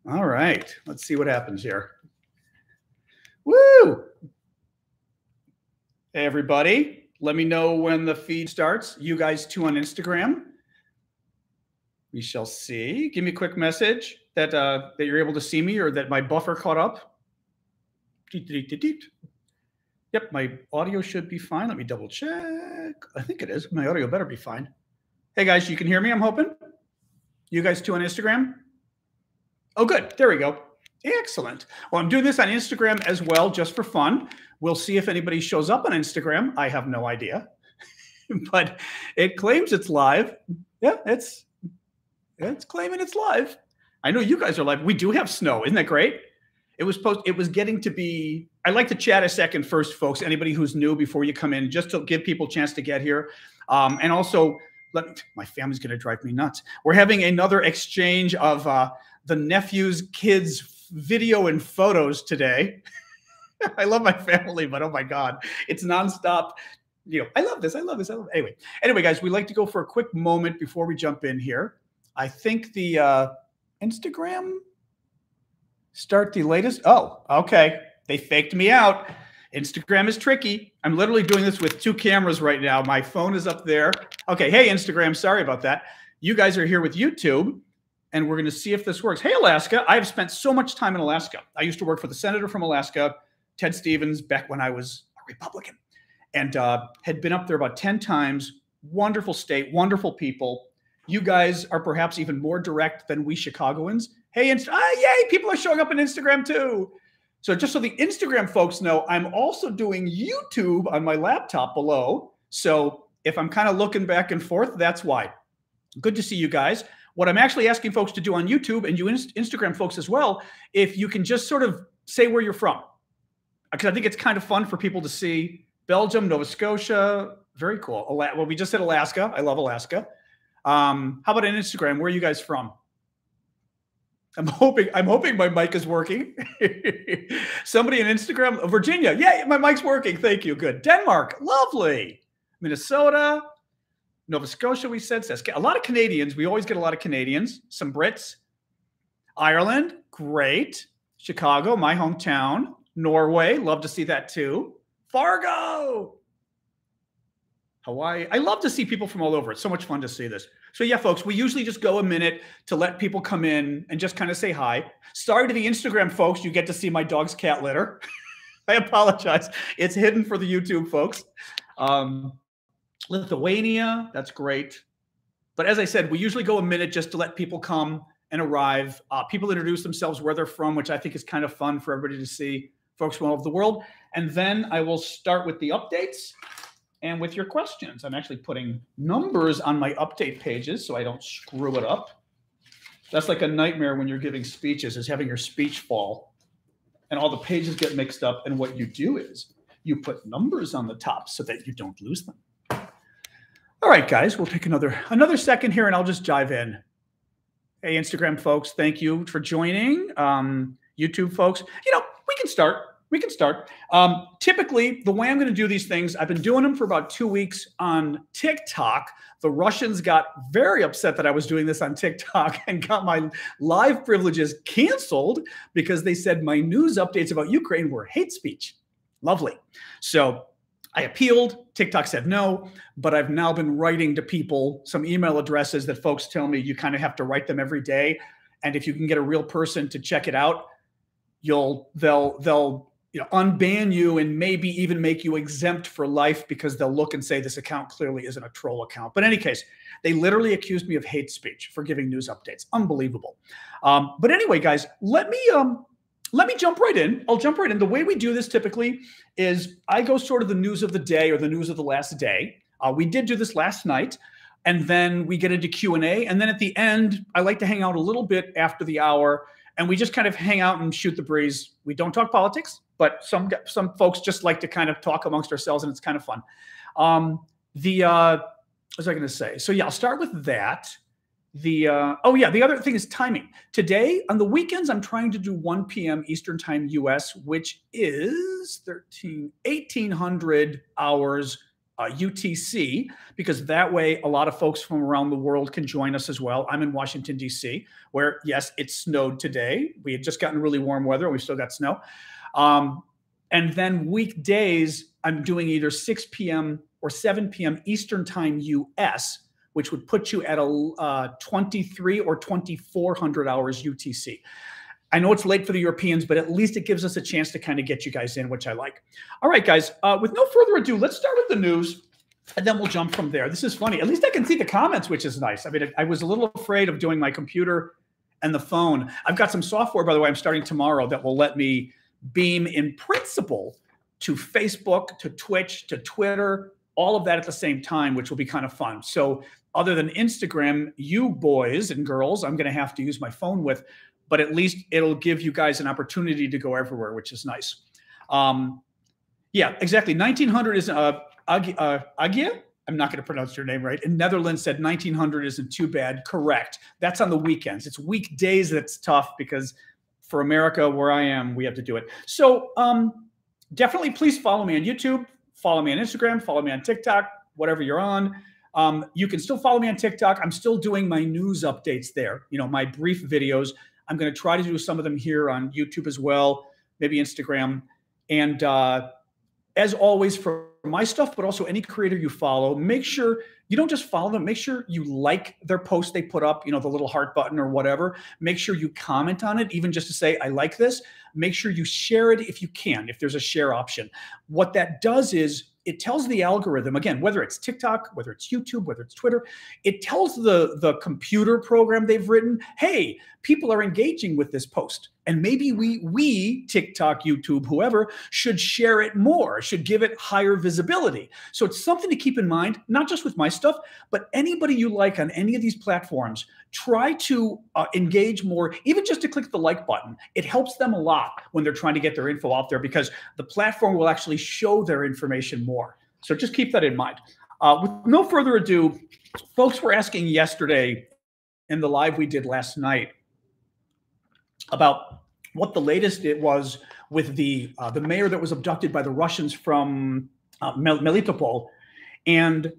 All right, let's see what happens here. Woo! Hey, everybody. Let me know when the feed starts. You guys too on Instagram. We shall see. Give me a quick message that that you're able to see me or that my buffer caught up. Yep, my audio should be fine. Let me double check. I think it is. My audio better be fine. Hey, guys, you can hear me, I'm hoping? You guys too on Instagram? Oh, good. There we go. Excellent. Well, I'm doing this on Instagram as well, just for fun. We'll see if anybody shows up on Instagram. I have no idea, but it claims it's live. Yeah, it's claiming it's live. I know you guys are live. We do have snow. Isn't that great? It was getting to be. I'd like to chat a second first, folks. Anybody who's new before you come in, just to give people a chance to get here, and also my family's going to drive me nuts. We're having another exchange of the nephew's kids' video and photos today. I love my family, but oh my God, it's nonstop. You know, I love this. I love this. I love it. Anyway, guys, we like to go for a quick moment before we jump in here. I think the Instagram start the latest. Oh, okay. They faked me out. Instagram is tricky. I'm literally doing this with two cameras right now. My phone is up there. Okay. Hey, Instagram. Sorry about that. You guys are here with YouTube, and we're going to see if this works. Hey, Alaska. I have spent so much time in Alaska. I used to work for the senator from Alaska, Ted Stevens, back when I was a Republican, and had been up there about 10 times. Wonderful state, wonderful people. You guys are perhaps even more direct than we Chicagoans. Hey, yay, people are showing up on Instagram too. So just so the Instagram folks know, I'm also doing YouTube on my laptop below. So if I'm kind of looking back and forth, that's why. Good to see you guys. What I'm actually asking folks to do on YouTube, and you Instagram folks as well, if you can just sort of say where you're from, because I think it's kind of fun for people to see. Belgium, Nova Scotia, very cool. Well, we just said Alaska. I love Alaska. How about on Instagram? Where are you guys from? I'm hoping my mic is working. Somebody on Instagram, Virginia. Yeah, my mic's working. Thank you. Good. Denmark. Lovely. Minnesota. Nova Scotia, we said. A lot of Canadians. We always get a lot of Canadians. Some Brits. Ireland. Great. Chicago, my hometown. Norway. Love to see that too. Fargo. Hawaii. I love to see people from all over. It's so much fun to see this. So yeah, folks, we usually just go a minute to let people come in and just kind of say hi. Sorry to the Instagram folks, you get to see my dog's cat litter. I apologize. It's hidden for the YouTube folks. Lithuania, that's great. But as I said, we usually go a minute just to let people come and arrive. People introduce themselves, where they're from, which I think is kind of fun for everybody to see, folks from all over the world. And then I will start with the updates. And with your questions, I'm actually putting numbers on my update pages so I don't screw it up. That's like a nightmare when you're giving speeches, is having your speech fall and all the pages get mixed up. And what you do is you put numbers on the top so that you don't lose them. All right, guys, we'll take another second here and I'll just dive in. Hey, Instagram folks, thank you for joining. YouTube folks, you know, we can start. Typically, the way I'm going to do these things, I've been doing them for about 2 weeks on TikTok. The Russians got very upset that I was doing this on TikTok and got my live privileges canceled because they said my news updates about Ukraine were hate speech. Lovely. So I appealed. TikTok said no, but I've now been writing to people some email addresses that folks tell me you kind of have to write them every day. And if you can get a real person to check it out, they'll unban you and maybe even make you exempt for life because they'll look and say this account clearly isn't a troll account. But in any case, they literally accused me of hate speech for giving news updates. Unbelievable. But anyway, guys, let me jump right in. I'll jump right in. The way we do this typically is I go sort of the news of the day or the news of the last day. We did do this last night. And then we get into Q&A. And then at the end, I like to hang out a little bit after the hour. And we just kind of hang out and shoot the breeze. We don't talk politics, but some folks just like to kind of talk amongst ourselves, and it's kind of fun. What was I going to say? So yeah, I'll start with that. The other thing is timing. Today, on the weekends, I'm trying to do 1 p.m. Eastern Time U.S., which is 1800 hours UTC, because that way a lot of folks from around the world can join us as well. I'm in Washington, D.C., where, yes, it snowed today. We had just gotten really warm weather. We still got snow. And then weekdays, I'm doing either 6 p.m. or 7 p.m. Eastern Time U.S., which would put you at a 23 or 2400 hours UTC. I know it's late for the Europeans, but at least it gives us a chance to kind of get you guys in, which I like. All right, guys, with no further ado, let's start with the news, and then we'll jump from there. This is funny. At least I can see the comments, which is nice. I mean, I was a little afraid of doing my computer and the phone. I've got some software, by the way, I'm starting tomorrow that will let me beam in principle to Facebook, to Twitch, to Twitter, all of that at the same time, which will be kind of fun. So other than Instagram, you boys and girls, I'm going to have to use my phone with, but at least it'll give you guys an opportunity to go everywhere, which is nice. Yeah, exactly. 1900 is Agia. I'm not going to pronounce your name right. In Netherlands said 1900 isn't too bad. Correct. That's on the weekends. It's weekdays that's tough because for America, where I am, we have to do it. So definitely please follow me on YouTube, follow me on Instagram, follow me on TikTok, whatever you're on. You can still follow me on TikTok. I'm still doing my news updates there, you know, my brief videos. I'm going to try to do some of them here on YouTube as well, maybe Instagram. And as always, for my stuff, but also any creator you follow, make sure you don't just follow them. Make sure you like their post they put up, you know, the little heart button or whatever. Make sure you comment on it, even just to say, I like this. Make sure you share it if you can, if there's a share option. What that does is it tells the algorithm, again, whether it's TikTok, whether it's YouTube, whether it's Twitter, it tells the computer program they've written, hey, people are engaging with this post. And maybe we, TikTok, YouTube, whoever, should share it more, should give it higher visibility. So it's something to keep in mind, not just with my stuff, but anybody you like on any of these platforms, try to engage more, even just to click the like button. It helps them a lot when they're trying to get their info out there because the platform will actually show their information more. So just keep that in mind. With no further ado, folks were asking yesterday in the live we did last night about what the latest it was with the mayor that was abducted by the Russians from Melitopol. And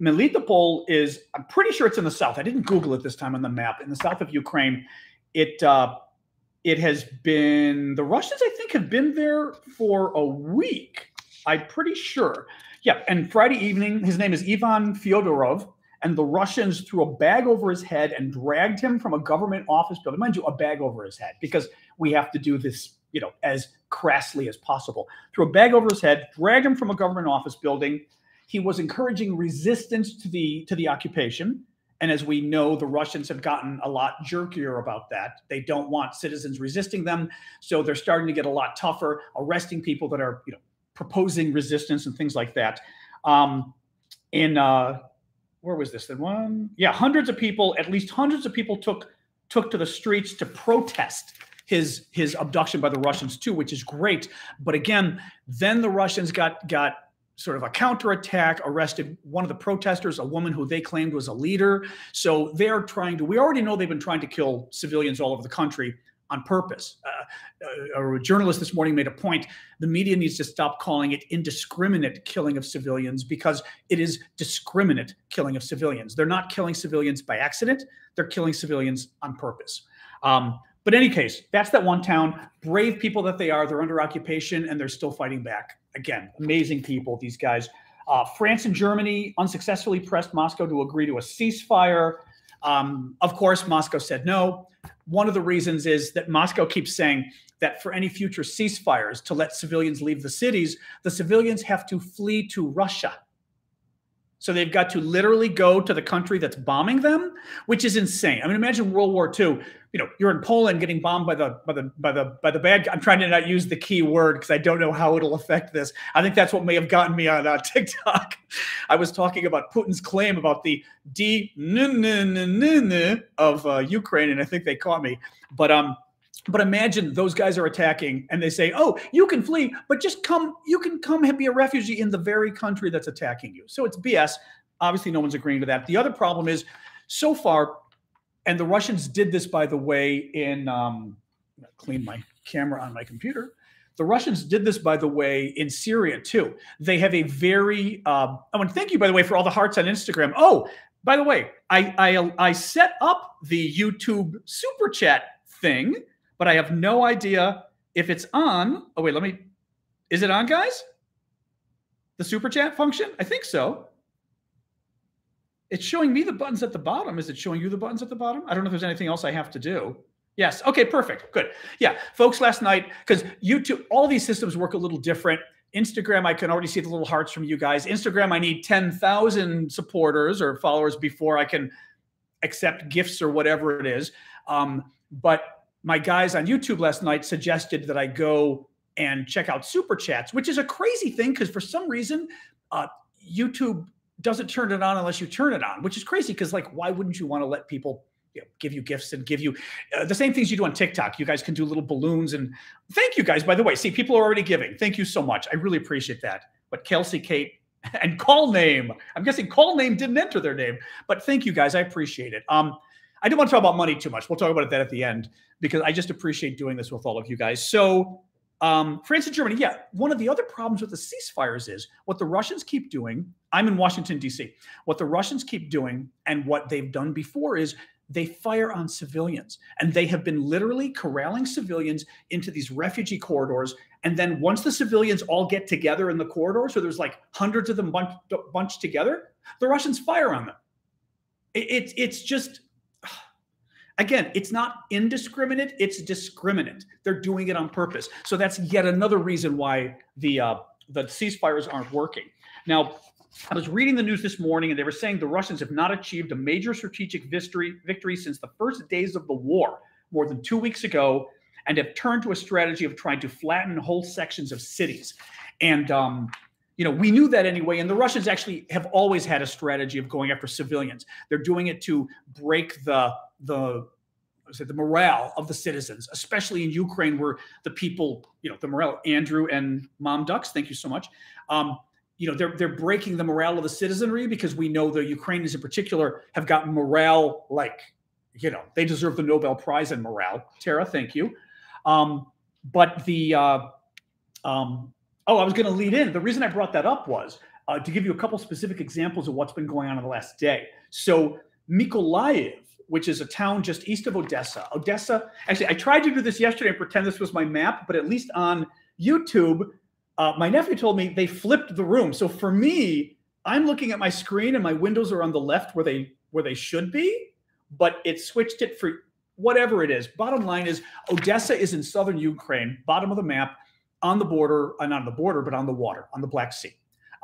Melitopol is, I'm pretty sure it's in the south. I didn't Google it this time on the map. In the south of Ukraine, it has been, the Russians, I think, have been there for a week. I'm pretty sure. Yeah, and Friday evening, his name is Ivan Fyodorov, and the Russians threw a bag over his head and dragged him from a government office building. Mind you, a bag over his head, because we have to do this, you know, as crassly as possible. Threw a bag over his head, dragged him from a government office building. He was encouraging resistance to the occupation. And as we know, the Russians have gotten a lot jerkier about that. They don't want citizens resisting them. So they're starting to get a lot tougher, arresting people that are, you know, proposing resistance and things like that. Where was this? The one? Yeah, hundreds of people, at least hundreds of people took to the streets to protest his abduction by the Russians too, which is great. But again, then the Russians got sort of a counterattack, arrested one of the protesters, a woman who they claimed was a leader. So they're trying to, we already know they've been trying to kill civilians all over the country on purpose. A journalist this morning made a point. The media needs to stop calling it indiscriminate killing of civilians because it is discriminate killing of civilians. They're not killing civilians by accident. They're killing civilians on purpose. But in any case, that's that one town. Brave people that they are. They're under occupation and they're still fighting back. Again, amazing people, these guys. France and Germany unsuccessfully pressed Moscow to agree to a ceasefire. Of course, Moscow said no. One of the reasons is that Moscow keeps saying that for any future ceasefires to let civilians leave the cities, the civilians have to flee to Russia. So they've got to literally go to the country that's bombing them, which is insane. I mean, imagine World War II. You know, you're in Poland getting bombed by the bad guy. I'm trying to not use the key word because I don't know how it'll affect this. I think that's what may have gotten me on TikTok. I was talking about Putin's claim about the of Ukraine, and I think they caught me. But imagine those guys are attacking and they say, oh, you can flee, but just come, you can come and be a refugee in the very country that's attacking you. So it's BS. Obviously, no one's agreeing to that. The other problem is so far, and the Russians did this, by the way, in, clean my camera on my computer. The Russians did this, by the way, in Syria too. They have a very, I want to thank you, by the way, for all the hearts on Instagram. Oh, by the way, I set up the YouTube super chat thing, but I have no idea if it's on. Oh, wait, is it on, guys? The super chat function? I think so. It's showing me the buttons at the bottom. Is it showing you the buttons at the bottom? I don't know if there's anything else I have to do. Yes. Okay, perfect. Good. Yeah. Folks, last night, because YouTube, all these systems work a little different. Instagram, I can already see the little hearts from you guys. Instagram, I need 10,000 supporters or followers before I can accept gifts or whatever it is. But my guys on YouTube last night suggested that I go and check out super chats, which is a crazy thing because for some reason, YouTube doesn't turn it on unless you turn it on, which is crazy because, like, why wouldn't you want to let people give you gifts and give you the same things you do on TikTok? You guys can do little balloons. And thank you guys, by the way. See, people are already giving. Thank you so much. I really appreciate that. But Kelsey, Kate, and Call Name. I'm guessing Call Name didn't enter their name. But thank you guys. I appreciate it. I don't want to talk about money too much. We'll talk about that at the end because I just appreciate doing this with all of you guys. So France and Germany, yeah. One of the other problems with the ceasefires is what the Russians keep doing. I'm in Washington, D.C. What the Russians keep doing and what they've done before is they fire on civilians. And they have been literally corralling civilians into these refugee corridors. And then once the civilians all get together in the corridor, so there's like hundreds of them bunched together, the Russians fire on them. It's just... Again, it's not indiscriminate, it's discriminate. They're doing it on purpose. So that's yet another reason why the ceasefires aren't working. Now, I was reading the news this morning, and they were saying the Russians have not achieved a major strategic victory since the first days of the war, more than 2 weeks ago, and have turned to a strategy of trying to flatten whole sections of cities. And we knew that anyway, and the Russians actually have always had a strategy of going after civilians. They're doing it to break the morale of the citizens, especially in Ukraine, where the people, the morale. Andrew and Mom Ducks, thank you so much. They're breaking the morale of the citizenry because we know the Ukrainians in particular have gotten morale they deserve the Nobel Prize in morale. Tara, thank you. I was going to lead in. The reason I brought that up was to give you a couple specific examples of what's been going on in the last day. So Mykolaiv, which is a town just east of Odessa. Actually, I tried to do this yesterday and pretend this was my map, but at least on YouTube, my nephew told me they flipped the room. So for me, I'm looking at my screen and my windows are on the left where they should be, but it switched it for whatever it is. Bottom line is Odessa is in southern Ukraine, bottom of the map, on the border, not on the border, but on the water, on the Black Sea.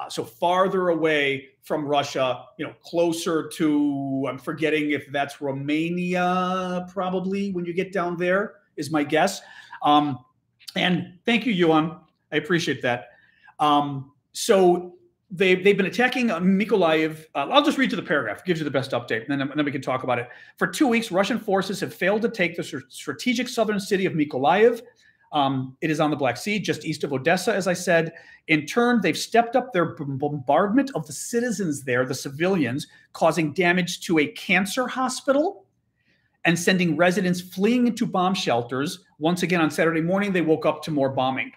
So farther away from Russia, closer to, I'm forgetting if that's Romania, probably, when you get down there, is my guess. And thank you, Yuan. I appreciate that. So they've been attacking Mykolaiv. I'll just read to the paragraph. It gives you the best update, and then we can talk about it. For 2 weeks, Russian forces have failed to take the strategic southern city of Mykolaiv. It is on the Black Sea, just east of Odessa, as I said. In turn, they've stepped up their bombardment of the citizens there, the civilians, causing damage to a cancer hospital and sending residents fleeing into bomb shelters. Once again, on Saturday morning, they woke up to more bombing.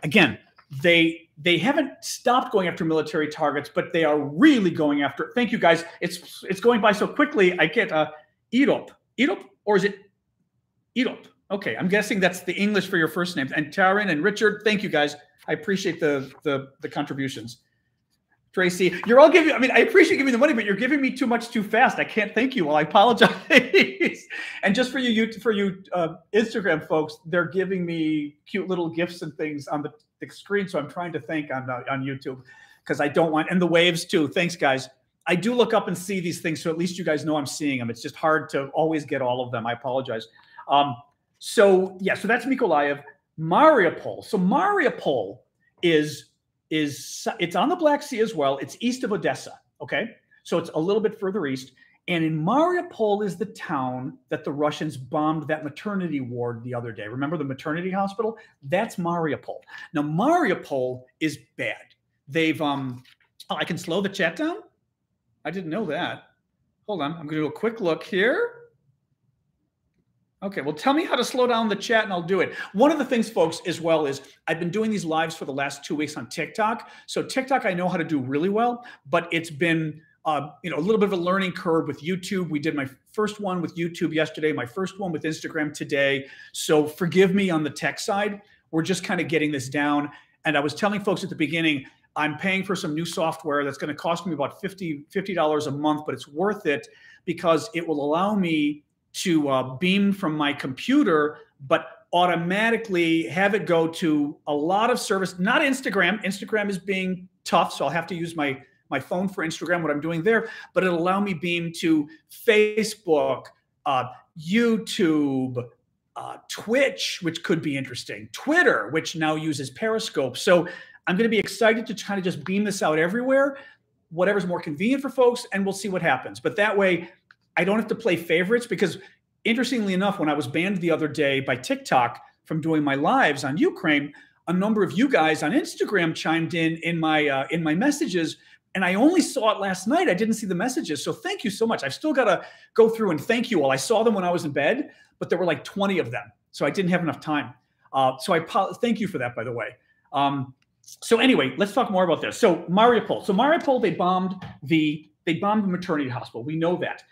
Again, they haven't stopped going after military targets, but they are really going after. Thank you, guys. It's going by so quickly. I get Irop, or is it Irop? Okay, I'm guessing that's the English for your first names. And Taryn and Richard, thank you, guys. I appreciate the contributions. Tracy, you're all giving. I mean, I appreciate giving the money, but you're giving me too much too fast. I can't thank you. Well, I apologize. And just for you Instagram folks, they're giving me cute little gifts and things on the screen. So I'm trying to thank on YouTube because I don't want, and the waves too. Thanks, guys. I do look up and see these things, so at least you guys know I'm seeing them. It's just hard to always get all of them. I apologize. So that's Mykolaiv. Mariupol. So Mariupol is it's on the Black Sea as well. It's east of Odessa. Okay, so it's a little bit further east. And in Mariupol is the town that the Russians bombed that maternity ward the other day. Remember the maternity hospital? That's Mariupol. Now Mariupol is bad. They've I can slow the chat down. I didn't know that. Hold on, I'm going to do a quick look here. Okay, well, tell me how to slow down the chat and I'll do it. One of the things, folks, as well is I've been doing these lives for the last 2 weeks on TikTok. So TikTok, I know how to do really well, but it's been a little bit of a learning curve with YouTube. We did my first one with YouTube yesterday, my first one with Instagram today. So forgive me on the tech side. We're just kind of getting this down. And I was telling folks at the beginning, I'm paying for some new software that's going to cost me about $50 a month, but it's worth it because it will allow me to beam from my computer, but automatically have it go to a lot of service, not Instagram. Instagram is being tough, so I'll have to use my phone for Instagram, what I'm doing there, but it'll allow me beam to Facebook, YouTube, Twitch, which could be interesting, Twitter, which now uses Periscope. So I'm going to be excited to kind of just beam this out everywhere, whatever's more convenient for folks, and we'll see what happens. But that way, I don't have to play favorites because, interestingly enough, when I was banned the other day by TikTok from doing my lives on Ukraine, a number of you guys on Instagram chimed in my messages, and I only saw it last night. I didn't see the messages, so thank you so much. I've still got to go through and thank you all. I saw them when I was in bed, but there were like 20 of them, so I didn't have enough time. So I thank you for that, by the way. So anyway, let's talk more about this. So Mariupol, they bombed the maternity hospital. We know that.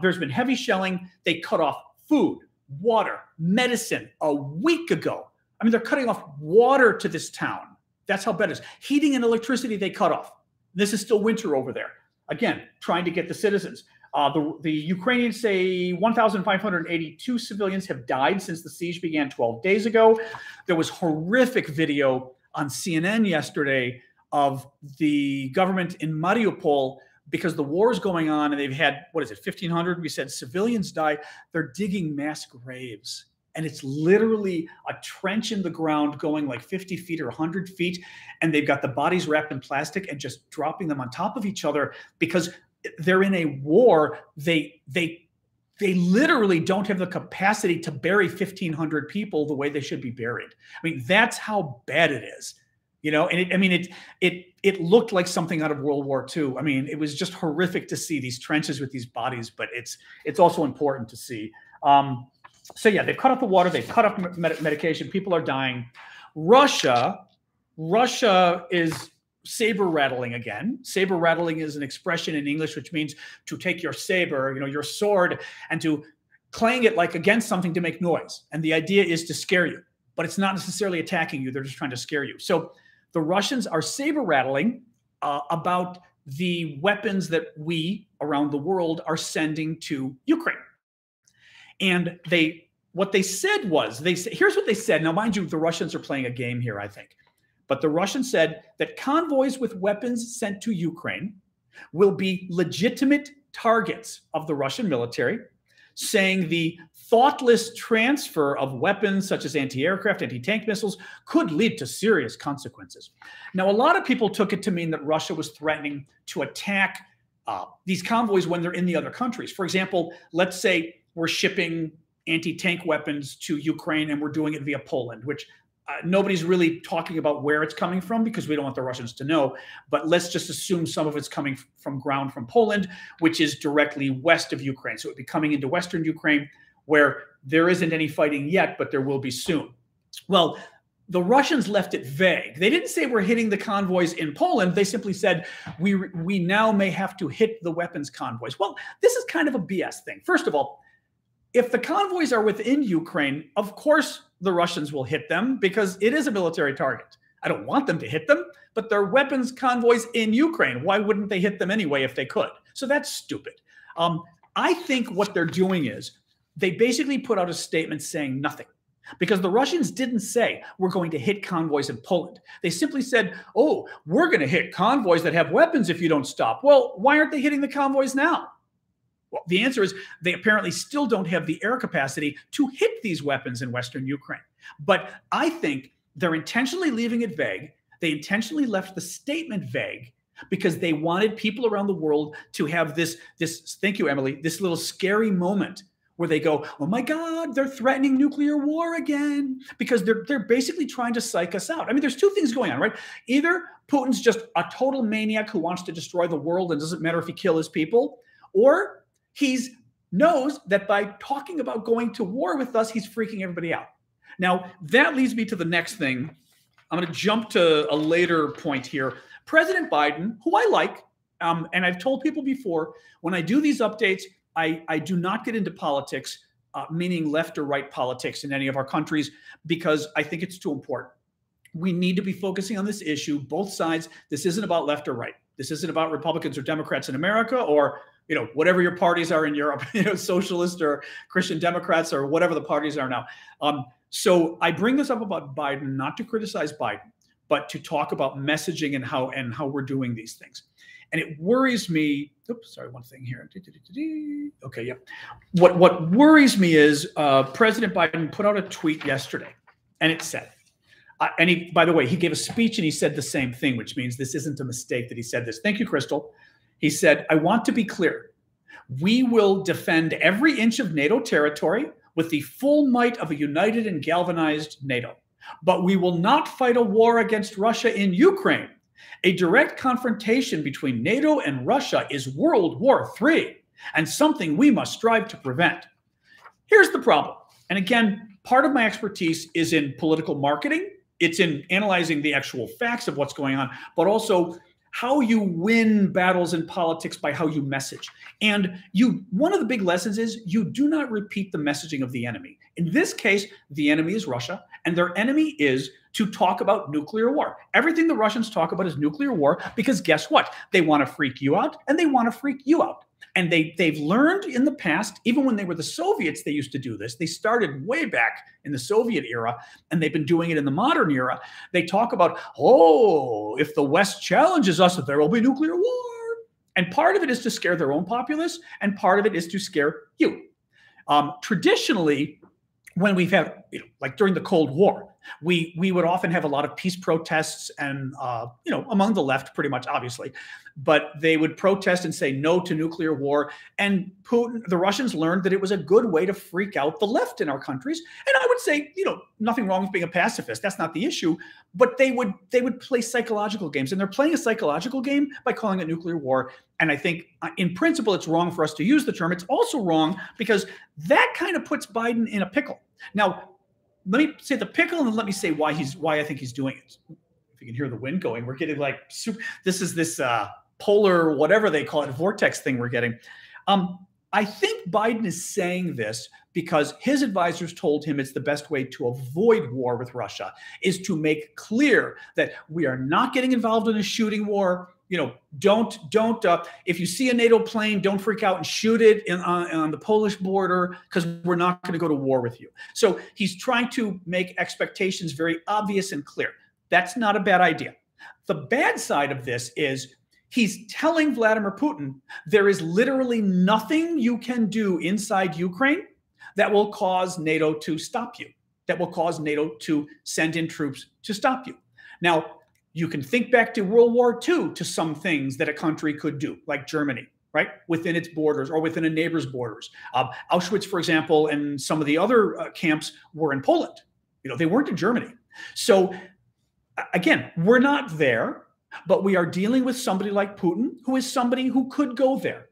There's been heavy shelling. They cut off food, water, medicine a week ago. I mean, they're cutting off water to this town. That's how bad it is. Heating and electricity, they cut off. This is still winter over there. Again, trying to get the citizens. The Ukrainians say 1,582 civilians have died since the siege began 12 days ago. There was horrific video on CNN yesterday of the government in Mariupol, because the war is going on and they've had, 1,500, we said, civilians die. They're digging mass graves. And it's literally a trench in the ground going like 50 feet or 100 feet. And they've got the bodies wrapped in plastic and just dropping them on top of each other because they're in a war. They literally don't have the capacity to bury 1,500 people the way they should be buried. I mean, that's how bad it is. And it looked like something out of World War II. I mean, it was just horrific to see these trenches with these bodies, but it's also important to see. So yeah, they've cut off the water, they've cut off medication, people are dying. Russia is saber rattling again. Saber rattling is an expression in English which means to take your saber, your sword, and to clang it like against something to make noise. And the idea is to scare you, but it's not necessarily attacking you. They're just trying to scare you. So the Russians are saber rattling about the weapons that we around the world are sending to Ukraine. And what they said was, here's what they said. Now, mind you, the Russians are playing a game here, I think. But the Russians said that convoys with weapons sent to Ukraine will be legitimate targets of the Russian military, saying the thoughtless transfer of weapons such as anti-aircraft, anti-tank missiles could lead to serious consequences. Now, a lot of people took it to mean that Russia was threatening to attack these convoys when they're in the other countries. For example, let's say we're shipping anti-tank weapons to Ukraine and we're doing it via Poland, which nobody's really talking about where it's coming from because we don't want the Russians to know. But let's just assume some of it's coming from Poland, which is directly west of Ukraine. So it would be coming into Western Ukraine, where there isn't any fighting yet, but there will be soon. Well, the Russians left it vague. They didn't say we're hitting the convoys in Poland. They simply said we now may have to hit the weapons convoys. Well, this is kind of a BS thing. First of all, if the convoys are within Ukraine, of course the Russians will hit them because it is a military target. I don't want them to hit them, but they're weapons convoys in Ukraine. Why wouldn't they hit them anyway if they could? So that's stupid. I think what they're doing is they basically put out a statement saying nothing, because the Russians didn't say we're going to hit convoys in Poland. They simply said, oh, we're going to hit convoys that have weapons if you don't stop. Well, why aren't they hitting the convoys now? Well, the answer is they apparently still don't have the air capacity to hit these weapons in Western Ukraine. But I think they're intentionally leaving it vague. They intentionally left the statement vague because they wanted people around the world to have this, thank you, Emily, this little scary moment where they go, oh my God, they're threatening nuclear war again, because they're basically trying to psych us out. I mean, there's two things going on, right? Either Putin's just a total maniac who wants to destroy the world and doesn't matter if he kills his people, or he's knows that by talking about going to war with us, he's freaking everybody out. Now, that leads me to the next thing. I'm going to jump to a later point here. President Biden, who I like, and I've told people before, when I do these updates, I do not get into politics, meaning left or right politics in any of our countries, because I think it's too important. We need to be focusing on this issue, both sides. This isn't about left or right. This isn't about Republicans or Democrats in America, or whatever your parties are in Europe, socialist or Christian Democrats or whatever the parties are now. So I bring this up about Biden, not to criticize Biden, but to talk about messaging and how we're doing these things. And it worries me. Oops, sorry, one thing here. Okay, yeah. What worries me is President Biden put out a tweet yesterday, and it said, and he, by the way, he gave a speech and he said the same thing, which means this isn't a mistake that he said this. Thank you, Crystal. He said, I want to be clear. We will defend every inch of NATO territory with the full might of a united and galvanized NATO. But we will not fight a war against Russia in Ukraine. A direct confrontation between NATO and Russia is World War III, and something we must strive to prevent. Here's the problem. And again, part of my expertise is in political marketing. It's in analyzing the actual facts of what's going on, but also how you win battles in politics by how you message. And one of the big lessons is you do not repeat the messaging of the enemy. In this case, the enemy is Russia, and their enemy is to talk about nuclear war. Everything the Russians talk about is nuclear war, because guess what? They want to freak you out, and they want to freak you out. And they've learned in the past, even when they were the Soviets, they used to do this. They started way back in the Soviet era, and they've been doing it in the modern era. They talk about, oh, if the West challenges us, there will be nuclear war. And part of it is to scare their own populace, and part of it is to scare you. Traditionally, when we've had, like during the Cold War, we would often have a lot of peace protests and, among the left, pretty much, obviously. But they would protest and say no to nuclear war. And Putin, the Russians learned that it was a good way to freak out the left in our countries. And I would say, nothing wrong with being a pacifist. That's not the issue. But they would play psychological games. And they're playing a psychological game by calling it nuclear war. And I think, in principle, it's wrong for us to use the term. It's also wrong because that kind of puts Biden in a pickle. Now, let me say the pickle, and then let me say why I think he's doing it. If you can hear the wind going, we're getting like this is this polar, whatever they call it, vortex thing we're getting. I think Biden is saying this because his advisors told him it's the best way to avoid war with Russia is to make clear that we are not getting involved in a shooting war. Don't. If you see a NATO plane, don't freak out and shoot it on the Polish border, because we're not going to go to war with you. So he's trying to make expectations very obvious and clear. That's not a bad idea. The bad side of this is he's telling Vladimir Putin there is literally nothing you can do inside Ukraine that will cause NATO to stop you, that will cause NATO to send in troops to stop you. Now, you can think back to World War II to some things that a country could do, like Germany, right, within its borders or within a neighbor's borders. Auschwitz, for example, and some of the other camps were in Poland. They weren't in Germany. So again, we're not there, but we are dealing with somebody like Putin, who is somebody who could go there.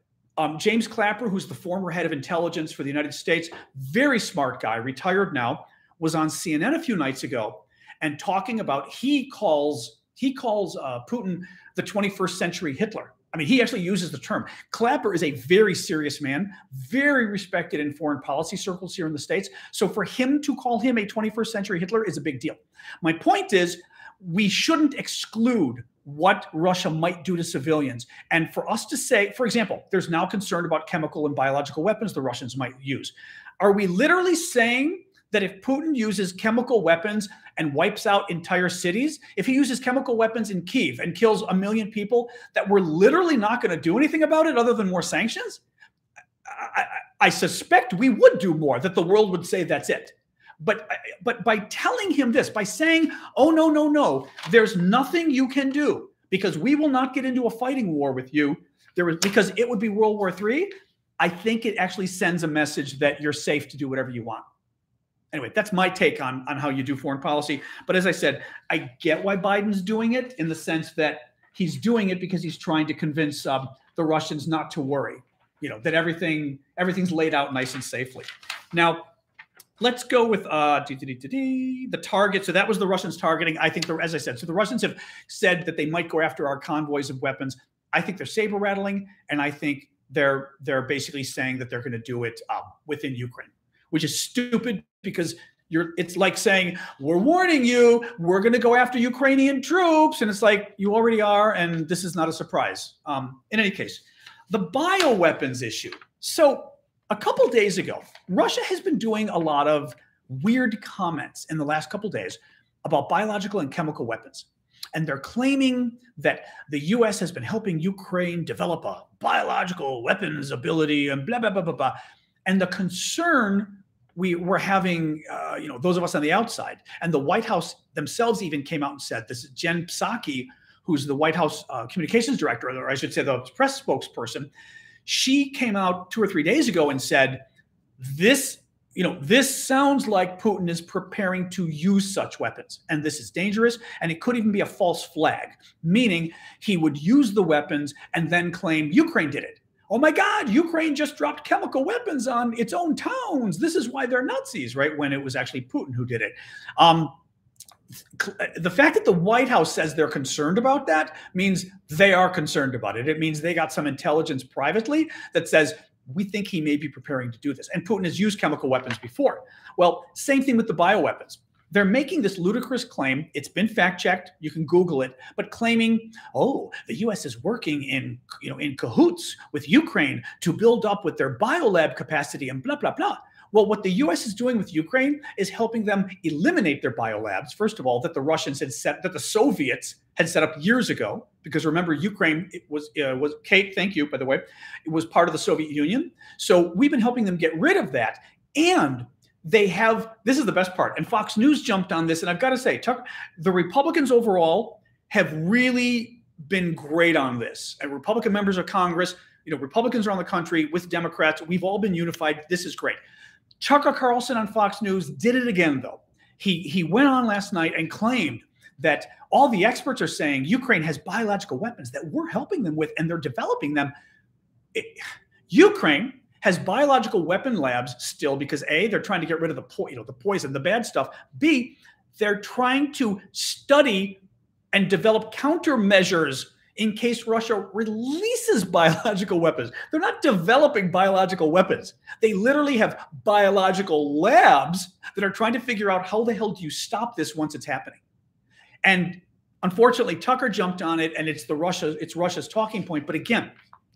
James Clapper, who's the former head of intelligence for the United States, very smart guy, retired now, was on CNN a few nights ago and talking about he calls Putin the 21st century Hitler. I mean, he actually uses the term. Clapper is a very serious man, very respected in foreign policy circles here in the States. So for him to call him a 21st century Hitler is a big deal. My point is, we shouldn't exclude what Russia might do to civilians. And for us to say, for example, there's now concern about chemical and biological weapons the Russians might use. Are we literally saying that if Putin uses chemical weapons and wipes out entire cities, if he uses chemical weapons in Kyiv and kills 1 million people, that we're literally not going to do anything about it other than more sanctions? I suspect we would do more, that the world would say that's it. But by telling him this, by saying, oh, no, there's nothing you can do because we will not get into a fighting war with you, because it would be World War III, I think it actually sends a message that you're safe to do whatever you want. Anyway, that's my take on how you do foreign policy. But as I said, I get why Biden's doing it in the sense that he's doing it because he's trying to convince the Russians not to worry. that everything's laid out nice and safely. Now, let's go with the target. So that was the Russians targeting. I think, as I said, so the Russians have said that they might go after our convoys of weapons. I think they're saber rattling, and I think they're basically saying that they're going to do it within Ukraine, which is stupid because it's like saying, we're warning you, we're going to go after Ukrainian troops. And it's like, you already are. And this is not a surprise. In any case, the bioweapons issue. So a couple days ago, Russia has been doing a lot of weird comments in the last couple days about biological and chemical weapons. And they're claiming that the U.S. has been helping Ukraine develop a biological weapons ability and blah, blah, blah, blah, blah. And the concern we're having, those of us on the outside, and the White House themselves even came out and said, this is Jen Psaki, who's the White House communications director, or I should say the press spokesperson. She came out 2 or 3 days ago and said, this sounds like Putin is preparing to use such weapons, and this is dangerous, and it could even be a false flag, meaning he would use the weapons and then claim Ukraine did it. Oh my God, Ukraine just dropped chemical weapons on its own towns. This is why they're Nazis, right? When it was actually Putin who did it. The fact that the White House says they're concerned about that means they are concerned about it. It means they got some intelligence privately that says, we think he may be preparing to do this. And Putin has used chemical weapons before. Well, same thing with the bioweapons. They're making this ludicrous claim. It's been fact-checked. You can Google it, but claiming, oh, the U.S. is working in cahoots with Ukraine to build up with their biolab capacity and blah, blah, blah. Well, what the U.S. is doing with Ukraine is helping them eliminate their biolabs, first of all, that the Soviets had set up years ago. Because remember, Ukraine was Kate, thank you, by the way, it was part of the Soviet Union. So we've been helping them get rid of that. And they have, this is the best part, and Fox News jumped on this, and I've got to say, the Republicans overall have really been great on this. And Republican members of Congress, Republicans around the country with Democrats, we've all been unified. This is great. Tucker Carlson on Fox News did it again, though. He went on last night and claimed that all the experts are saying Ukraine has biological weapons that we're helping them with, and they're developing them. Ukraine has biological weapon labs still because A, they're trying to get rid of the poison, the bad stuff. B, they're trying to study and develop countermeasures in case Russia releases biological weapons. They're not developing biological weapons. They literally have biological labs that are trying to figure out how the hell do you stop this once it's happening. And unfortunately, Tucker jumped on it, and it's Russia's talking point. But again,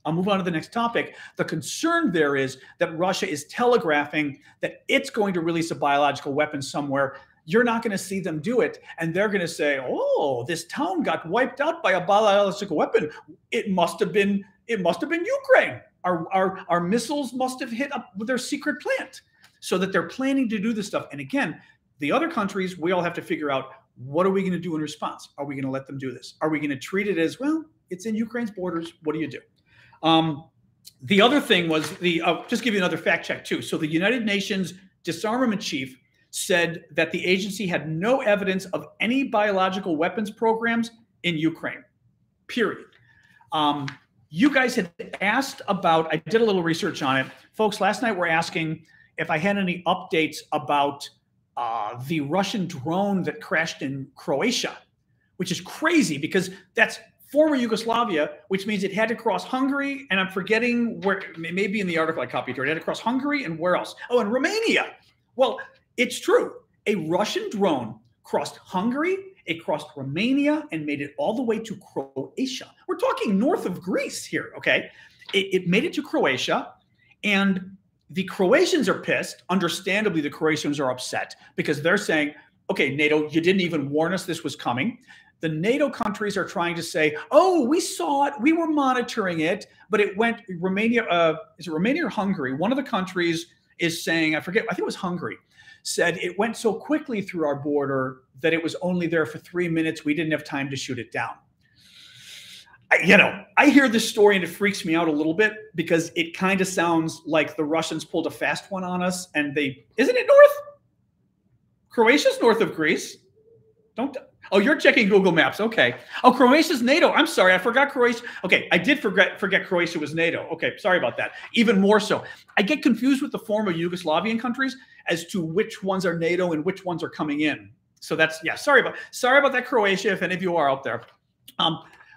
I'll move on to the next topic. The concern there is that Russia is telegraphing that it's going to release a biological weapon somewhere. You're not going to see them do it. And they're going to say, oh, this town got wiped out by a biological weapon. It must have been Ukraine. Our missiles must have hit up with their secret plant, so that they're planning to do this stuff. And again, the other countries, we all have to figure out, what are we going to do in response? Are we going to let them do this? Are we going to treat it as, well, it's in Ukraine's borders. What do you do? The other thing was just give you another fact check too. So the United Nations disarmament chief said that the agency had no evidence of any biological weapons programs in Ukraine, period. You guys had asked about, I did a little research on it. Folks, last night we're asking if I had any updates about the Russian drone that crashed in Croatia, which is crazy because that's former Yugoslavia, which means it had to cross Hungary, and I'm forgetting where, maybe in the article I copied here, it had to cross Hungary and where else? Oh, and Romania. Well, it's true. A Russian drone crossed Hungary, it crossed Romania, and made it all the way to Croatia. We're talking north of Greece here, okay? It made it to Croatia, and the Croatians are pissed. Understandably, the Croatians are upset because they're saying, okay, NATO, you didn't even warn us this was coming. The NATO countries are trying to say, oh, we saw it, we were monitoring it, but it went, Romania, is it Romania or Hungary? One of the countries is saying, I forget, I think it was Hungary, said it went so quickly through our border that it was only there for 3 minutes. We didn't have time to shoot it down. I hear this story and it freaks me out a little bit because it kind of sounds like the Russians pulled a fast one on us, and isn't it north? Croatia's north of Greece. Oh, you're checking Google Maps. Okay. Oh, Croatia's NATO. I'm sorry. I forgot Croatia. Okay. I did forget Croatia was NATO. Okay. Sorry about that. Even more so. I get confused with the former Yugoslavian countries as to which ones are NATO and which ones are coming in. So that's, yeah, sorry about that, Croatia, if any of you are out there.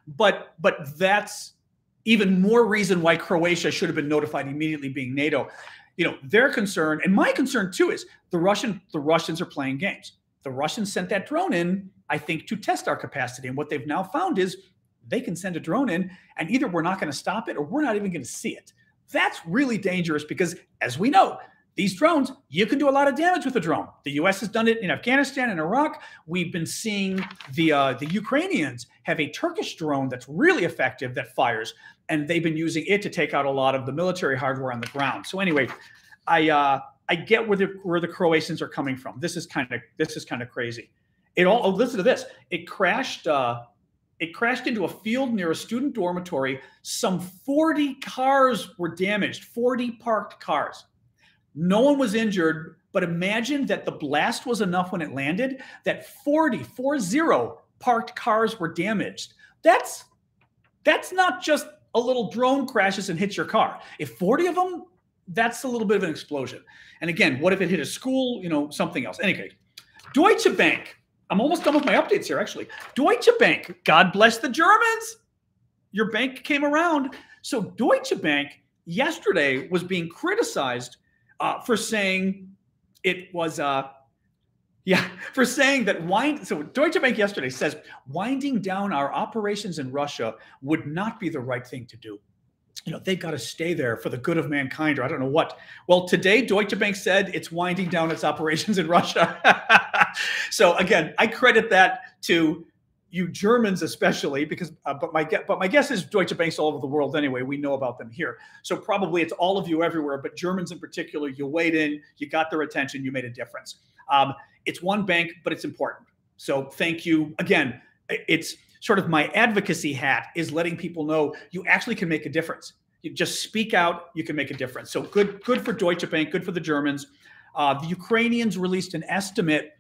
But that's even more reason why Croatia should have been notified immediately, being NATO. You know, their concern, and my concern too, is the Russians are playing games. The Russians sent that drone in, I think, to test our capacity. And what they've now found is they can send a drone in, and either we're not going to stop it or we're not even going to see it. That's really dangerous because, as we know, these drones, you can do a lot of damage with a drone. The U.S. has done it in Afghanistan and Iraq. We've been seeing the Ukrainians have a Turkish drone that's really effective that fires, and they've been using it to take out a lot of the military hardware on the ground. So anyway, I get where the Croatians are coming from. This is kind of crazy. Listen to this. It crashed into a field near a student dormitory. Some 40 cars were damaged, 40 parked cars. No one was injured, but imagine that the blast was enough when it landed that 40 parked cars were damaged. That's not just a little drone crashes and hits your car. If 40 of them, that's a little bit of an explosion. And again, what if it hit a school, you know, something else? Anyway, Deutsche Bank. I'm almost done with my updates here, actually. Deutsche Bank, God bless the Germans. Your bank came around. So Deutsche Bank yesterday was being criticized for saying it was, for saying that so Deutsche Bank yesterday says winding down our operations in Russia would not be the right thing to do. You know, they've got to stay there for the good of mankind, or I don't know what. Well, today, Deutsche Bank said it's winding down its operations in Russia. So again, I credit that to you Germans especially, because but my guess is Deutsche Bank's all over the world anyway. We know about them here. So probably it's all of you everywhere, but Germans in particular, you weighed in, you got their attention, you made a difference. It's one bank, but it's important. So thank you. Again, it's sort of my advocacy hat is letting people know you actually can make a difference. You just speak out, you can make a difference. So good for Deutsche Bank, good for the Germans. The Ukrainians released an estimate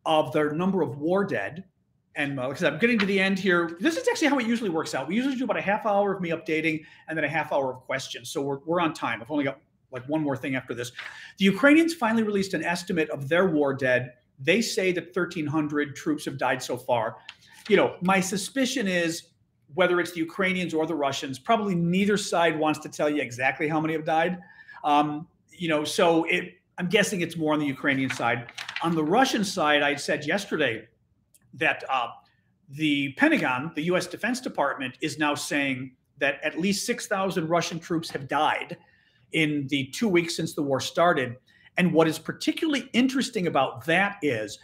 of their number of war dead. And because I'm getting to the end here, this is actually how it usually works out. We usually do about a half hour of me updating and then a half hour of questions. So we're on time. I've only got like one more thing after this. The Ukrainians finally released an estimate of their war dead. They say that 1,300 troops have died so far. You know, my suspicion is whether it's the Ukrainians or the Russians, probably neither side wants to tell you exactly how many have died. You know, so I'm guessing it's more on the Ukrainian side. On the Russian side, I said yesterday that the Pentagon, the U.S. Defense Department, is now saying that at least 6,000 Russian troops have died in the 2 weeks since the war started. And what is particularly interesting about that is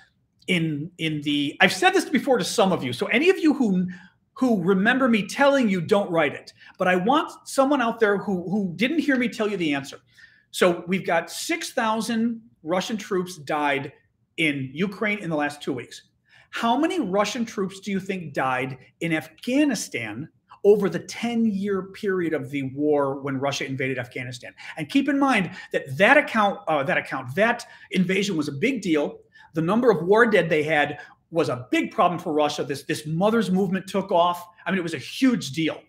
I've said this before to some of you, so any of you who remember me telling you, don't write it. But I want someone out there who didn't hear me tell you the answer. So we've got 6,000 Russian troops died in Ukraine in the last 2 weeks. How many Russian troops do you think died in Afghanistan over the 10-year period of the war when Russia invaded Afghanistan? And keep in mind that that invasion was a big deal. The number of war dead they had was a big problem for Russia. This mother's movement took off. I mean, it was a huge deal.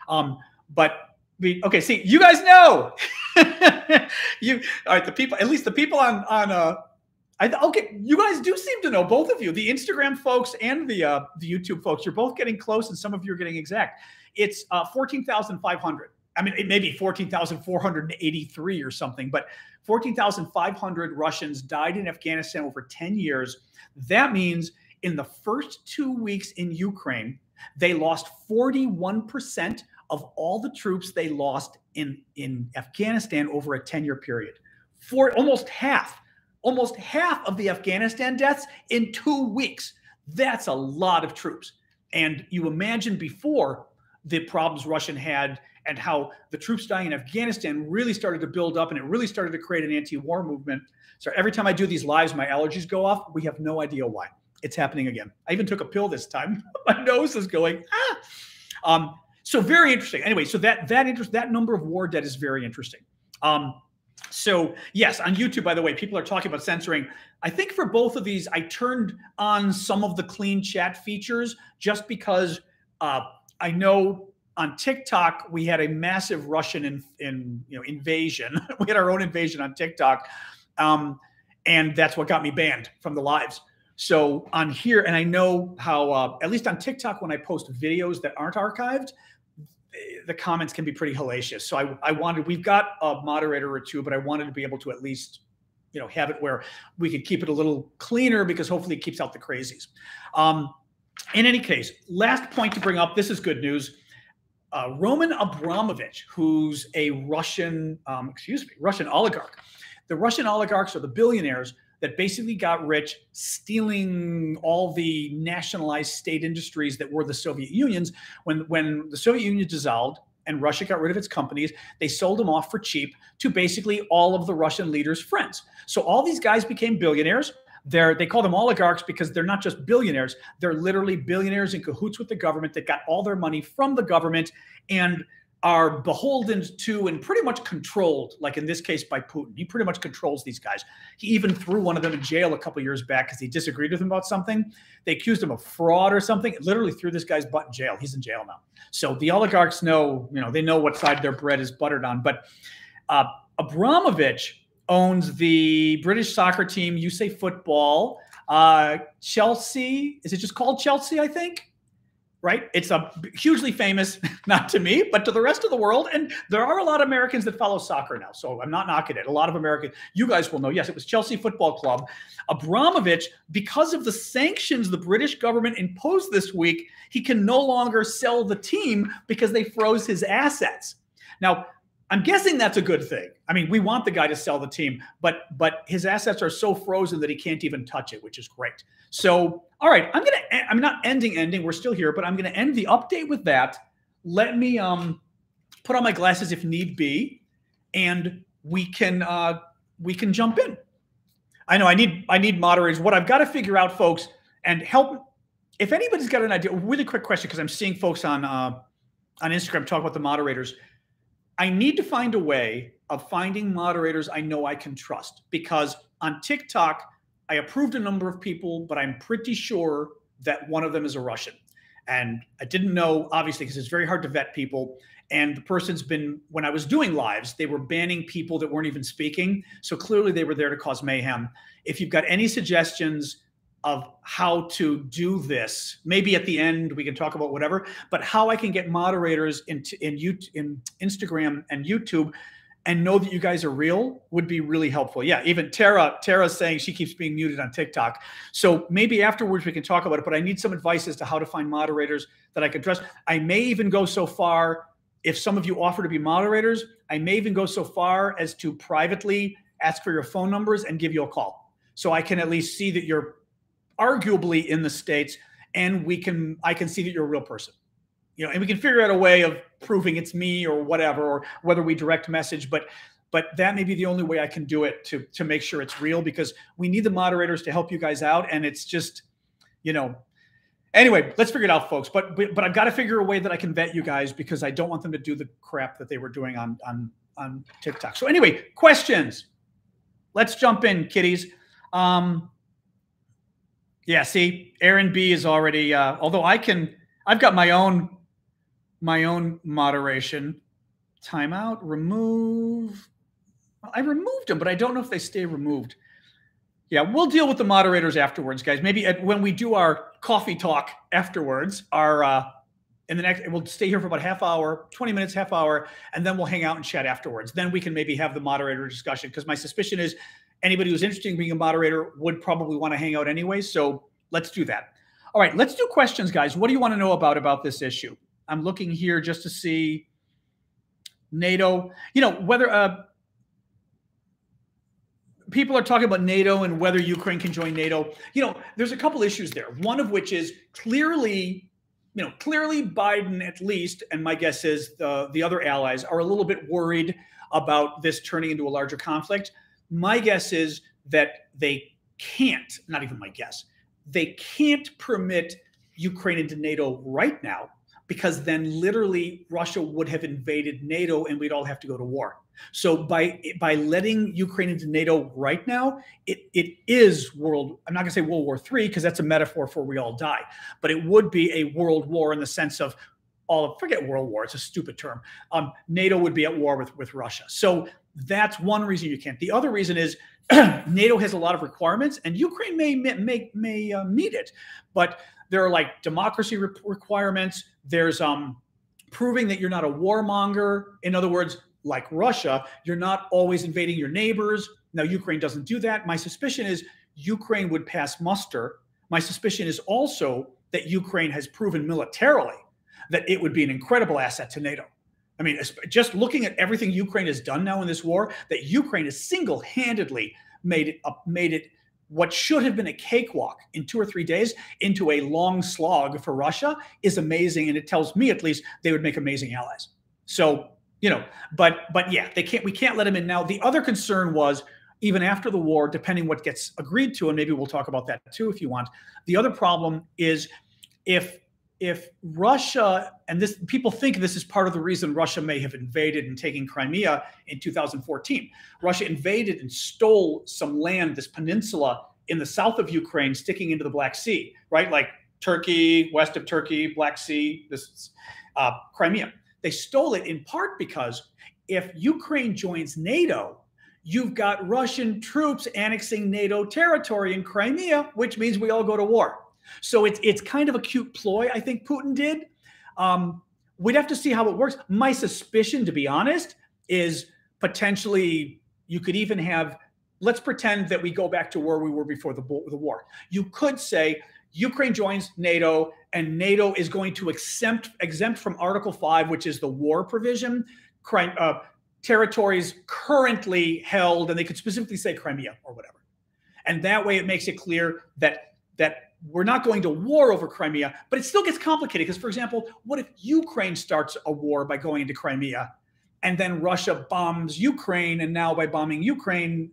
Okay, see, you guys know. All right, the people, at least the people okay, you guys do seem to know, both of you, the Instagram folks and the YouTube folks. You're both getting close, and some of you are getting exact. It's 14,500. I mean, it may be 14,483 or something, but 14,500 Russians died in Afghanistan over 10 years. That means in the first 2 weeks in Ukraine, they lost 41% of all the troops they lost in Afghanistan over a 10-year period. For almost half of the Afghanistan deaths in 2 weeks. That's a lot of troops. And you imagine before the problems Russia had and how the troops dying in Afghanistan really started to build up, and it really started to create an anti-war movement. So every time I do these lives, my allergies go off. We have no idea why. It's happening again. I even took a pill this time. My nose is going, ah. So very interesting. Anyway, so that number of war dead is very interesting. So yes, on YouTube, by the way, people are talking about censoring. I think for both of these, I turned on some of the clean chat features just because I know on TikTok we had a massive Russian invasion. We had our own invasion on TikTok, and that's what got me banned from the lives. So on here, and I know how at least on TikTok when I post videos that aren't archived, the comments can be pretty hellacious. So I wanted, we've got a moderator or two, but I wanted to be able to at least, have it where we could keep it a little cleaner because hopefully it keeps out the crazies. In any case, last point to bring up, this is good news. Roman Abramovich, who's a Russian oligarch. The Russian oligarchs are the billionaires that basically got rich stealing all the nationalized state industries that were the Soviet Union's. When the Soviet Union dissolved and Russia got rid of its companies, they sold them off for cheap to basically all of the Russian leaders' friends. So all these guys became billionaires. They call them oligarchs because they're not just billionaires. They're literally billionaires in cahoots with the government that got all their money from the government and are beholden to and pretty much controlled, like in this case by Putin. He pretty much controls these guys. He even threw one of them in jail a couple of years back because he disagreed with him about something. They accused him of fraud or something. It literally threw this guy's butt in jail. He's in jail now. So the oligarchs know, they know what side their bread is buttered on. But Abramovich owns the British soccer team, you say football, Chelsea. Is it just called Chelsea, I think? Right? It's a hugely famous, not to me, but to the rest of the world. And there are a lot of Americans that follow soccer now. So I'm not knocking it. A lot of Americans, you guys will know. Yes, it was Chelsea Football Club. Abramovich, because of the sanctions the British government imposed this week, he can no longer sell the team because they froze his assets. Now, I'm guessing that's a good thing. I mean, we want the guy to sell the team, but his assets are so frozen that he can't even touch it, which is great. So, all right, I'm not ending. We're still here, but I'm going to end the update with that. Let me put on my glasses if need be, and we can jump in. I know I need moderators. What I've got to figure out, folks, and help if anybody's got an idea. Really quick question, because I'm seeing folks on Instagram talk about the moderators. I need to find a way of finding moderators I know I can trust, because on TikTok, I approved a number of people, but I'm pretty sure that one of them is a Russian. And I didn't know, obviously, because it's very hard to vet people. And the person's been, when I was doing lives, they were banning people that weren't even speaking. So clearly they were there to cause mayhem. If you've got any suggestions of how to do this, maybe at the end we can talk about whatever, but how I can get moderators in Instagram and YouTube and know that you guys are real would be really helpful. Yeah, even Tara's saying she keeps being muted on TikTok. So maybe afterwards we can talk about it, but I need some advice as to how to find moderators that I can trust. I may even go so far, if some of you offer to be moderators, I may even go so far as to privately ask for your phone numbers and give you a call. So I can at least see that you're arguably in the States, and I can see that you're a real person, and we can figure out a way of proving it's me or whatever, or whether we direct message, but that may be the only way I can do it to make sure it's real, because we need the moderators to help you guys out. And it's just, anyway, let's figure it out, folks. But I've got to figure a way that I can vet you guys, because I don't want them to do the crap that they were doing on TikTok. So anyway, questions. Let's jump in, kiddies. Yeah, see, Aaron B is already, although I've got my own moderation. Timeout, remove. I removed them, but I don't know if they stay removed. Yeah, we'll deal with the moderators afterwards, guys. Maybe when we do our coffee talk afterwards, we'll stay here for about half hour, 20 minutes, half hour, and then we'll hang out and chat afterwards. Then we can maybe have the moderator discussion, because my suspicion is anybody who's interested in being a moderator would probably want to hang out anyway. So let's do that. All right, let's do questions, guys. What do you want to know about this issue? I'm looking here just to see NATO, whether people are talking about NATO and whether Ukraine can join NATO. There's a couple issues there. One of which is clearly Biden, at least, and my guess is the other allies are a little bit worried about this turning into a larger conflict. My guess is that they can't, not even my guess, they can't permit Ukraine into NATO right now, because then literally Russia would have invaded NATO and we'd all have to go to war. So by letting Ukraine into NATO right now, it is I'm not going to say World War III because that's a metaphor for we all die, but it would be a world war in the sense of forget World War. It's a stupid term. NATO would be at war with Russia. So that's one reason you can't. The other reason is NATO has a lot of requirements, and Ukraine may meet it, but there are like democracy requirements. There's proving that you're not a warmonger. In other words, like Russia, you're not always invading your neighbors. Now, Ukraine doesn't do that. My suspicion is Ukraine would pass muster. My suspicion is also that Ukraine has proven militarily that it would be an incredible asset to NATO. I mean, just looking at everything Ukraine has done now in this war, that Ukraine has single-handedly made it what should have been a cakewalk in 2 or 3 days into a long slog for Russia is amazing. And it tells me, at least, they would make amazing allies. So, but yeah, we can't let them in now. The other concern was, even after the war, depending what gets agreed to, and maybe we'll talk about that too if you want. The other problem is if Russia, and this, people think this is part of the reason Russia may have invaded and taken Crimea in 2014. Russia invaded and stole some land, this peninsula in the south of Ukraine, sticking into the Black Sea, right? Like Turkey, west of Turkey, Black Sea, this Crimea. They stole it in part because if Ukraine joins NATO, you've got Russian troops annexing NATO territory in Crimea, which means we all go to war. So it's kind of a cute ploy, I think Putin did. We'd have to see how it works. My suspicion, to be honest, is potentially you could even have, let's pretend that we go back to where we were before the war. You could say Ukraine joins NATO and NATO is going to exempt from Article 5, which is the war provision, territories currently held, and they could specifically say Crimea or whatever. And that way it makes it clear that we're not going to war over Crimea, but it still gets complicated because, for example, what if Ukraine starts a war by going into Crimea and then Russia bombs Ukraine, and now by bombing Ukraine,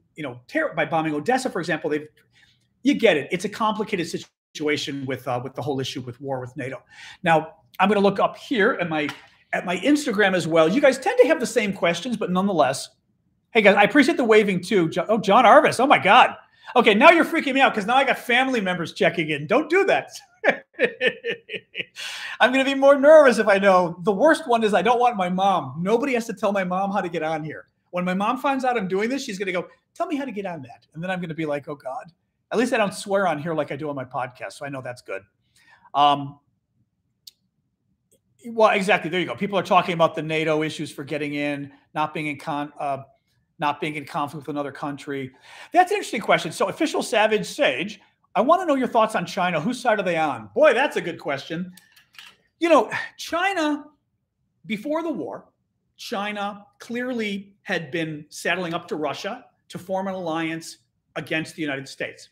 by bombing Odessa, for example, you get it. It's a complicated situation with the whole issue with war with NATO. Now, I'm going to look up here at my Instagram as well. You guys tend to have the same questions, but nonetheless, hey guys, I appreciate the waving too. Oh, John Arvis. Oh my God. Okay, now you're freaking me out because now I got family members checking in. Don't do that. I'm going to be more nervous if I know. The worst one is I don't want my mom. Nobody has to tell my mom how to get on here. When my mom finds out I'm doing this, she's going to go, tell me how to get on that. And then I'm going to be like, oh God. At least I don't swear on here like I do on my podcast, so I know that's good. Well, exactly. There you go. People are talking about the NATO issues for getting in, not being in conflict with another country. That's an interesting question. So, Official Savage Sage, I want to know your thoughts on China. Whose side are they on? Boy, that's a good question. China, before the war, China clearly had been saddling up to Russia to form an alliance against the United States.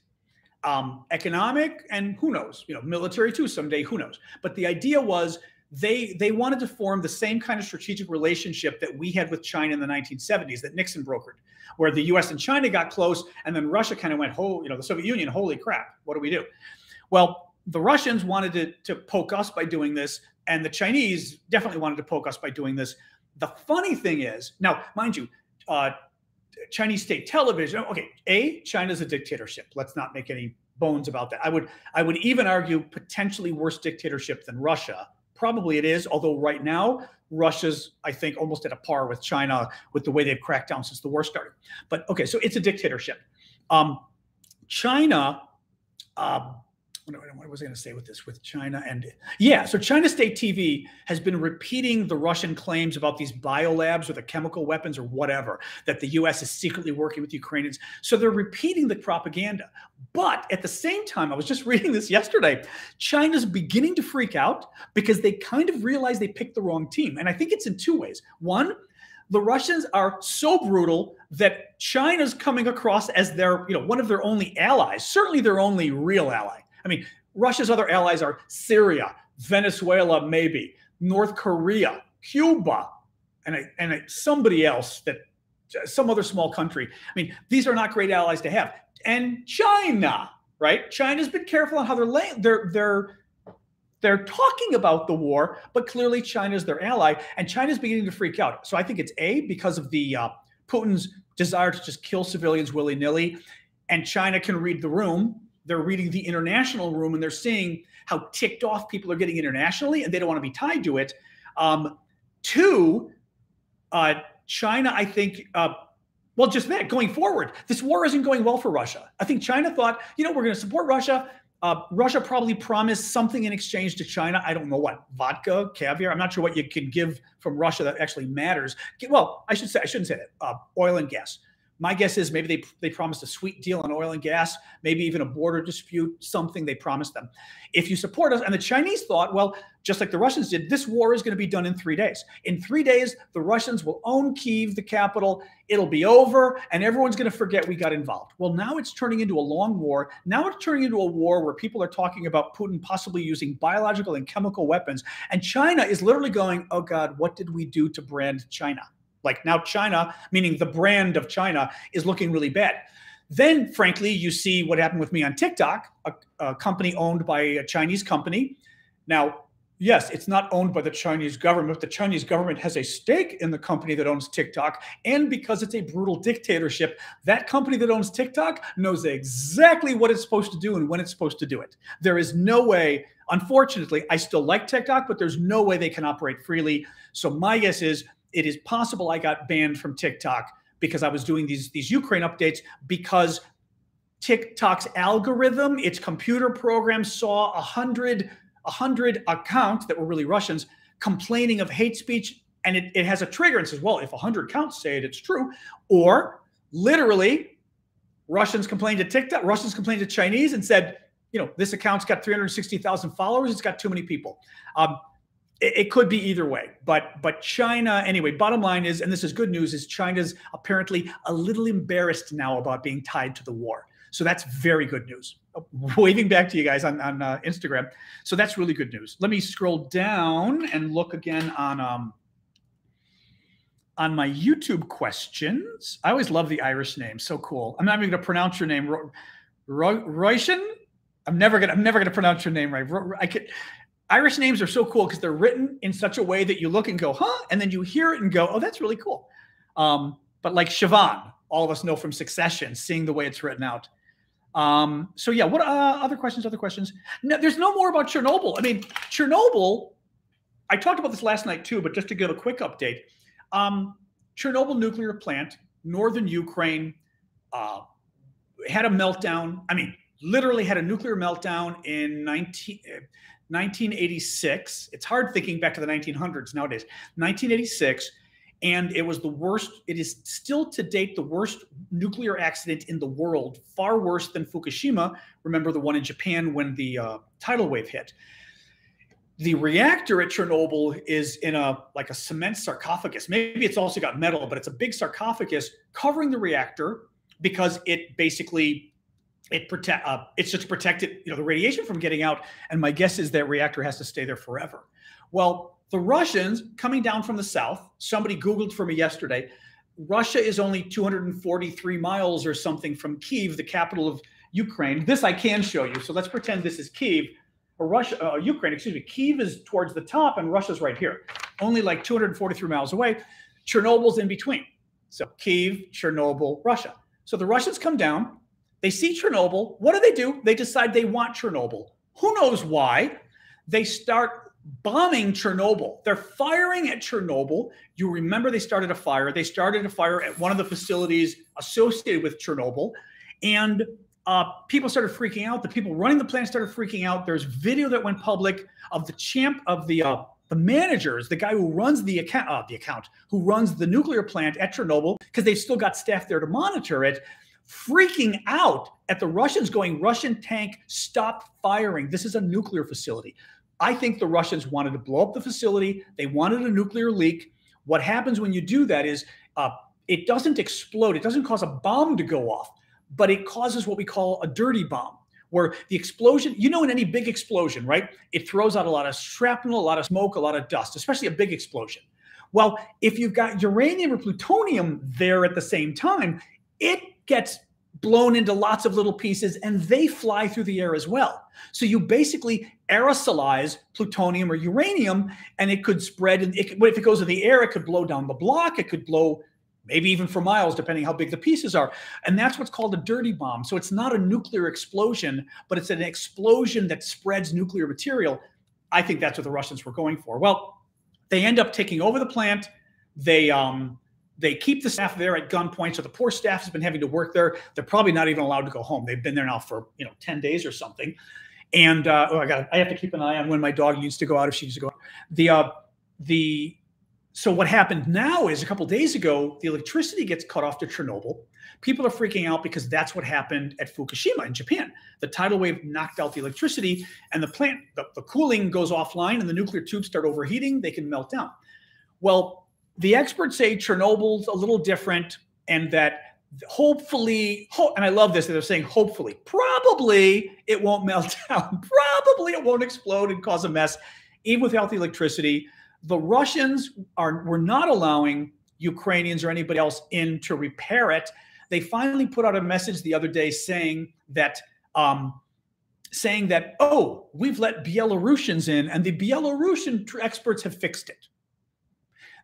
Economic and who knows, military too someday, who knows. But the idea was they wanted to form the same kind of strategic relationship that we had with China in the 1970s that Nixon brokered, where the US and China got close and then Russia kind of went, the Soviet Union, holy crap, what do we do? Well, the Russians wanted to poke us by doing this, and the Chinese definitely wanted to poke us by doing this. The funny thing is, now, mind you, Chinese state television, okay, China's a dictatorship. Let's not make any bones about that. I would even argue potentially worse dictatorship than Russia. Probably it is, although right now, Russia's, I think, almost at a par with China with the way they've cracked down since the war started. But okay, so it's a dictatorship. China, what was I going to say with this, with China? And yeah, so China State TV has been repeating the Russian claims about these biolabs or the chemical weapons or whatever, that the US is secretly working with Ukrainians. So they're repeating the propaganda. But at the same time, I was just reading this yesterday, China's beginning to freak out because they kind of realize they picked the wrong team. And I think it's in two ways. One, the Russians are so brutal that China's coming across as their, one of their only allies, certainly their only real ally. I mean, Russia's other allies are Syria, Venezuela, maybe, North Korea, Cuba, and somebody else, some other small country. I mean, these are not great allies to have. And China, right? China's been careful on how they're They're talking about the war, but clearly China is their ally, and China's beginning to freak out. So I think it's because of the Putin's desire to just kill civilians willy-nilly, and China can read the room. They're reading the international room, and they're seeing how ticked off people are getting internationally, and they don't want to be tied to it. Two, China, I think, well, just that, going forward, this war isn't going well for Russia. I think China thought, we're going to support Russia. Russia probably promised something in exchange to China. I don't know what, vodka, caviar. I'm not sure what you can give from Russia that actually matters. Well, I shouldn't say that. Oil and gas. My guess is maybe they promised a sweet deal on oil and gas, maybe even a border dispute, something they promised them. If you support us, and the Chinese thought, well, just like the Russians did, this war is going to be done in 3 days. In 3 days, the Russians will own Kyiv, the capital. It'll be over, and everyone's going to forget we got involved. Well, now it's turning into a long war. Now it's turning into a war where people are talking about Putin possibly using biological and chemical weapons. And China is literally going, oh, God, what did we do to brand China? Like now China, meaning the brand of China, is looking really bad. Then, frankly, you see what happened with me on TikTok, a company owned by a Chinese company. Now, yes, it's not owned by the Chinese government. The Chinese government has a stake in the company that owns TikTok. And because it's a brutal dictatorship, that company that owns TikTok knows exactly what it's supposed to do and when it's supposed to do it. There is no way, unfortunately, I still like TikTok, but there's no way they can operate freely. So my guess is, it is possible I got banned from TikTok because I was doing these Ukraine updates, because TikTok's algorithm, its computer program, saw 100 accounts that were really Russians complaining of hate speech, and it has a trigger and says, well, if 100 accounts say it, it's true. Or literally, Russians complained to TikTok, Russians complained to Chinese and said, this account's got 360,000 followers, it's got too many people. It could be either way, but China, anyway, bottom line is, and this is good news, is China's apparently a little embarrassed now about being tied to the war. So that's very good news. Waving back to you guys on Instagram. So that's really good news. Let me scroll down and look again on my YouTube questions. I always love the Irish name. So cool. I'm not even going to pronounce your name. Royshin? I'm never gonna pronounce your name right. Irish names are so cool because they're written in such a way that you look and go, huh? And then you hear it and go, oh, that's really cool. But like Siobhan, all of us know from Succession, seeing the way it's written out. So yeah, what other questions? No, there's no more about Chernobyl. I mean, Chernobyl, I talked about this last night too, but just to give a quick update. Chernobyl nuclear plant, northern Ukraine, had a meltdown. I mean, literally had a nuclear meltdown in 1986. It's hard thinking back to the 1900s nowadays. 1986, and it was the worst. It is still to date the worst nuclear accident in the world, far worse than Fukushima. Remember the one in Japan when the tidal wave hit. The reactor at Chernobyl is in a cement sarcophagus. Maybe it's also got metal, but it's a big sarcophagus covering the reactor because it basically it's just protected, the radiation from getting out. And my guess is that reactor has to stay there forever. Well, the Russians coming down from the south, somebody Googled for me yesterday, Russia is only 243 miles or something from Kyiv, the capital of Ukraine. This I can show you. So let's pretend this is Kyiv, or Ukraine, excuse me. Kyiv is towards the top and Russia's right here, only like 243 miles away. Chernobyl's in between. So Kyiv, Chernobyl, Russia. So the Russians come down. They see Chernobyl. What do? They decide they want Chernobyl. Who knows why? They start bombing Chernobyl. They're firing at Chernobyl. You remember they started a fire. They started a fire at one of the facilities associated with Chernobyl. And people started freaking out. The people running the plant started freaking out. There's video that went public of the managers, the guy who runs the account, who runs the nuclear plant at Chernobyl, because they've still got staff there to monitor it, freaking out at the Russians, going, Russian tank, stop firing. This is a nuclear facility. I think the Russians wanted to blow up the facility. They wanted a nuclear leak. What happens when you do that is it doesn't explode. It doesn't cause a bomb to go off, but it causes what we call a dirty bomb, where the explosion, in any big explosion, right? It throws out a lot of shrapnel, a lot of smoke, a lot of dust, especially a big explosion. Well, if you've got uranium or plutonium there at the same time, it gets blown into lots of little pieces, and they fly through the air as well. So you basically aerosolize plutonium or uranium, and it could spread. And if it goes in the air, it could blow down the block. It could blow maybe even for miles, depending how big the pieces are. And that's what's called a dirty bomb. So it's not a nuclear explosion, but it's an explosion that spreads nuclear material. I think that's what the Russians were going for. Well, they end up taking over the plant. They keep the staff there at gunpoint. So the poor staff has been having to work there. They're probably not even allowed to go home. They've been there now for 10 days or something. And I have to keep an eye on when my dog needs to go out, if she needs to go out. So what happened now is a couple of days ago, the electricity gets cut off to Chernobyl. People are freaking out because that's what happened at Fukushima in Japan. The tidal wave knocked out the electricity, and the plant, the cooling goes offline, and the nuclear tubes start overheating. They can melt down. Well, the experts say Chernobyl's a little different, and that hopefully, and I love this, that they're saying hopefully, probably it won't melt down. Probably it won't explode and cause a mess, even without the electricity. The Russians were not allowing Ukrainians or anybody else in to repair it. They finally put out a message the other day saying that, oh, we've let Belarusians in, and the Belarusian experts have fixed it.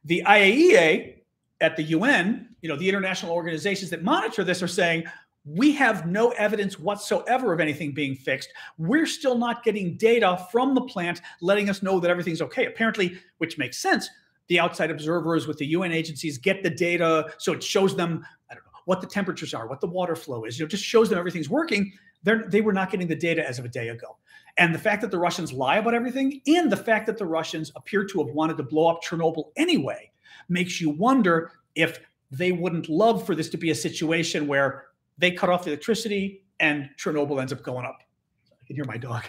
The IAEA at the UN, the international organizations that monitor this, are saying, we have no evidence whatsoever of anything being fixed. We're still not getting data from the plant letting us know that everything's okay. Apparently, which makes sense, the outside observers with the UN agencies get the data, so it shows them, I don't know, what the temperatures are, what the water flow is. Just shows them everything's working. They were not getting the data as of a day ago. And the fact that the Russians lie about everything, and the fact that the Russians appear to have wanted to blow up Chernobyl anyway, makes you wonder if they wouldn't love for this to be a situation where they cut off the electricity and Chernobyl ends up going up. I can hear my dog.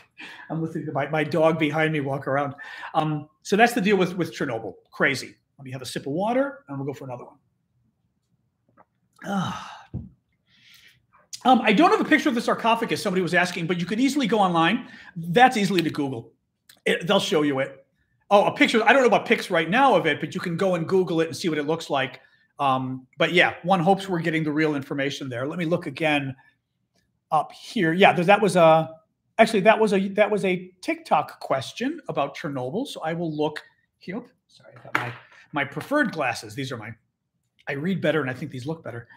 I'm listening to my dog behind me walk around. So that's the deal with Chernobyl. Crazy. Let me have a sip of water and we'll go for another one. I don't have a picture of the sarcophagus, somebody was asking, but you could easily go online. That's easily to Google. They'll show you it. Oh, a picture. I don't know about pics right now of it, but you can go and Google it and see what it looks like. But yeah, one hopes we're getting the real information there. Let me look again up here. Yeah, that was a TikTok question about Chernobyl. So I will look here. Oops, sorry, I got my preferred glasses. These are I read better and I think these look better.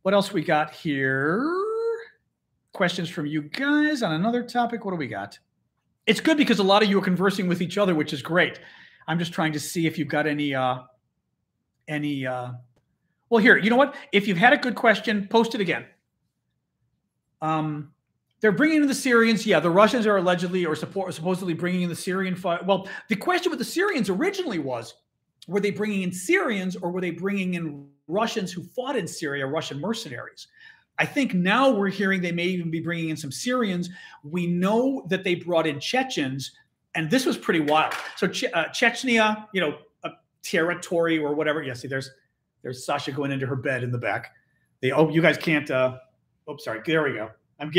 What else we got here? Questions from you guys on another topic. What do we got? It's good because a lot of you are conversing with each other, which is great. I'm just trying to see if you've got any well, here, you know what? If you've had a good question, post it again. They're bringing in the Syrians. Yeah, the Russians are allegedly or supposedly bringing in the Syrian fire. Well, the question with the Syrians originally was, were they bringing in Syrians or were they bringing in Russians who fought in Syria, Russian mercenaries? I think now we're hearing they may even be bringing in some Syrians. We know that they brought in Chechens, and this was pretty wild. So Chechnya, a territory or whatever. Yeah, see, there's Sasha going into her bed in the back. You guys can't. Sorry. There we go. I'm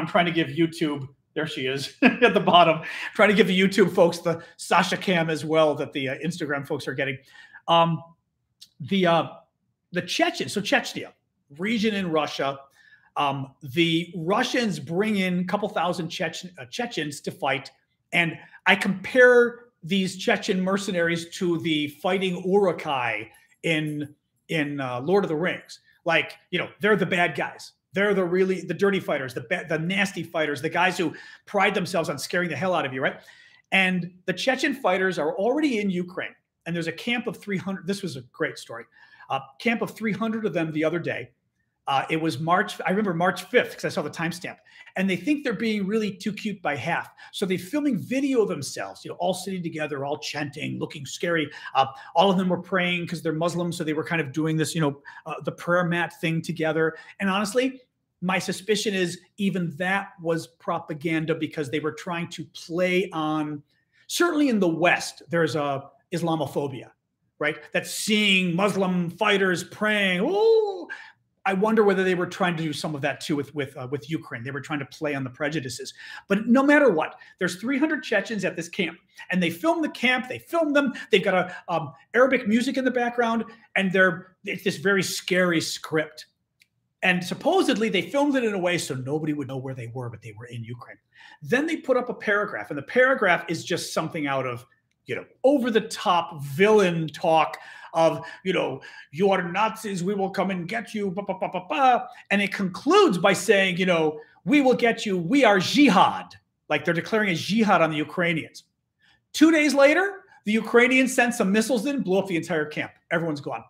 trying to give YouTube. There she is at the bottom. Trying to give the YouTube folks the Sasha cam as well that the Instagram folks are getting. The Chechens, so Chechnya, region in Russia. The Russians bring in a couple thousand Chechens to fight, and I compare these Chechen mercenaries to the fighting Uruk-hai in Lord of the Rings. Like, they're the bad guys. They're the dirty fighters, the nasty fighters, the guys who pride themselves on scaring the hell out of you, right? And the Chechen fighters are already in Ukraine, and there's a camp of 300. This was a great story. Camp of 300 of them the other day. It was March. I remember March 5th because I saw the timestamp. And they think they're being really too cute by half. So they're filming video of themselves, all sitting together, all chanting, looking scary. All of them were praying because they're Muslim. So they were kind of doing this, the prayer mat thing together. And honestly, my suspicion is even that was propaganda because they were trying to play on, certainly in the West, there's a Islamophobia, right? That's seeing Muslim fighters praying. Oh, I wonder whether they were trying to do some of that too with Ukraine. They were trying to play on the prejudices. But no matter what, there's 300 Chechens at this camp, and they film the camp. They film them. They've got Arabic music in the background, and it's this very scary script. And supposedly they filmed it in a way so nobody would know where they were, but they were in Ukraine. Then they put up a paragraph, and the paragraph is just something out of, over the top villain talk of, you are Nazis, we will come and get you, and it concludes by saying, we will get you, we are jihad. Like they're declaring a jihad on the Ukrainians. 2 days later, the Ukrainians sent some missiles in, blew up the entire camp. Everyone's gone.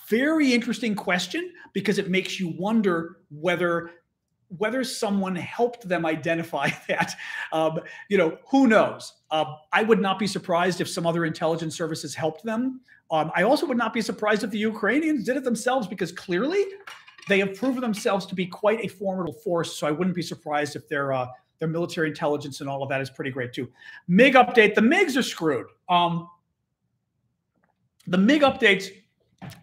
Very interesting question, because it makes you wonder whether someone helped them identify that. Who knows? I would not be surprised if some other intelligence services helped them. I also would not be surprised if the Ukrainians did it themselves, because clearly they have proven themselves to be quite a formidable force. So I wouldn't be surprised if their military intelligence and all of that is pretty great too. MiG update. The MiGs are screwed. The MiG updates,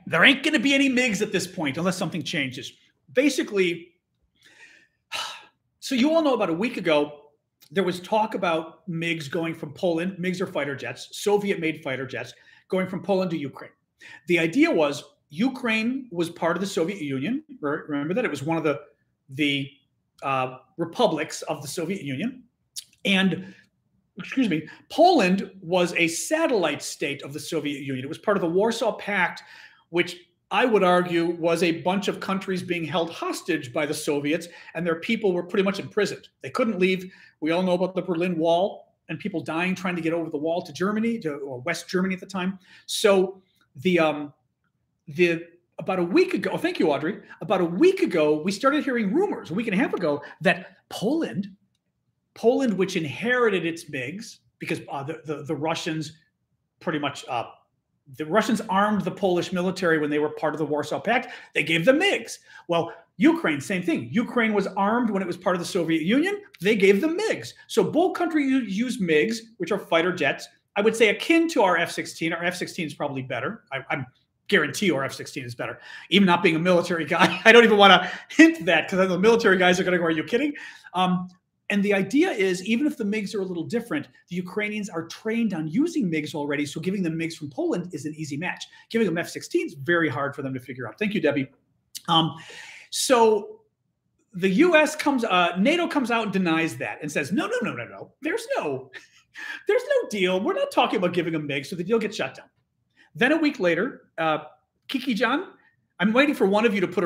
there ain't going to be any MiGs at this point unless something changes. Basically, so you all know about a week ago, there was talk about MiGs going from Poland. MiGs are fighter jets, Soviet-made fighter jets, going from Poland to Ukraine. The idea was Ukraine was part of the Soviet Union. Remember that? It was one of the republics of the Soviet Union. And, Poland was a satellite state of the Soviet Union. It was part of the Warsaw Pact, which I would argue was a bunch of countries being held hostage by the Soviets, and their people were pretty much imprisoned. They couldn't leave. We all know about the Berlin Wall and people dying trying to get over the wall to Germany, or West Germany at the time. So about a week ago, thank you, Audrey. About a week ago, we started hearing rumors, a week and a half ago, that Poland, which inherited its MiGs, because the Russians pretty much the Russians armed the Polish military when they were part of the Warsaw Pact. They gave them MiGs. Well, Ukraine, same thing. Ukraine was armed when it was part of the Soviet Union. They gave them MiGs. So both countries use MiGs, which are fighter jets. I would say akin to our F-16. Our F-16 is probably better. I guarantee our F-16 is better. Even not being a military guy, I don't even want to hint that, because the military guys are going to go, are you kidding? And the idea is, even if the MiGs are a little different, the Ukrainians are trained on using MiGs already, so giving them MiGs from Poland is an easy match. Giving them F-16 is very hard for them to figure out. Thank you, Debbie. So the U.S. NATO comes out and denies that and says, no. There's no deal. We're not talking about giving them MiGs, so the deal gets shut down. Then a week later, Kiki John, I'm waiting for one of you to put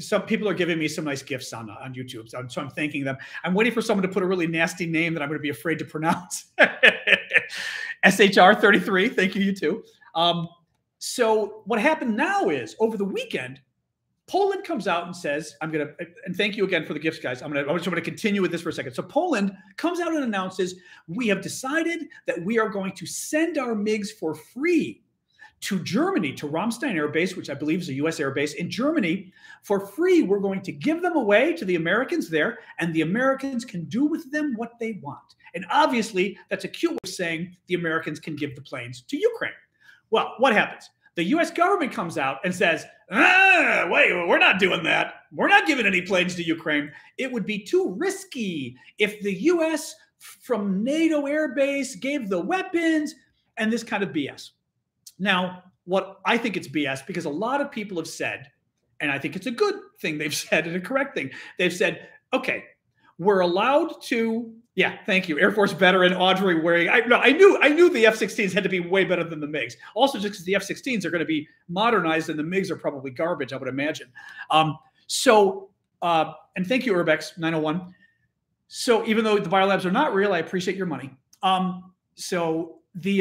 some people are giving me some nice gifts on YouTube, so I'm thanking them. I'm waiting for someone to put a really nasty name that I'm going to be afraid to pronounce. SHR33, thank you, you too. So what happened now is, over the weekend, Poland comes out and says, and thank you again for the gifts, guys. I'm just going to continue with this for a second. So Poland comes out and announces, we have decided that we are going to send our MiGs for free to Germany, to Ramstein Air Base, which I believe is a U.S. air base in Germany, for free. We're going to give them away to the Americans there, and the Americans can do with them what they want. And obviously, that's a cute way of saying the Americans can give the planes to Ukraine. Well, what happens? The U.S. government comes out and says, wait, we're not doing that. We're not giving any planes to Ukraine. It would be too risky if the U.S. from NATO air base gave the weapons, and this kind of BS. Now, what I think it's BS, because a lot of people have said, and I think it's a good thing they've said and a correct thing. They've said, okay, we're allowed to, yeah, thank you, Air Force veteran Audrey wearing, I knew the F-16s had to be way better than the MiGs. Also, just because the F-16s are going to be modernized and the MiGs are probably garbage, I would imagine. And thank you, Urbex 901. So even though the biolabs are not real, I appreciate your money. So the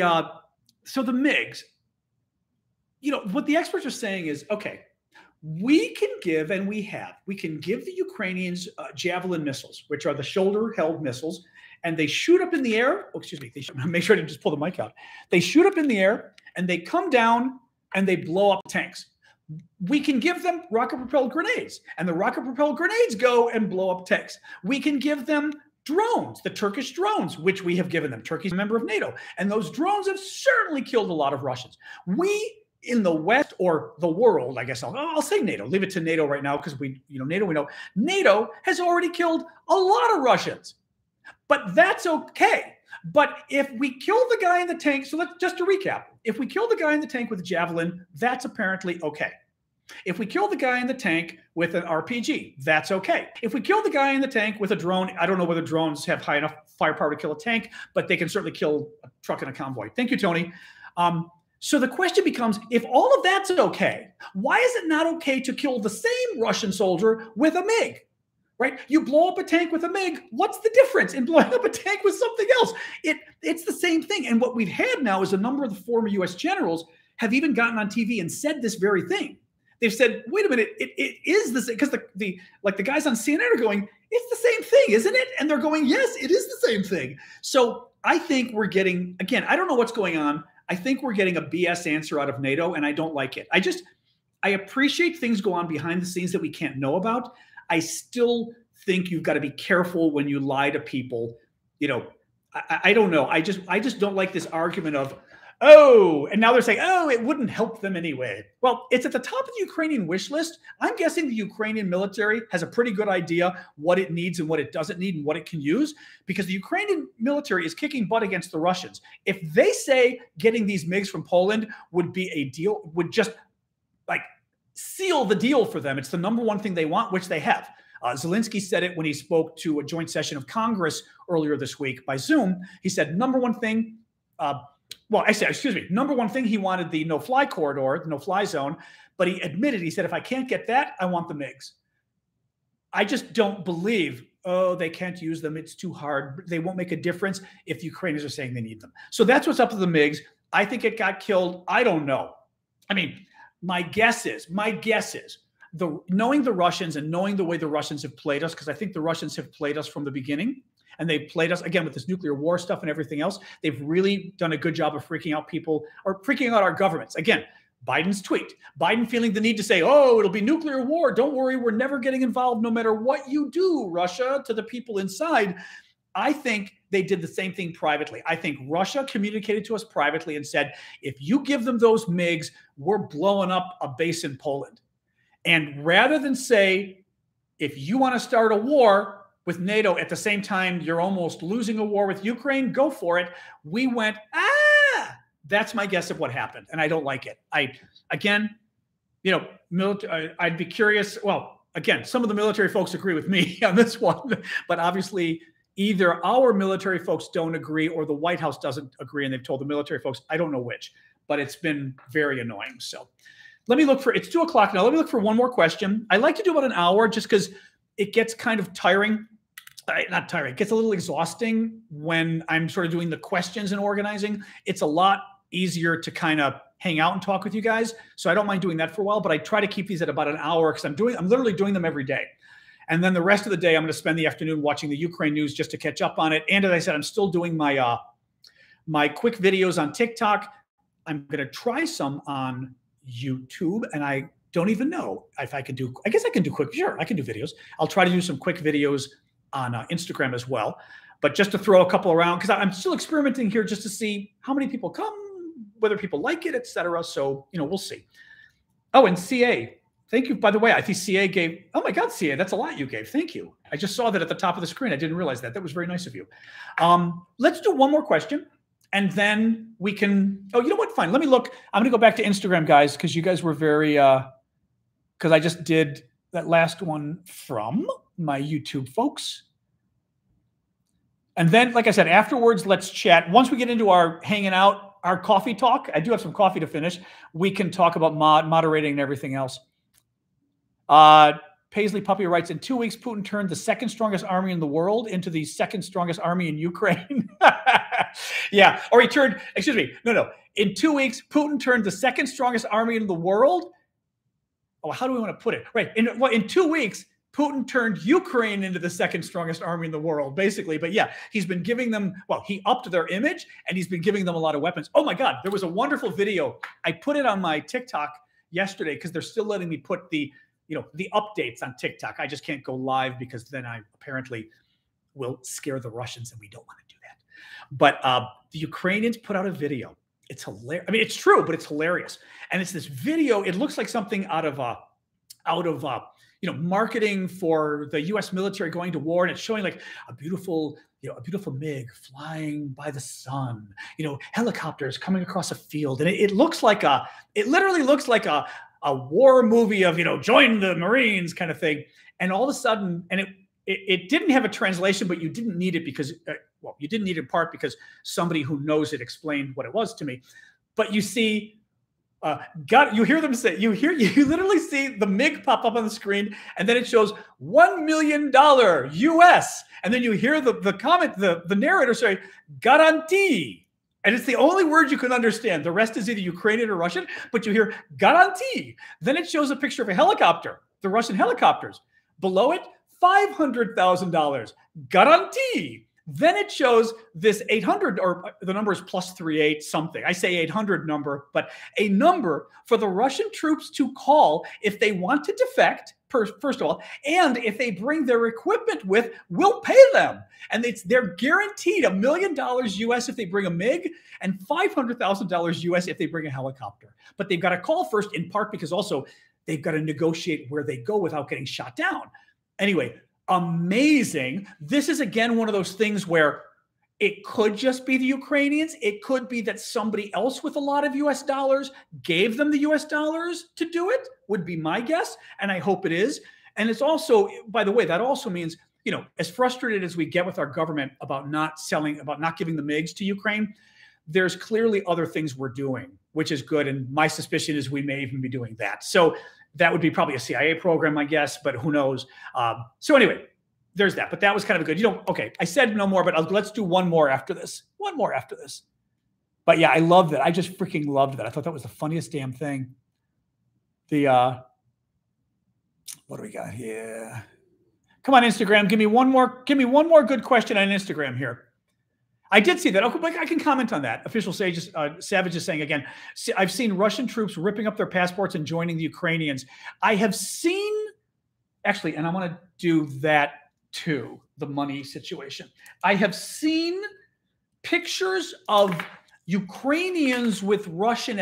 MiGs, what the experts are saying is, okay, we can give, and we can give the Ukrainians Javelin missiles, which are the shoulder-held missiles, and they shoot up in the air. Oh, excuse me. Make sure to just pull the mic out. They shoot up in the air, and they come down, and they blow up tanks. We can give them rocket-propelled grenades, and the rocket-propelled grenades go and blow up tanks. We can give them drones, the Turkish drones, which we have given them. Turkey's a member of NATO, and those drones have certainly killed a lot of Russians. We in the West, or the world, I guess I'll say NATO. Leave it to NATO right now, because NATO has already killed a lot of Russians, but that's okay. But if we kill the guy in the tank, so just to recap, if we kill the guy in the tank with a Javelin, that's apparently okay. If we kill the guy in the tank with an RPG, that's okay. If we kill the guy in the tank with a drone, I don't know whether drones have high enough firepower to kill a tank, but they can certainly kill a truck and a convoy. Thank you, Tony. So the question becomes, if all of that's okay, why is it not okay to kill the same Russian soldier with a MiG? Right? You blow up a tank with a MiG. What's the difference in blowing up a tank with something else? It's the same thing. And what we've had now is a number of the former U.S. generals have even gotten on TV and said this very thing. They've said, wait a minute, it is the same, because the guys on CNN are going, it's the same thing, isn't it? And they're going, yes, it is the same thing. So I think we're getting, again, I don't know what's going on. I think we're getting a BS answer out of NATO, and I don't like it. I appreciate things go on behind the scenes that we can't know about. I still think you've got to be careful when you lie to people. I don't know. I just don't like this argument of, oh, and now they're saying, oh, it wouldn't help them anyway. Well, it's at the top of the Ukrainian wish list. I'm guessing the Ukrainian military has a pretty good idea what it needs and what it doesn't need and what it can use, because the Ukrainian military is kicking butt against the Russians. If they say getting these MiGs from Poland would be a deal, would just like seal the deal for them. It's the number one thing they want, which they have. Zelensky said it when he spoke to a joint session of Congress earlier this week by Zoom. He said, number one thing, number one thing, he wanted the no-fly corridor, the no-fly zone, but he admitted, he said, if I can't get that, I want the MiGs. I just don't believe, oh, they can't use them, it's too hard, they won't make a difference if the Ukrainians are saying they need them. So that's what's up with the MiGs. I think it got killed. I don't know. I mean, my guess is, knowing the Russians and knowing the way the Russians have played us, because I think the Russians have played us from the beginning, and they've played us, again, with this nuclear war stuff and everything else. They've really done a good job of freaking out people, or freaking out our governments. Again, Biden's tweet, Biden feeling the need to say, oh, it'll be nuclear war. Don't worry, we're never getting involved no matter what you do, Russia, to the people inside. I think they did the same thing privately. I think Russia communicated to us privately and said, if you give them those MiGs, we're blowing up a base in Poland. And rather than say, if you want to start a war with NATO at the same time you're almost losing a war with Ukraine, go for it. We went, that's my guess of what happened. And I don't like it. I'd be curious. Well, again, some of the military folks agree with me on this one, but obviously either our military folks don't agree or the White House doesn't agree. And they've told the military folks, I don't know which, but it's been very annoying. So let me look for, it's 2 o'clock now. Let me look for one more question. I like to do about an hour just because it gets kind of tiring. Not tiring. It gets a little exhausting when I'm sort of doing the questions and organizing. It's a lot easier to kind of hang out and talk with you guys. So I don't mind doing that for a while, but I try to keep these at about an hour because I'm literally doing them every day. And then the rest of the day, I'm going to spend the afternoon watching the Ukraine news just to catch up on it. And as I said, I'm still doing my my quick videos on TikTok. I'm going to try some on YouTube, and I don't even know if I can do, I guess I can do quick. Sure, I can do videos. I'll try to do some quick videos on Instagram as well. But just to throw a couple around, because I'm still experimenting here just to see how many people come, whether people like it, etc. So, we'll see. Oh, and CA. Thank you. By the way, I think CA gave, oh my God, CA, that's a lot you gave. Thank you. I just saw that at the top of the screen. I didn't realize that. That was very nice of you. Let's do one more question. And then we can, oh, you know what? Fine. Let me look. I'm going to go back to Instagram, guys, because you guys were very, because I just did that last one from my YouTube folks. And then, like I said, afterwards, let's chat. Once we get into our hanging out, our coffee talk, I do have some coffee to finish. We can talk about moderating and everything else. Paisley Puppy writes, in 2 weeks, Putin turned the second strongest army in the world into the second strongest army in Ukraine. Yeah. Or he turned, excuse me. No. In 2 weeks, Putin turned the second strongest army in the world. Oh, how do we want to put it? Right. In 2 weeks, Putin turned Ukraine into the second strongest army in the world, basically. But yeah, he's been giving them, well, he upped their image and he's been giving them a lot of weapons. Oh my God. There was a wonderful video. I put it on my TikTok yesterday because they're still letting me put the updates on TikTok. I just can't go live because then I apparently will scare the Russians and we don't want to do that. But the Ukrainians put out a video. It's hilarious. I mean, it's true, but it's hilarious. And it's this video. It looks like something out of marketing for the U.S. military going to war. And it's showing like a beautiful MiG flying by the sun, helicopters coming across a field. And it literally looks like a a war movie of, join the Marines kind of thing. And all of a sudden, and it didn't have a translation, but you didn't need it because, you didn't need it in part because somebody who knows it explained what it was to me. But you see, you hear them say, you literally see the MiG pop up on the screen, and then it shows $1 million US. And then you hear the narrator say, "Guarantee." And it's the only word you can understand. The rest is either Ukrainian or Russian, but you hear "Guarantee." Then it shows a picture of a helicopter, the Russian helicopters. Below it, $500,000. Guarantee. Then it shows this 800, or the number is +38 something. I say 800 number, but a number for the Russian troops to call if they want to defect, first of all, and if they bring their equipment with, we'll pay them. And they're guaranteed $1 million US if they bring a MiG and $500,000 US if they bring a helicopter. But they've got to call first, in part because also they've got to negotiate where they go without getting shot down. Anyway, amazing. This is, again, one of those things where it could just be the Ukrainians. It could be that somebody else with a lot of US dollars gave them the US dollars to do it, would be my guess. And I hope it is. And it's also, by the way, that also means, as frustrated as we get with our government about not giving the MiGs to Ukraine, there's clearly other things we're doing, which is good. And my suspicion is we may even be doing that. So that would be probably a CIA program, I guess, but who knows? So anyway, there's that. But that was kind of a good, okay, I said no more, but let's do one more after this. One more after this. But yeah, I loved that. I just freaking loved that. I thought that was the funniest damn thing. What do we got here? Come on, Instagram. Give me one more good question on Instagram here. I did see that. Okay, I can comment on that. Official Savage is saying again, I've seen Russian troops ripping up their passports and joining the Ukrainians. I have seen, actually, and I want to do that too, the money situation. I have seen pictures of Ukrainians with Russian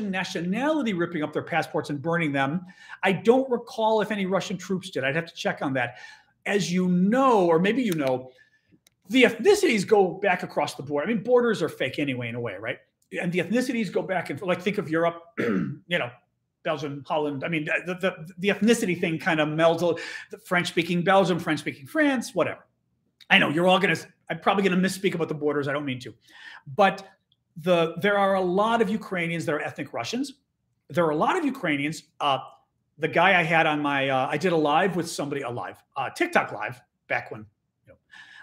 nationality ripping up their passports and burning them. I don't recall if any Russian troops did. I'd have to check on that. As you know, or maybe you know, the ethnicities go back across the board. I mean, borders are fake anyway, in a way, right? And the ethnicities go back and think of Europe, Belgium, Holland. I mean, the ethnicity thing kind of melds. The French-speaking Belgium, French-speaking France, whatever. I know I'm probably going to misspeak about the borders. I don't mean to, but there are a lot of Ukrainians that are ethnic Russians. There are a lot of Ukrainians. The guy I had on I did a live with somebody, TikTok live back when.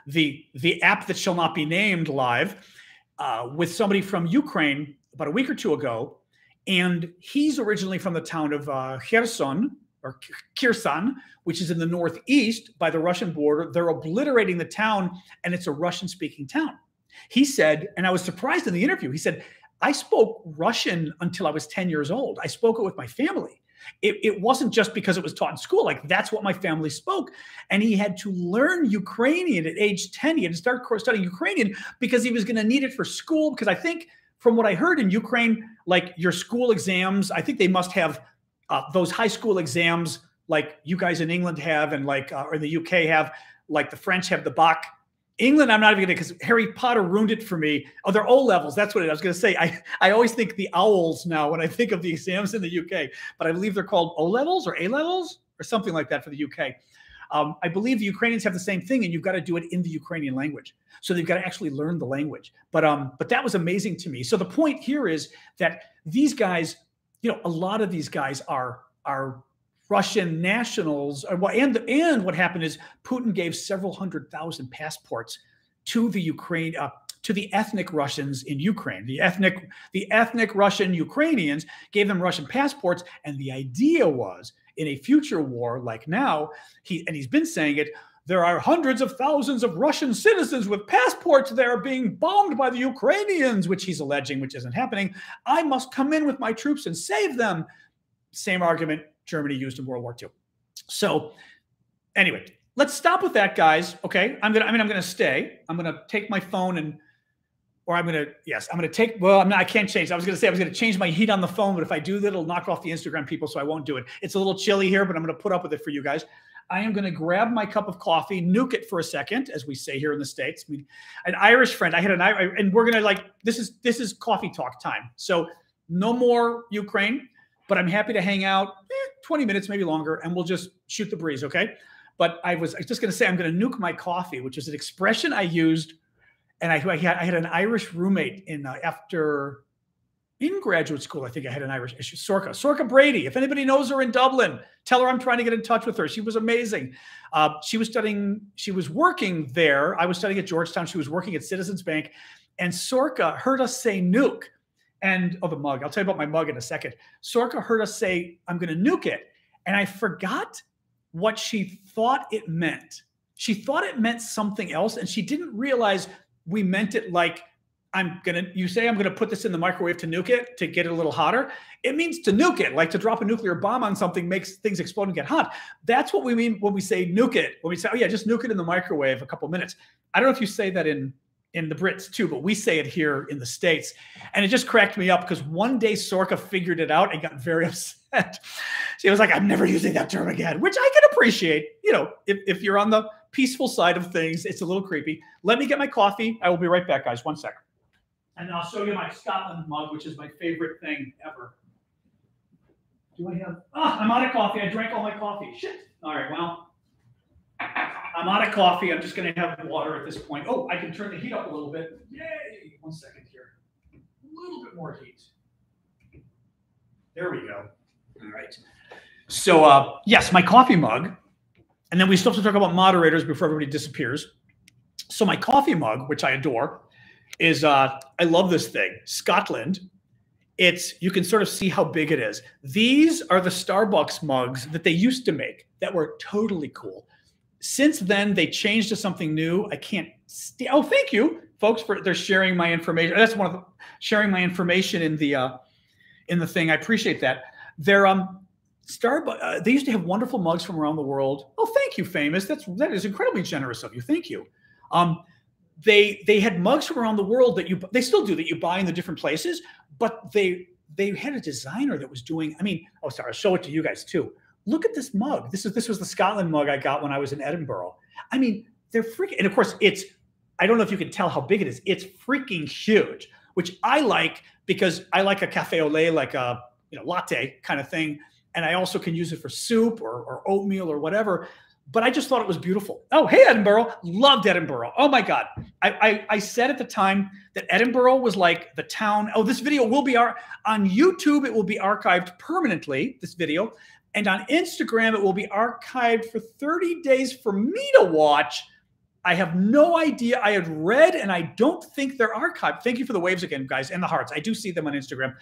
The app that shall not be named live with somebody from Ukraine about a week or two ago. And he's originally from the town of Kherson, which is in the northeast by the Russian border. They're obliterating the town, and it's a Russian-speaking town. He said, and I was surprised in the interview, he said, I spoke Russian until I was 10 years old. I spoke it with my family. It wasn't just because it was taught in school. That's what my family spoke. And he had to learn Ukrainian at age 10. He had to start studying Ukrainian because he was going to need it for school. Because I think from what I heard in Ukraine, your school exams, I think they must have those high school exams like you guys in England have and or in the UK have, the French have the bac. England, I'm not even going to, because Harry Potter ruined it for me. Oh, they're O levels. That's what I was going to say. I always think the owls now when I think of the exams in the UK, but I believe they're called O levels or A levels or something like that for the UK. I believe the Ukrainians have the same thing, and you've got to do it in the Ukrainian language. So they've got to actually learn the language. But that was amazing to me. So the point here is that these guys, a lot of these guys are Russian nationals, and what happened is Putin gave several 100,000 passports to the Ukraine, to the ethnic Russians in Ukraine. The ethnic Russian Ukrainians gave them Russian passports, and the idea was in a future war like now, he's been saying it, there are hundreds of thousands of Russian citizens with passports that are being bombed by the Ukrainians, which he's alleging, which isn't happening. I must come in with my troops and save them. Same argument Germany used in World War II. So anyway, let's stop with that, guys. Okay. I'm going to stay. I'm going to take my phone I can't change. I was going to change my heat on the phone, but if I do that, it'll knock off the Instagram people. So I won't do it. It's a little chilly here, but I'm going to put up with it for you guys. I am going to grab my cup of coffee, nuke it for a second, as we say here in the States. An Irish friend, and we're going to this is coffee talk time. So no more Ukraine. but I'm happy to hang out 20 minutes, maybe longer, and we'll just shoot the breeze, okay? But I was just going to say, I'm going to nuke my coffee, which is an expression I used. And I had an Irish roommate in graduate school. I think I had an Irish issue. Sorka Brady. If anybody knows her in Dublin, tell her I'm trying to get in touch with her. She was amazing. She was working there. I was studying at Georgetown. She was working at Citizens Bank. And Sorka heard us say nuke. And, the mug. I'll tell you about my mug in a second. Sorka heard us say, I'm going to nuke it. And I forgot what she thought it meant. She thought it meant something else. And she didn't realize we meant it like, you say I'm going to put this in the microwave to nuke it, to get it a little hotter. It means to nuke it, like to drop a nuclear bomb on something makes things explode and get hot. That's what we mean when we say nuke it. When we say, oh yeah, just nuke it in the microwave a couple minutes. I don't know if you say that in the Brits too, but we say it here in the States. And it just cracked me up because one day Sorka figured it out and got very upset. She was like, I'm never using that term again, which I can appreciate. If you're on the peaceful side of things, it's a little creepy. Let me get my coffee. I will be right back, guys. 1 second. And then I'll show you my Scotland mug, which is my favorite thing ever. Do I have... I'm out of coffee. I drank all my coffee. Shit. All right, well, I'm out of coffee. I'm just going to have water at this point. Oh, I can turn the heat up a little bit. Yay. 1 second here. A little bit more heat. There we go. All right. So, yes, my coffee mug. And then we still have to talk about moderators before everybody disappears. So my coffee mug, which I adore, is I love this thing, Scotland. You can sort of see how big it is. These are the Starbucks mugs that they used to make that were totally cool. Since then, they changed to something new. I can't. Oh, thank you, folks, they're sharing my information. That's one of the sharing my information in the thing. I appreciate that. They're Starbucks. They used to have wonderful mugs from around the world. Oh, thank you, famous. That is incredibly generous of you. Thank you. They had mugs from around the world they still do, that you buy in the different places, but they had a designer that was doing, I'll show it to you guys too. Look at this mug. This was the Scotland mug I got when I was in Edinburgh. They're freaking, and of course I don't know if you can tell how big it is. It's freaking huge, which I like because I like a cafe au lait, like a latte kind of thing. And I also can use it for soup or oatmeal or whatever. But I just thought it was beautiful. Oh, hey, Edinburgh. Loved Edinburgh. Oh, my God. I said at the time that Edinburgh was like the town. Oh, this video will be on YouTube. It will be archived permanently, this video. And on Instagram, it will be archived for 30 days for me to watch. I have no idea. I had read, and I don't think they're archived. Thank you for the waves again, guys, and the hearts. I do see them on Instagram.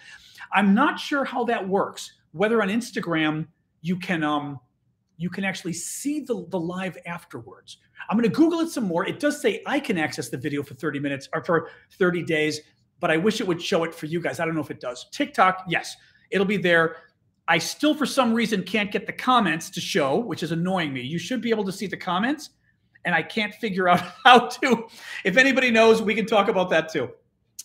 I'm not sure how that works, whether on Instagram you can actually see the live afterwards. I'm going to Google it some more. It does say I can access the video for 30 minutes or for 30 days, but I wish it would show it for you guys. I don't know if it does. TikTok, yes, it'll be there. I still, for some reason, can't get the comments to show, which is annoying me. You should be able to see the comments, and I can't figure out how to. If anybody knows, we can talk about that too,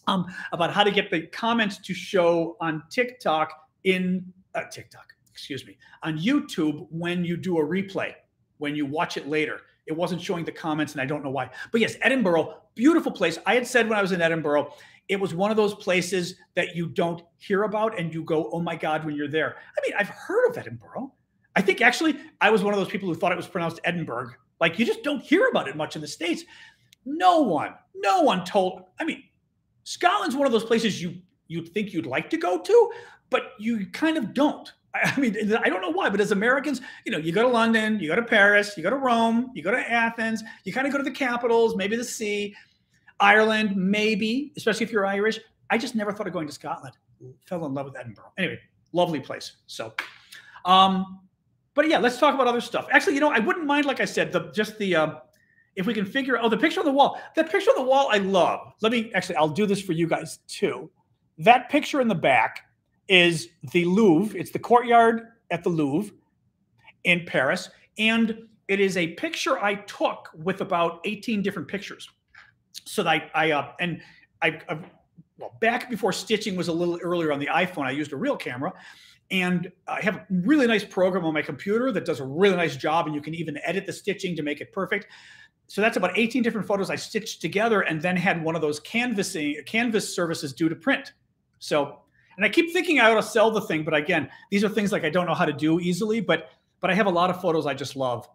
about how to get the comments to show on TikTok on YouTube when you do a replay, when you watch it later. It wasn't showing the comments, and I don't know why. But yes, Edinburgh, beautiful place. I had said when I was in Edinburgh, it was one of those places that you don't hear about and you go, oh my God, when you're there. I've heard of Edinburgh. I think actually I was one of those people who thought it was pronounced Edinburgh. Like, you just don't hear about it much in the States. No one told. Scotland's one of those places you'd think you'd like to go to, but you kind of don't. I don't know why, but as Americans, you go to London, you go to Paris, you go to Rome, you go to Athens, you kind of go to the capitals, maybe the sea, Ireland, maybe, especially if you're Irish. I just never thought of going to Scotland. Fell in love with Edinburgh. Anyway, lovely place. So, but yeah, let's talk about other stuff. Actually, I wouldn't mind, like I said, if we can figure out, the picture on the wall. That picture on the wall, I love. I'll do this for you guys too. That picture in the back is the Louvre. It's the courtyard at the Louvre in Paris. And it is a picture I took with about 18 different pictures. So that back before stitching was a little earlier on the iPhone, I used a real camera. And I have a really nice program on my computer that does a really nice job. And you can even edit the stitching to make it perfect. So that's about 18 different photos I stitched together and then had one of those canvas services due to print. So, And I keep thinking I ought to sell the thing, but again, these are things like I don't know how to do easily, but I have a lot of photos I just love.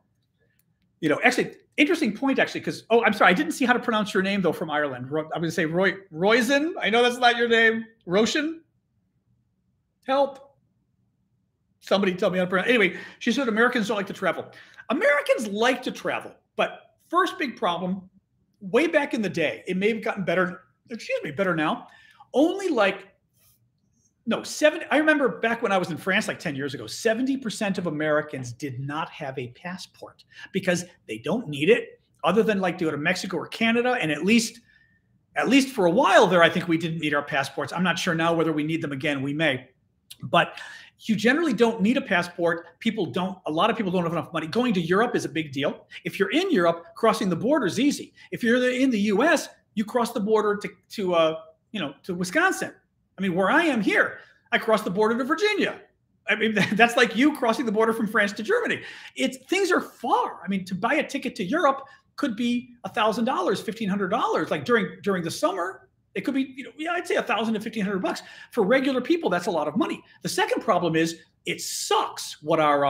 You know, actually, interesting point, actually, because, oh, I'm sorry, I didn't see how to pronounce your name, though, from Ireland. I'm going to say Roisin. I know that's not your name. Roshan? Help. Somebody tell me how to pronounce. Anyway, she said Americans don't like to travel. Americans like to travel, but first big problem, way back in the day, it may have gotten better, better now. Only like, no, I remember back when I was in France like 10 years ago, 70% of Americans did not have a passport because they don't need it other than like to go to Mexico or Canada. And at least for a while there, I think we didn't need our passports. I'm not sure now whether we need them again. We may, but you generally don't need a passport. A lot of people don't have enough money. Going to Europe is a big deal. If you're in Europe, crossing the border is easy. If you're in the US, you cross the border to Wisconsin. I mean, where I am here, I crossed the border to Virginia. I mean, that's like you crossing the border from France to Germany. Things are far. I mean, to buy a ticket to Europe could be $1,000, $1,500. Like during the summer, it could be, I'd say $1,000 to $1,500 for regular people. That's a lot of money. The second problem is it sucks what our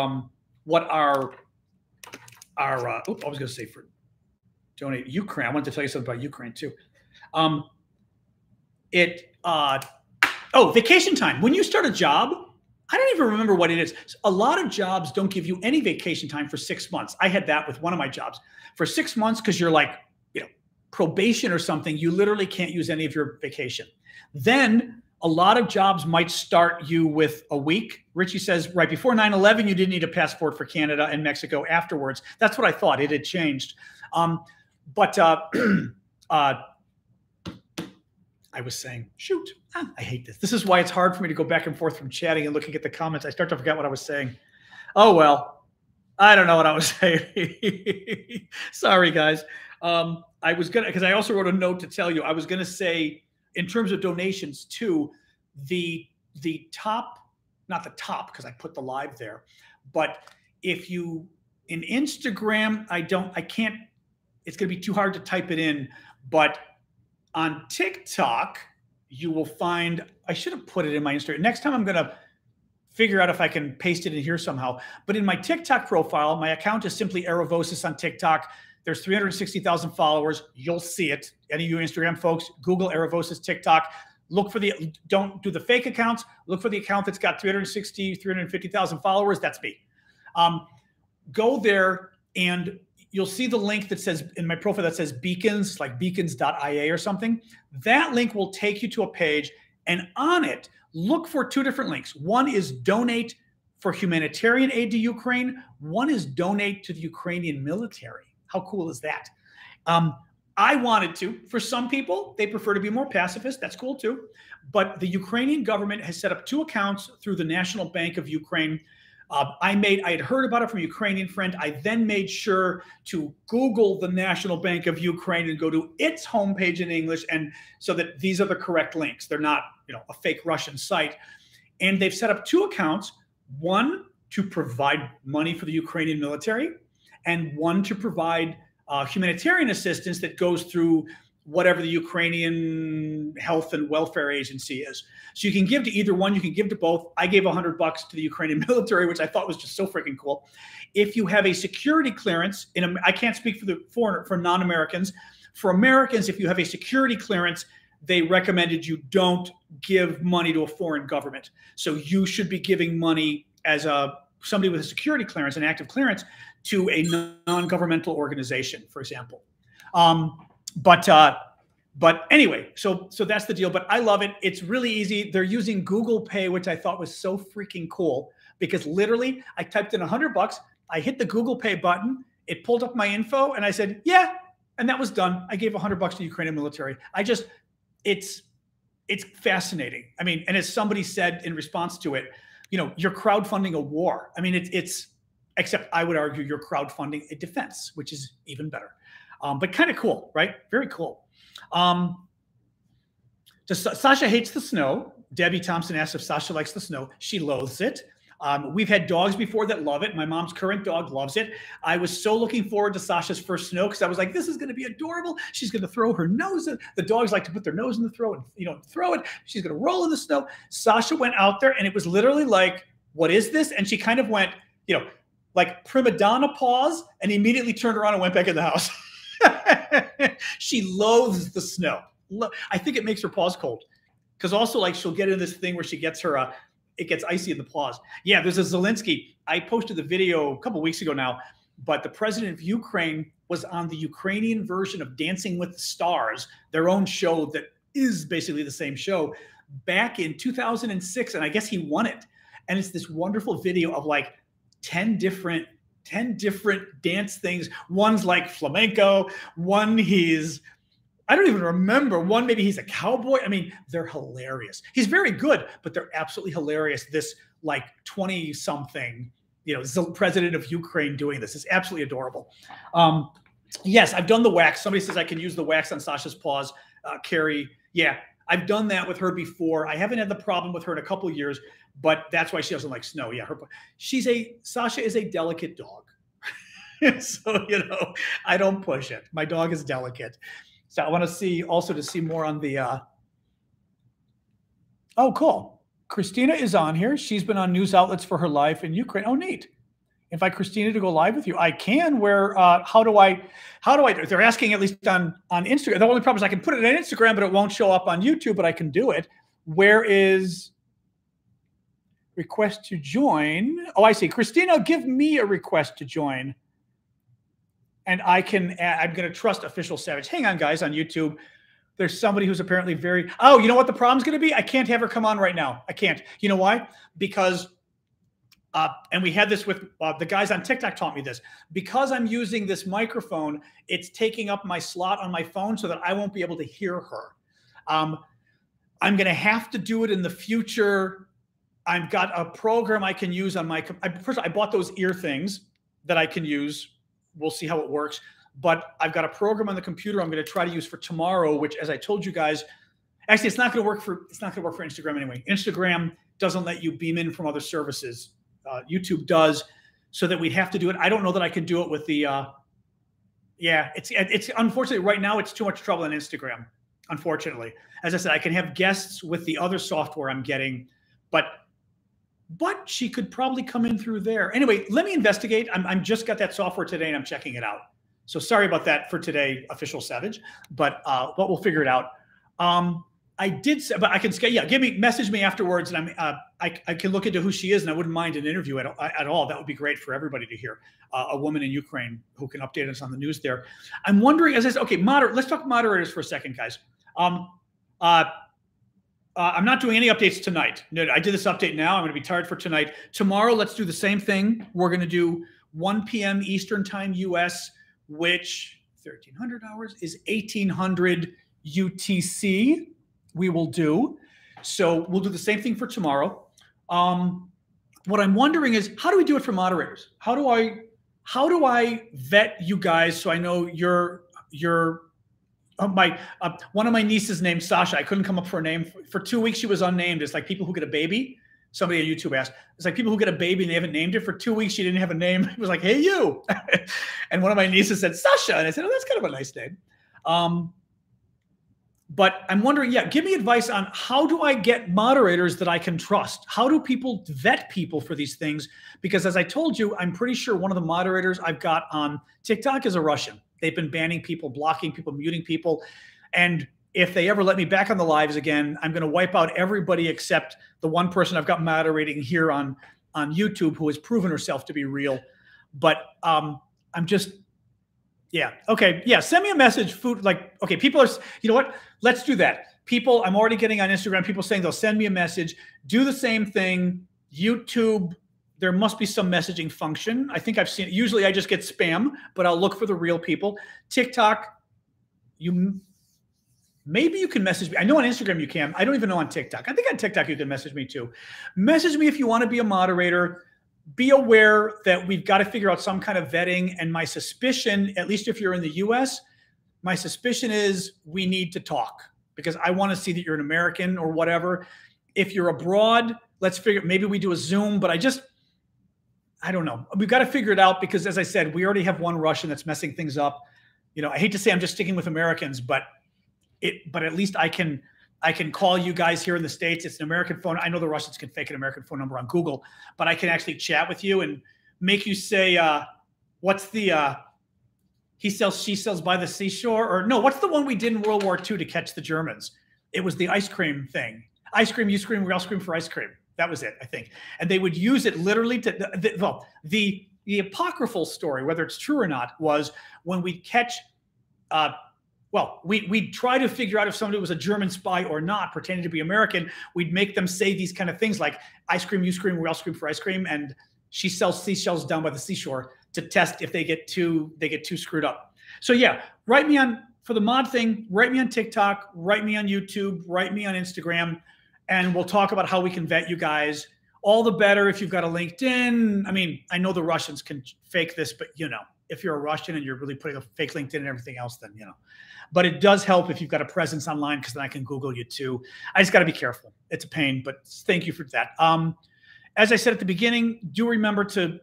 I was going to say for donate Ukraine. I wanted to tell you something about Ukraine too. Vacation time. When you start a job, I don't even remember what it is. A lot of jobs don't give you any vacation time for 6 months. I had that with one of my jobs for 6 months because you're like, probation or something. You literally can't use any of your vacation. Then a lot of jobs might start you with a week. Richie says right before 9/11, you didn't need a passport for Canada and Mexico afterwards. That's what I thought. It had changed. I was saying, shoot, I hate this. This is why it's hard for me to go back and forth from chatting and looking at the comments. I start to forget what I was saying. Oh, well, I don't know what I was saying. Sorry, guys. I was going to, because I also wrote a note to tell you, I was going to say, in terms of donations too, the top, not the top, because I put the live there, but if you, in Instagram, I can't, it's going to be too hard to type it in, but on TikTok, you will find, I should have put it in my Instagram. Next time I'm going to figure out if I can paste it in here somehow. But in my TikTok profile, my account is simply Aravosis on TikTok. There's 360,000 followers. You'll see it. Any of you Instagram folks, Google Aravosis TikTok. Look for don't do the fake accounts. Look for the account that's got 350,000 followers. That's me. Go there and you'll see the link that says in my profile that says beacons, like beacons.ia or something. That link will take you to a page, and on it, look for two different links. One is donate for humanitarian aid to Ukraine. One is donate to the Ukrainian military. How cool is that? I wanted to. For some people, they prefer to be more pacifist. That's cool too. But the Ukrainian government has set up two accounts through the National Bank of Ukraine. I had heard about it from a Ukrainian friend. I then made sure to Google the National Bank of Ukraine and go to its homepage in English, and so that these are the correct links. They're not, a fake Russian site. And they've set up two accounts, one to provide money for the Ukrainian military, and one to provide humanitarian assistance that goes through whatever the Ukrainian Health and Welfare Agency is. So you can give to either one. You can give to both. I gave $100 to the Ukrainian military, which I thought was just so freaking cool. If you have a security clearance, I can't speak for non-Americans. For Americans, if you have a security clearance, they recommended you don't give money to a foreign government. So you should be giving money as somebody with a security clearance, an active clearance, to a non-governmental organization, for example. But anyway, so that's the deal. But I love it. It's really easy. They're using Google Pay, which I thought was so freaking cool, because literally I typed in $100. I hit the Google Pay button. It pulled up my info, and I said, yeah, and that was done. I gave $100 to the Ukrainian military. It's fascinating. I mean, and as somebody said in response to it, you're crowdfunding a war. I mean, except I would argue you're crowdfunding a defense, which is even better. But kind of cool, right? Very cool. Sasha hates the snow. Debbie Thompson asks if Sasha likes the snow. She loathes it. We've had dogs before that love it. My mom's current dog loves it. I was so looking forward to Sasha's first snow because I was like, this is going to be adorable. She's going to throw her nose in. The dogs like to put their nose in the throw and, throw it. She's going to roll in the snow. Sasha went out there and it was literally like, what is this? And she kind of went, like prima donna pause and immediately turned around and went back in the house. She loathes the snow. I think it makes her paws cold because also like she'll get in this thing where she gets her, it gets icy in the paws. Yeah, there's a Zelensky. I posted the video a couple of weeks ago now, but the president of Ukraine was on the Ukrainian version of Dancing with the Stars, their own show that is basically the same show, back in 2006. And I guess he won it. And it's this wonderful video of like 10 different dance things. One's like flamenco. One I don't even remember. One, maybe he's a cowboy. I mean, they're hilarious. He's very good, but they're absolutely hilarious. This like 20-something, president of Ukraine doing this is absolutely adorable. Yes, I've done the wax. Somebody says I can use the wax on Sasha's paws. Carrie, yeah, I've done that with her before. I haven't had the problem with her in a couple of years, but that's why she doesn't like snow. Yeah, Sasha is a delicate dog. So, I don't push it. My dog is delicate. So I want to see more on the, oh, cool. Christina is on here. She's been on news outlets for her life in Ukraine. Oh, neat. Invite Christina to go live with you. I can. Where, how do I, they're asking at least on Instagram. The only problem is I can put it on Instagram, but it won't show up on YouTube, but I can do it. Where is request to join? Oh, I see. Christina, give me a request to join. And I'm going to trust Official Savage. Hang on, guys, on YouTube. There's somebody who's apparently you know what the problem's going to be? I can't have her come on right now. I can't. You know why? Because, and we had this with the guys on TikTok taught me this. Because I'm using this microphone, it's taking up my slot on my phone so that I won't be able to hear her. I'm going to have to do it in the future. I've got a program I can use on my, first I bought those ear things that I can use. We'll see how it works. But I've got a program on the computer I'm going to try to use for tomorrow, which, as I told you guys, actually, it's not going to work for Instagram anyway. Instagram doesn't let you beam in from other services. YouTube does, so that we'd have to do it. I don't know that I can do it with the. Yeah, it's unfortunately right now it's too much trouble on Instagram. Unfortunately, as I said, I can have guests with the other software I'm getting, but she could probably come in through there. Anyway, let me investigate. I'm just got that software today and I'm checking it out. So sorry about that for today, Official Savage, but we'll figure it out. I did say, but I can, message me afterwards, and I can look into who she is, and I wouldn't mind an interview at all. That would be great for everybody to hear. A woman in Ukraine who can update us on the news there. I'm wondering, as I said, okay, let's talk moderators for a second, guys. I'm not doing any updates tonight. No, I did this update now. I'm going to be tired for tonight. Tomorrow, let's do the same thing. We're going to do 1 p.m. Eastern Time U.S., which 1,300 hours is 1,800 UTC. We will do. So we'll do the same thing for tomorrow. What I'm wondering is, how do we do it for moderators? How do I vet you guys so I know you're one of my nieces named Sasha. I couldn't come up for a name. For 2 weeks, she was unnamed. It's like people who get a baby. Somebody on YouTube asked. It's like people who get a baby and they haven't named it. For 2 weeks, she didn't have a name. It was like, hey, you. And one of my nieces said, Sasha. And I said, oh, that's kind of a nice name. But I'm wondering, give me advice on how do I get moderators that I can trust? How do people vet people for these things? Because as I told you, I'm pretty sure one of the moderators I've got on TikTok is a Russian. They've been banning people, blocking people, muting people. And if they ever let me back on the lives again, I'm going to wipe out everybody except the one person I've got moderating here on YouTube who has proven herself to be real. But I'm just, okay. Yeah. Send me a message. Okay, people are, you know what? Let's do that. People, I'm already getting on Instagram, people saying they'll send me a message. Do the same thing. YouTube, there must be some messaging function. I think I've seen it. Usually I just get spam, but I'll look for the real people. TikTok, maybe you can message me. I know on Instagram you can. I don't even know on TikTok. I think on TikTok you can message me too. Message me if you want to be a moderator. Be aware that we've got to figure out some kind of vetting. And my suspicion, at least if you're in the US, my suspicion is we need to talk because I want to see that you're an American or whatever. If you're abroad, let's figure, maybe we do a Zoom, but I don't know. We've got to figure it out because, as I said, we already have one Russian that's messing things up. You know, I hate to say I'm just sticking with Americans, but at least I can call you guys here in the States. It's an American phone. I know the Russians can fake an American phone number on Google, but I can actually chat with you and make you say, what's the he sells, she sells by the seashore? Or no, what's the one we did in World War II to catch the Germans? It was the ice cream thing. Ice cream, you scream, we all scream for ice cream. That was it, I think. And they would use it literally to, the apocryphal story, whether it's true or not, was when we catch, we'd try to figure out if somebody was a German spy or not, pretending to be American. We'd make them say these kind of things like, ice cream, you scream, we all scream for ice cream, and she sells seashells down by the seashore, to test if they get too screwed up. So yeah, write me on, for the mod thing, write me on TikTok, write me on YouTube, write me on Instagram, and we'll talk about how we can vet you guys. All the better if you've got a LinkedIn. I mean, I know the Russians can fake this, but you know, if you're a Russian and you're really putting a fake LinkedIn and everything else, then you know. But it does help if you've got a presence online, because then I can Google you too. I just got to be careful. It's a pain, but thank you for that. As I said at the beginning, do remember to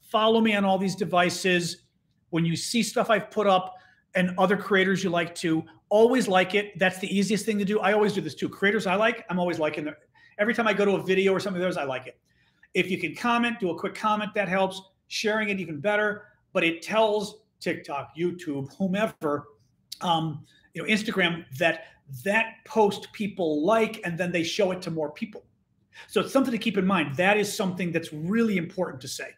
follow me on all these devices. When you see stuff I've put up and other creators you like to, always like it. That's the easiest thing to do. I always do this too. Creators I like, I'm always liking them. Every time I go to a video or something of theirs, I like it. If you can comment, do a quick comment, that helps. Sharing it even better. But it tells TikTok, YouTube, whomever, you know, Instagram, that post people like, and then they show it to more people. So it's something to keep in mind. That is something that's really important to say.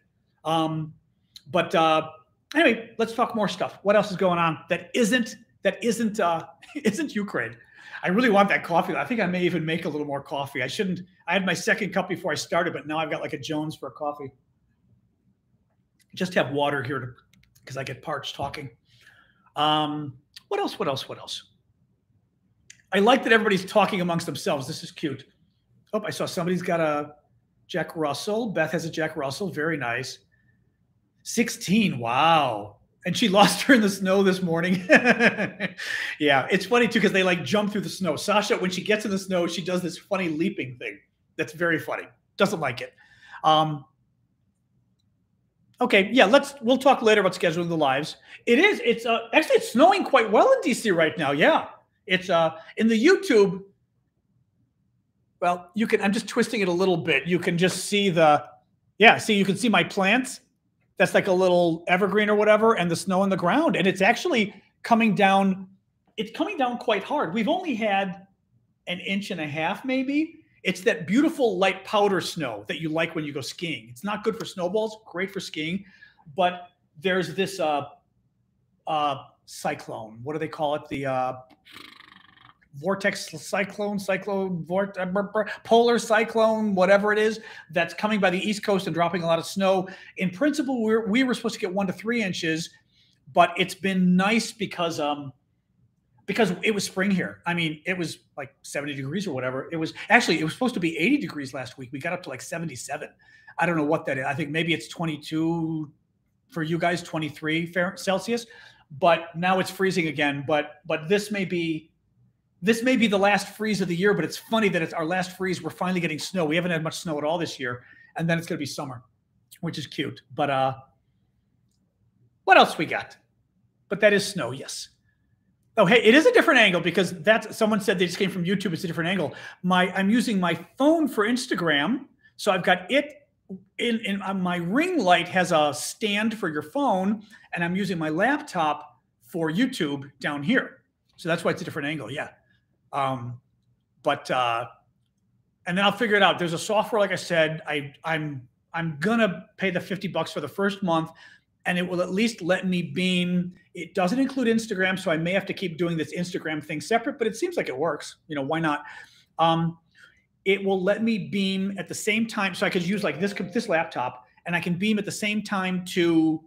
Anyway, let's talk more stuff. What else is going on that isn't Ukraine? I really want that coffee. I think I may even make a little more coffee. I shouldn't. I had my second cup before I started, but now I've got like a Jones for a coffee. Just have water here because I get parched talking. What else? What else? What else? I like that everybody's talking amongst themselves. This is cute. Oh, I saw somebody's got a Jack Russell. Beth has a Jack Russell. Very nice. 16. Wow. And she lost her in the snow this morning. Yeah, it's funny too because they like jump through the snow. Sasha, when she gets in the snow, she does this funny leaping thing. That's very funny. Doesn't like it. Okay, yeah, we'll talk later about scheduling the lives. It's actually it's snowing quite well in DC right now. Yeah, it's in the YouTube. Well, you can. I'm just twisting it a little bit. You can just see you can see my plants. That's like a little evergreen or whatever, and the snow on the ground. And it's actually coming down. It's coming down quite hard. We've only had 1.5 inches, maybe. It's that beautiful light powder snow that you like when you go skiing. It's not good for snowballs, great for skiing. But there's this cyclone. What do they call it? The vortex cyclone, polar cyclone, whatever it is, that's coming by the East Coast and dropping a lot of snow. In principle, we were supposed to get 1 to 3 inches, but it's been nice because it was spring here. I mean, it was like 70 degrees or whatever. It was supposed to be 80 degrees last week. We got up to like 77. I don't know what that is. I think maybe it's 22 for you guys, 23 Celsius, but now it's freezing again. But this may be the last freeze of the year, but it's funny that it's our last freeze. We're finally getting snow. We haven't had much snow at all this year. And then it's going to be summer, which is cute. But what else we got? But that is snow, yes. Oh, hey, it is a different angle because someone said they just came from YouTube. It's a different angle. I'm using my phone for Instagram. So I've got it in my ring light has a stand for your phone, and I'm using my laptop for YouTube down here. So that's why it's a different angle. Yeah. And then I'll figure it out. There's a software, like I said, I'm gonna pay the $50 for the first month, and it will at least let me beam. It doesn't include Instagram, so I may have to keep doing this Instagram thing separate, but it seems like it works. You know, why not? It will let me beam at the same time, so I could use like this laptop, and I can beam at the same time to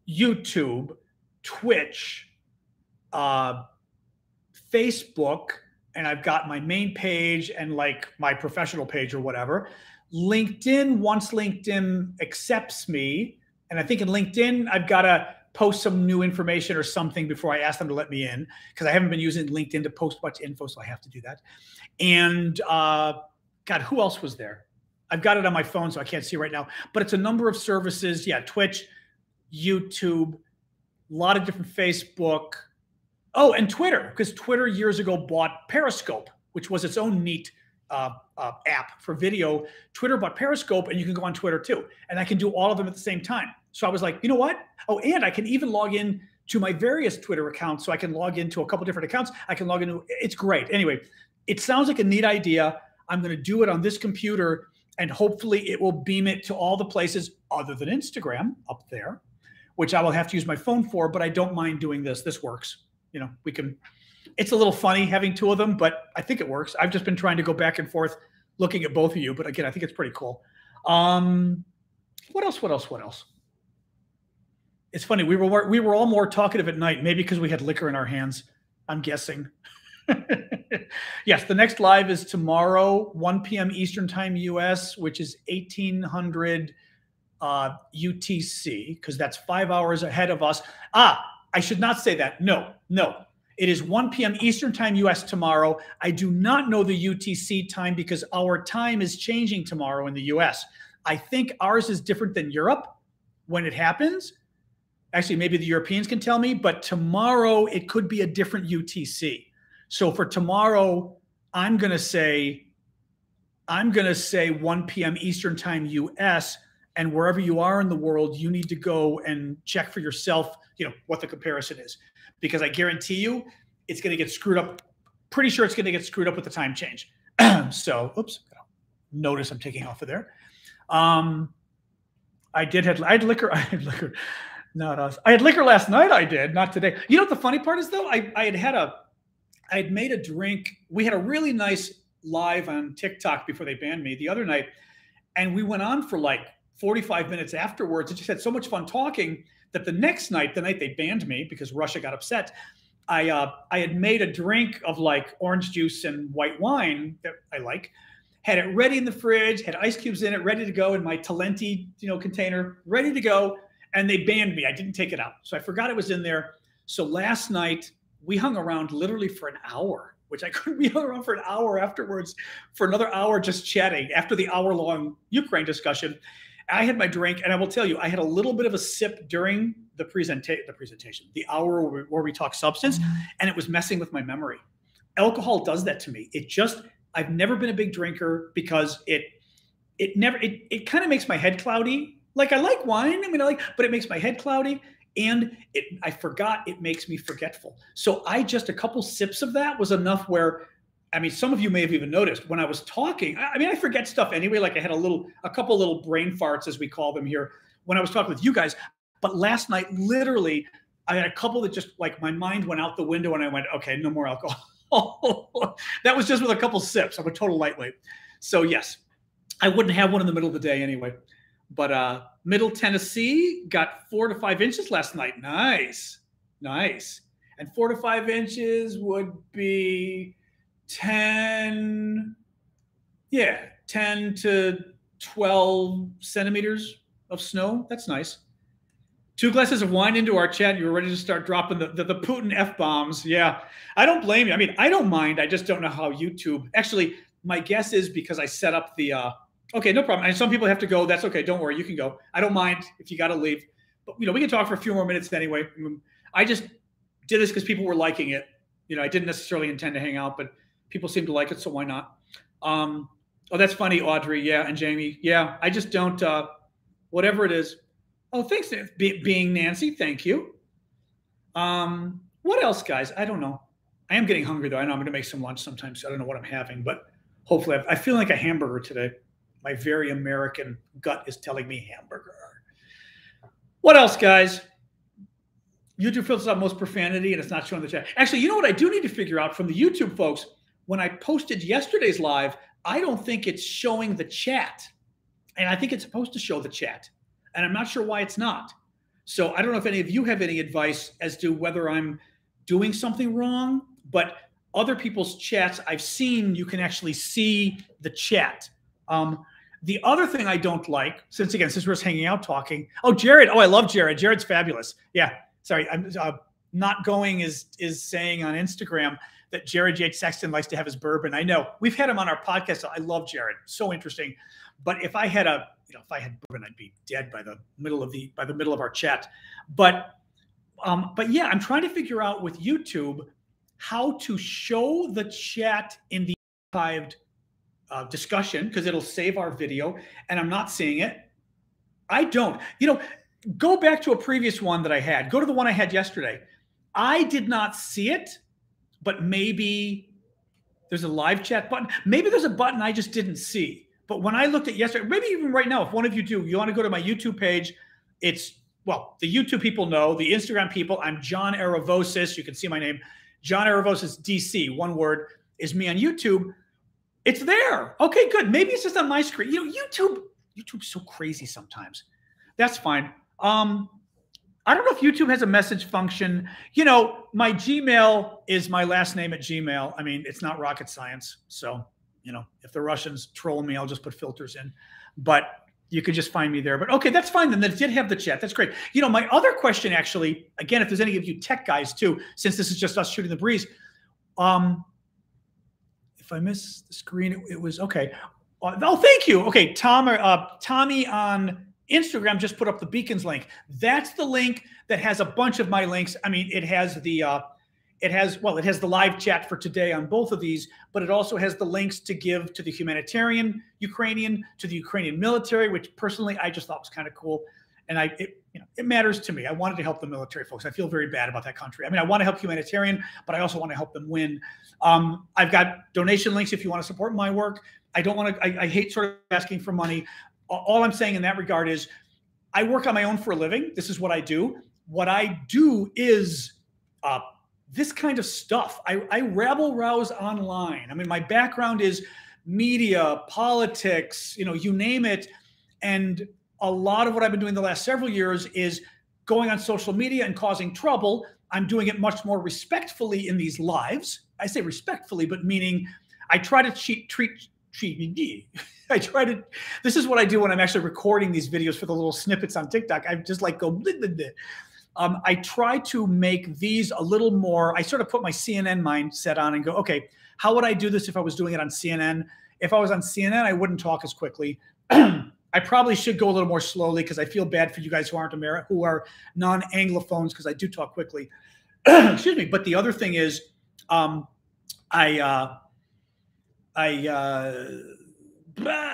YouTube, Twitch, Facebook, and I've got my main page and like my professional page or whatever. LinkedIn, once LinkedIn accepts me, and I think in LinkedIn, I've got to post some new information or something before I ask them to let me in, because I haven't been using LinkedIn to post much info, so I have to do that. And God, who else was there? I've got it on my phone, so I can't see right now, but it's a number of services. Yeah, Twitch, YouTube, a lot of different Facebook. Oh, and Twitter, because Twitter years ago bought Periscope, which was its own neat app for video. Twitter bought Periscope, and you can go on Twitter too. And I can do all of them at the same time. So I was like, you know what? Oh, and I can even log in to my various Twitter accounts. So I can log into a couple different accounts. I can log into, it's great. Anyway, it sounds like a neat idea. I'm going to do it on this computer, and hopefully it will beam it to all the places other than Instagram up there, which I will have to use my phone for, but I don't mind doing this. This works. You know, we can, it's a little funny having two of them, but I think it works. I've just been trying to go back and forth looking at both of you, but again, I think it's pretty cool. What else? It's funny. We were all more talkative at night, maybe because we had liquor in our hands, I'm guessing. Yes, the next live is tomorrow, 1 p.m. Eastern Time US, which is 1800 UTC, because that's 5 hours ahead of us. I should not say that. No. It is 1 p.m. Eastern Time US tomorrow. I do not know the UTC time because our time is changing tomorrow in the US. I think ours is different than Europe when it happens. Actually, maybe the Europeans can tell me, but tomorrow it could be a different UTC. So for tomorrow, I'm going to say 1 p.m. Eastern Time US, and wherever you are in the world, you need to go and check for yourself, you know, what the comparison is, because I guarantee you it's going to get screwed up. Pretty sure it's going to get screwed up with the time change. So, oops, notice I'm taking off of there. I had liquor. Not us. I had liquor last night. I did, not today. You know what the funny part is though? I had made a drink. We had a really nice live on TikTok before they banned me the other night, and we went on for like 45 minutes afterwards. I just had so much fun talking that the next night, the night they banned me because Russia got upset, I had made a drink of like orange juice and white wine that I like, had it ready in the fridge, had ice cubes in it, ready to go in my Talenti, container, ready to go. And they banned me. I didn't take it out. So I forgot it was in there. So last night we hung around literally for an hour, which I couldn't be hung around for an hour afterwards, for another hour just chatting after the hour-long Ukraine discussion. I had my drink, and I will tell you, I had a little bit of a sip during the presentation, the hour where we talk substance, and it was messing with my memory. Alcohol does that to me. I've never been a big drinker because it kind of makes my head cloudy. Like, I like wine, but it makes my head cloudy, and I forgot it makes me forgetful. So a couple sips of that was enough where, some of you may have even noticed when I was talking, I forget stuff anyway. Like I had a couple little brain farts, as we call them here, when I was talking with you guys. But last night, literally, I had a couple that just like my mind went out the window and I went, okay, no more alcohol. That was just with a couple sips. I'm a total lightweight. So yes, I wouldn't have one in the middle of the day anyway. But Middle Tennessee got 4 to 5 inches last night. Nice. And 4 to 5 inches would be 10 to 12 centimeters of snow. That's nice. 2 glasses of wine into our chat. You were ready to start dropping the Putin F-bombs. Yeah, I don't blame you. I don't mind. I just don't know how YouTube. Actually, my guess is because I set up the okay, no problem. And some people have to go. That's okay. Don't worry. You can go. I don't mind if you got to leave. But, we can talk for a few more minutes anyway. I just did this because people were liking it. I didn't necessarily intend to hang out, but people seem to like it, so why not? Oh, that's funny, Audrey. Yeah, and Jamie. Yeah, I just don't, whatever it is. Oh, thanks, being Nancy. Thank you. What else, guys? I don't know. I am getting hungry, though. I know I'm going to make some lunch sometime, so I don't know what I'm having, but hopefully I feel like a hamburger today. My very American gut is telling me hamburger. What else, guys? YouTube filters out most profanity, and it's not showing the chat. Actually, you know what I do need to figure out from the YouTube folks? When I posted yesterday's live, I don't think it's showing the chat. And I think it's supposed to show the chat. And I'm not sure why it's not. So I don't know if any of you have any advice as to whether I'm doing something wrong. But other people's chats I've seen, you can actually see the chat. The other thing I don't like, since we're just hanging out talking. Oh, Jared. Oh, I love Jared. Jared's fabulous. Yeah. Sorry, I'm not going is saying on Instagram that Jared J. Sexton likes to have his bourbon. I know. We've had him on our podcast. I love Jared. So interesting. But if I had if I had bourbon, I'd be dead by the middle of our chat. But yeah, I'm trying to figure out with YouTube how to show the chat in the archived discussion, because it'll save our video, and I'm not seeing it. I don't. Go back to a previous one that I had. Go to the one I had yesterday. I did not see it, but maybe there's a live chat button. Maybe there's a button I just didn't see. But when I looked at yesterday, maybe even right now, if one of you do, you want to go to my YouTube page, it's, well, the YouTube people know, the Instagram people, I'm John Aravosis. You can see my name. John Aravosis DC, one word, is me on YouTube. It's there. Okay, good. Maybe it's just on my screen. YouTube's so crazy sometimes. That's fine. I don't know if YouTube has a message function. My Gmail is my last name at Gmail. I mean, it's not rocket science. So, if the Russians troll me, I'll just put filters in. But you could just find me there. But okay, that's fine. Then it did have the chat. That's great. My other question, actually, again, if there's any of you tech guys too, since this is just us shooting the breeze, if I miss the screen, it was okay. Oh, thank you. Okay, Tommy on Instagram just put up the beacons link. That's the link that has a bunch of my links. I mean, it has the live chat for today on both of these, but it also has the links to give to the humanitarian Ukrainian, to the Ukrainian military, which personally I just thought was kind of cool. And it matters to me. I wanted to help the military folks. I feel very bad about that country. I mean, I want to help humanitarian, but I also want to help them win. I've got donation links if you want to support my work. I don't want to, I hate sort of asking for money. All I'm saying in that regard is I work on my own for a living. This is what I do. What I do is this kind of stuff. I rabble rouse online. I mean, my background is media, politics, you name it. And a lot of what I've been doing the last several years is going on social media and causing trouble. I'm doing it much more respectfully in these lives. I say respectfully, but meaning I try to this is what I do when I'm actually recording these videos for the little snippets on TikTok. I just like go, bleh, bleh, bleh. I try to make these a little more, I sort of put my CNN mindset on and go, okay, how would I do this if I was doing it on CNN? If I was on CNN, I wouldn't talk as quickly. I probably should go a little more slowly because I feel bad for you guys who are non-Anglophones, because I do talk quickly. Excuse me. But the other thing is,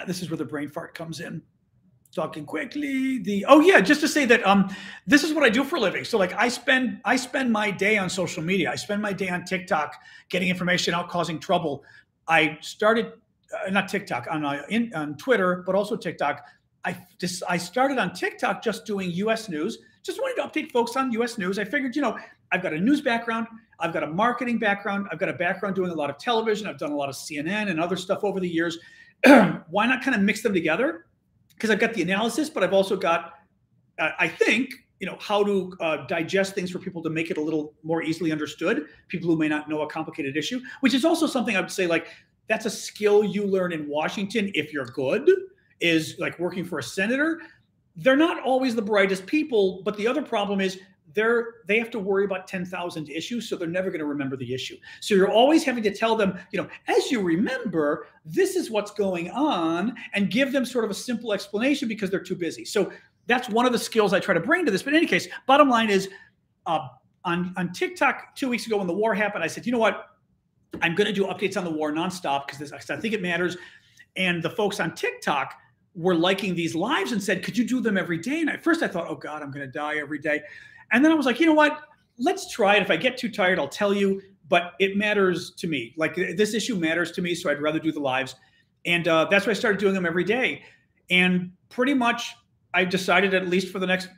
this is where the brain fart comes in. Talking quickly. Just to say that this is what I do for a living. So like I spend my day on social media. I spend my day on TikTok, getting information out, causing trouble. I started not TikTok on Twitter, but also TikTok. I started on TikTok just doing U.S. news. Just wanted to update folks on U.S. news. I figured, I've got a news background. I've got a marketing background. I've got a background doing a lot of television. I've done a lot of CNN and other stuff over the years. Why not kind of mix them together? Because I've got the analysis, but I've also got, I think, how to digest things for people to make it a little more easily understood. People who may not know a complicated issue, which is also something I would say, like, that's a skill you learn in Washington if you're good, is like working for a senator. They're not always the brightest people, but the other problem is they have to worry about 10,000 issues, so they're never going to remember the issue. So you're always having to tell them, as you remember, this is what's going on, and give them sort of a simple explanation because they're too busy. So that's one of the skills I try to bring to this. But in any case, bottom line is, on TikTok 2 weeks ago when the war happened, I said, you know what? I'm going to do updates on the war nonstop because I think it matters. And the folks on TikTok were liking these lives and said, could you do them every day? And at first I thought, oh God, I'm going to die every day. And then I was like, you know what? Let's try it. If I get too tired, I'll tell you. But it matters to me. Like, this issue matters to me, so I'd rather do the lives. And that's why I started doing them every day. And pretty much I decided, at least for the next,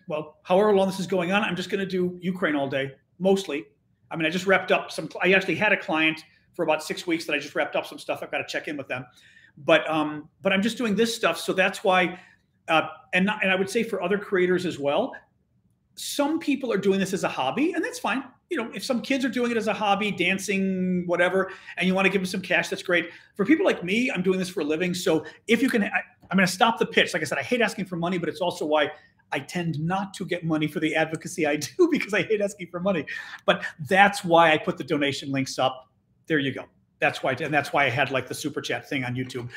however long this is going on, I'm just going to do Ukraine all day, mostly. I mean, I just wrapped up I actually had a client for about 6 weeks that I just wrapped up some stuff. I've got to check in with them. But I'm just doing this stuff. So that's why, and I would say for other creators as well, some people are doing this as a hobby, and that's fine. If some kids are doing it as a hobby, dancing, whatever, and you want to give them some cash, that's great. For people like me, I'm doing this for a living. So if you can, I'm going to stop the pitch. Like I said, I hate asking for money, but it's also why I tend not to get money for the advocacy I do, because I hate asking for money. But that's why I put the donation links up. There you go. That's why, and that's why I had like the super chat thing on YouTube,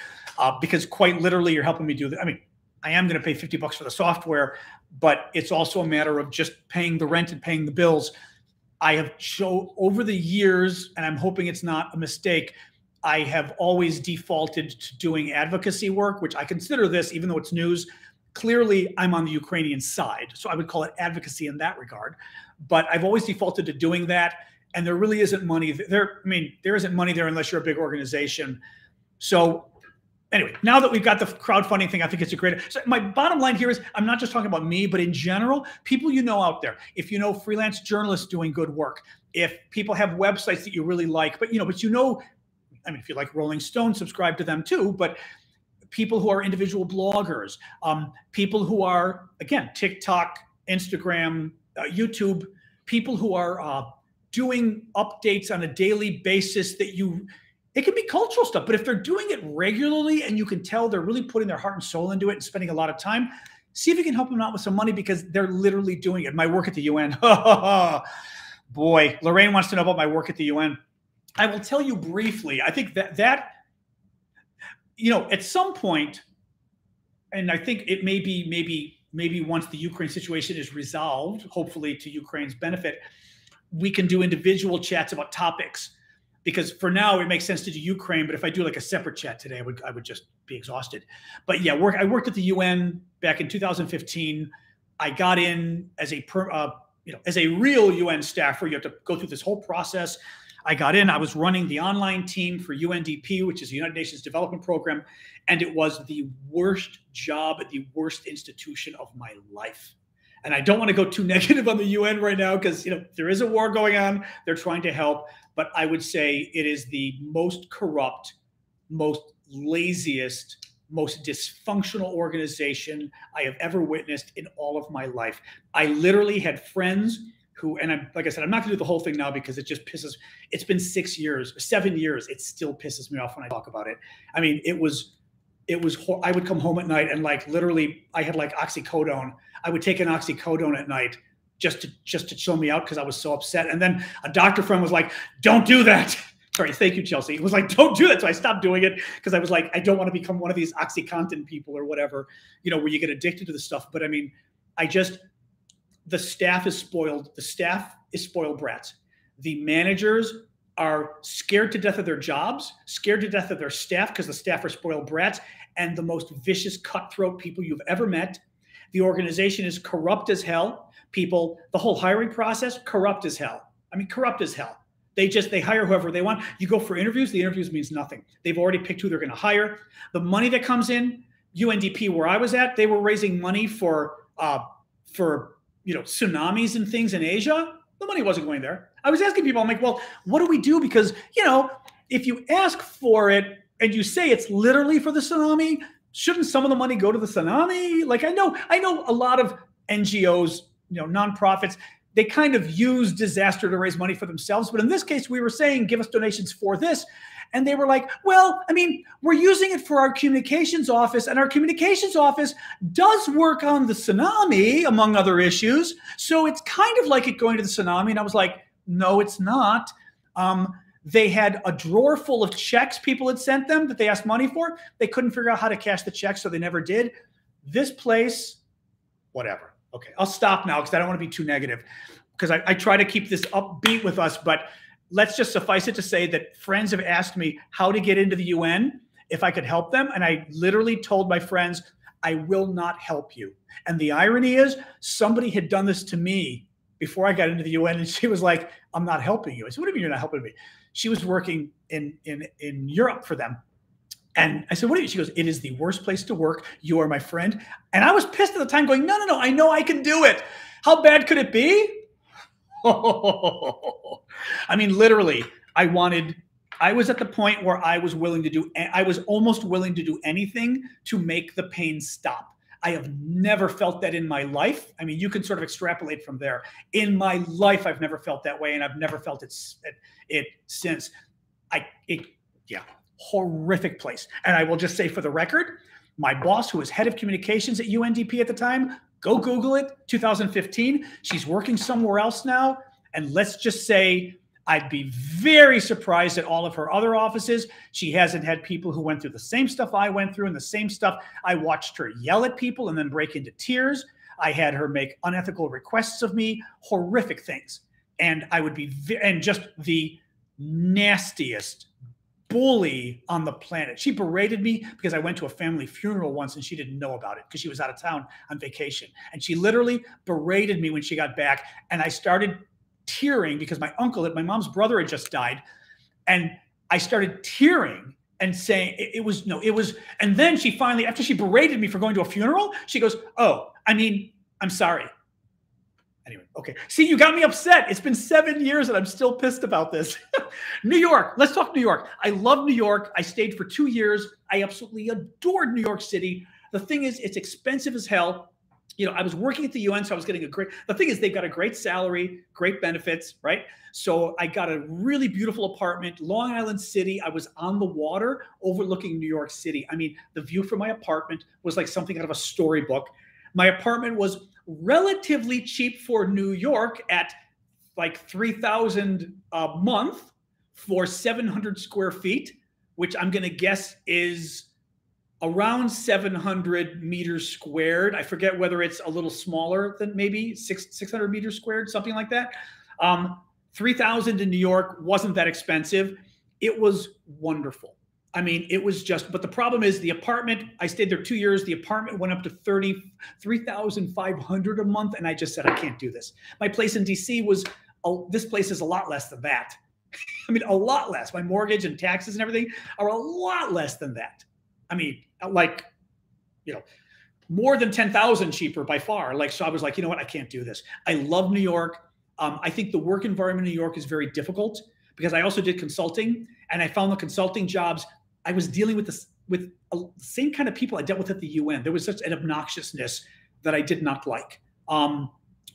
because quite literally you're helping me do that. I mean, I am going to pay $50 for the software, but it's also a matter of just paying the rent and paying the bills. I have shown over the years, and I'm hoping it's not a mistake, I have always defaulted to doing advocacy work, which I consider this, even though it's news, clearly I'm on the Ukrainian side. So I would call it advocacy in that regard. But I've always defaulted to doing that. And there really isn't money there. I mean, there isn't money there unless you're a big organization. So anyway, now that we've got the crowdfunding thing, I think it's a great, so my bottom line here is I'm not just talking about me, but in general, people you know out there, if you know freelance journalists doing good work, if people have websites that you really like, but I mean, if you like Rolling Stone, subscribe to them too, but people who are individual bloggers, people who are, again, TikTok, Instagram, YouTube, people who are doing updates on a daily basis that it can be cultural stuff, but if they're doing it regularly and you can tell they're really putting their heart and soul into it and spending a lot of time, see if you can help them out with some money because they're literally doing it. My work at the UN, boy, Lorraine wants to know about my work at the UN. I will tell you briefly. I think that at some point, and I think it may be maybe once the Ukraine situation is resolved, hopefully to Ukraine's benefit, we can do individual chats about topics. Because for now, it makes sense to do Ukraine, but if I do like a separate chat today, I would just be exhausted. But yeah, I worked at the UN back in 2015. I got in as a real UN staffer. You have to go through this whole process. I got in, I was running the online team for UNDP, which is the United Nations Development Program. And it was the worst job at the worst institution of my life. And I don't want to go too negative on the UN right now because, there is a war going on. They're trying to help. But I would say it is the most corrupt, most laziest, most dysfunctional organization I have ever witnessed in all of my life. I literally had friends who, and like I said, I'm not going to do the whole thing now because it just pisses. It's been 7 years. It still pisses me off when I talk about it. I mean, it was. I would come home at night and literally, I had oxycodone. I would take an oxycodone at night just to chill me out because I was so upset. And then a doctor friend was like, "Don't do that." Sorry, thank you, Chelsea. It was like, "Don't do that." So I stopped doing it because I was like, I don't want to become one of these OxyContin people or whatever, where you get addicted to the stuff. But I mean, the staff is spoiled. The staff is spoiled brats. The managers are scared to death of their jobs, scared to death of their staff because the staff are spoiled brats, and the most vicious, cutthroat people you've ever met. The organization is corrupt as hell. The whole hiring process, corrupt as hell. I mean, corrupt as hell. They hire whoever they want. You go for interviews, the interviews means nothing. They've already picked who they're going to hire. The money that comes in, UNDP, where I was at, they were raising money for tsunamis and things in Asia. The money wasn't going there. I was asking people, I'm like, well, what do we do? Because, if you ask for it and you say it's literally for the tsunami, shouldn't some of the money go to the tsunami? I know a lot of NGOs, nonprofits, they kind of use disaster to raise money for themselves. But in this case, we were saying, give us donations for this. And they were like, well, I mean, we're using it for our communications office, and our communications office does work on the tsunami, among other issues. So it's kind of like it going to the tsunami. And I was like, no, it's not. They had a drawer full of checks people had sent them that they asked money for. They couldn't figure out how to cash the checks, so they never did. This place, whatever. Okay, I'll stop now because I don't want to be too negative because I try to keep this upbeat with us, but let's just suffice it to say that friends have asked me how to get into the UN, if I could help them. And I literally told my friends, I will not help you. And the irony is somebody had done this to me before I got into the UN. And she was like, I'm not helping you. I said, what do you mean you're not helping me? She was working in Europe for them. And I said, what do you? She goes, it is the worst place to work. You are my friend. And I was pissed at the time going, no, I know I can do it. How bad could it be? I mean, literally, I was at the point where I was almost willing to do anything to make the pain stop. I have never felt that in my life. I mean, you can sort of extrapolate from there. In my life, I've never felt that way, and I've never felt it since. Horrific place. And I will just say for the record, my boss, who was head of communications at UNDP at the time, go Google it, 2015. She's working somewhere else now. And let's just say I'd be very surprised at all of her other offices. She hasn't had people who went through the same stuff I went through and the same stuff. I watched her yell at people and then break into tears. I had her make unethical requests of me, horrific things. And I would be, and just the nastiest bully on the planet. She berated me because I went to a family funeral once and she didn't know about it because she was out of town on vacation. And she literally berated me when she got back. And I started tearing because my mom's brother had just died. And I started tearing and saying and then she finally, after she berated me for going to a funeral, she goes, "Oh, I'm sorry." Anyway, okay. See, you got me upset. It's been 7 years and I'm still pissed about this. New York. Let's talk New York. I love New York. I stayed for 2 years. I absolutely adored New York City. The thing is, it's expensive as hell. I was working at the UN, so I was getting the thing is, they've got a great salary, great benefits, right? So I got a really beautiful apartment, Long Island City. I was on the water overlooking New York City. The view from my apartment was like something out of a storybook. My apartment was relatively cheap for New York at like $3,000 a month for 700 square feet, which I'm going to guess is around 700 meters squared. I forget whether it's a little smaller than maybe 600 meters squared, something like that. 3,000 in New York wasn't that expensive. It was wonderful. It was just, but the problem is the apartment, I stayed there 2 years. The apartment went up to $33,500 a month. And I just said, I can't do this. My place in DC this place is a lot less than that. A lot less. My mortgage and taxes and everything are a lot less than that. More than 10,000 cheaper by far. So I was like, you know what? I can't do this. I love New York. I think the work environment in New York is very difficult because I also did consulting and I found the consulting jobs. I was dealing with the same kind of people I dealt with at the UN. There was such an obnoxiousness that I did not like.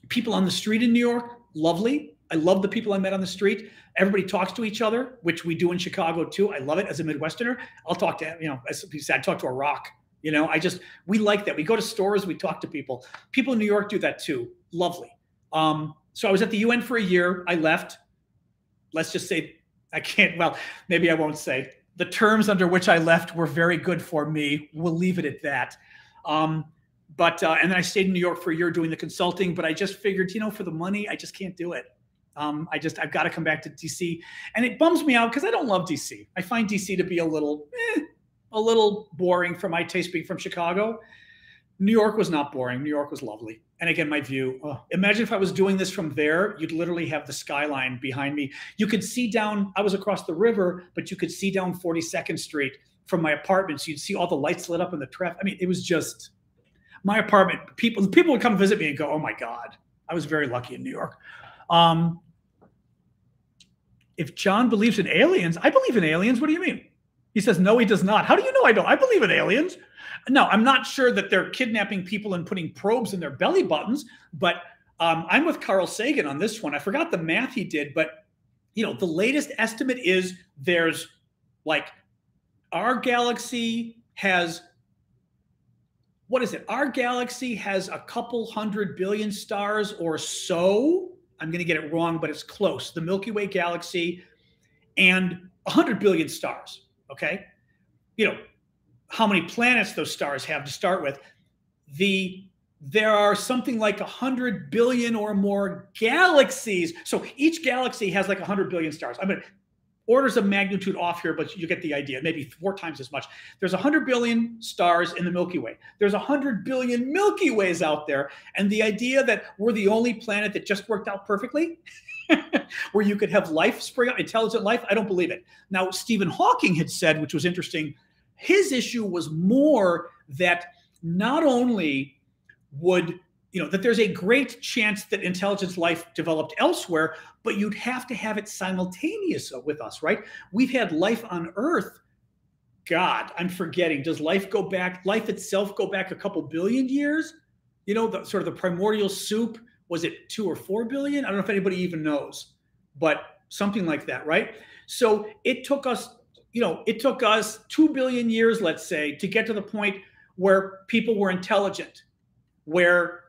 People on the street in New York, lovely. I love the people I met on the street. Everybody talks to each other, which we do in Chicago too. I love it as a Midwesterner. I'll talk to, as you said, I talk to a rock. We like that. We go to stores, we talk to people. People in New York do that too. Lovely. So I was at the UN for a year. I left. Let's just say maybe I won't say. The terms under which I left were very good for me. We'll leave it at that. And then I stayed in New York for a year doing the consulting, but I just figured, for the money, I just can't do it. I've got to come back to DC. And it bums me out because I don't love DC. I find DC to be a little boring for my taste being from Chicago. New York was not boring. New York was lovely. And again, my view, imagine if I was doing this from there, you'd literally have the skyline behind me. You could see down, I was across the river, but you could see down 42nd Street from my apartment. So you'd see all the lights lit up in the traffic. It was just my apartment. People would come visit me and go, oh my God, I was very lucky in New York. If John believes in aliens, I believe in aliens. What do you mean? He says, no, he does not. How do you know I don't? I believe in aliens. No, I'm not sure that they're kidnapping people and putting probes in their belly buttons, but I'm with Carl Sagan on this one. I forgot the math he did, but the latest estimate is there's our galaxy has, Our galaxy has a couple 100 billion stars or so. I'm going to get it wrong, but it's close. The Milky Way galaxy and 100 billion stars. Okay. How many planets those stars have to start with. There are something like 100 billion or more galaxies. So each galaxy has like 100 billion stars. Orders of magnitude off here, but you get the idea, maybe 4 times as much. There's 100 billion stars in the Milky Way. There's 100 billion Milky Ways out there. And the idea that we're the only planet that just worked out perfectly, where you could have life spring up, intelligent life, I don't believe it. Now, Stephen Hawking had said, which was interesting, his issue was more that not only would, that there's a great chance that intelligent life developed elsewhere, but you'd have to have it simultaneous with us, right? We've had life on Earth. God, I'm forgetting. Does life itself go back a couple billion years? The sort of the primordial soup, was it 2 or 4 billion? I don't know if anybody even knows, but something like that, right? So it took us 2 billion years, let's say, to get to the point where people were intelligent, where,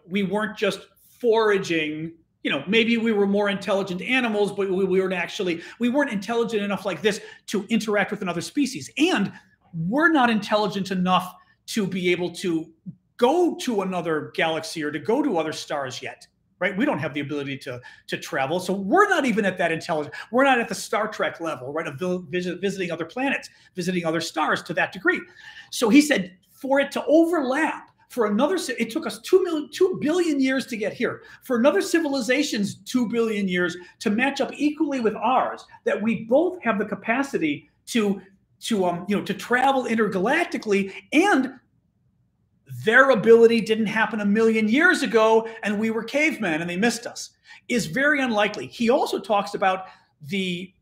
we weren't just foraging, maybe we were more intelligent animals, but we weren't intelligent enough like this to interact with another species. And we're not intelligent enough to be able to go to another galaxy or to go to other stars yet, right? We don't have the ability to travel. So we're not even at that intelligence. We're not at the Star Trek level, right? Of visiting other planets, visiting other stars to that degree. So he said, for it to overlap, it took us 2 billion years to get here. For another civilization's 2 billion years to match up equally with ours, that we both have the capacity to travel intergalactically, and their ability didn't happen 1 million years ago and we were cavemen and they missed us, is very unlikely. He also talks about the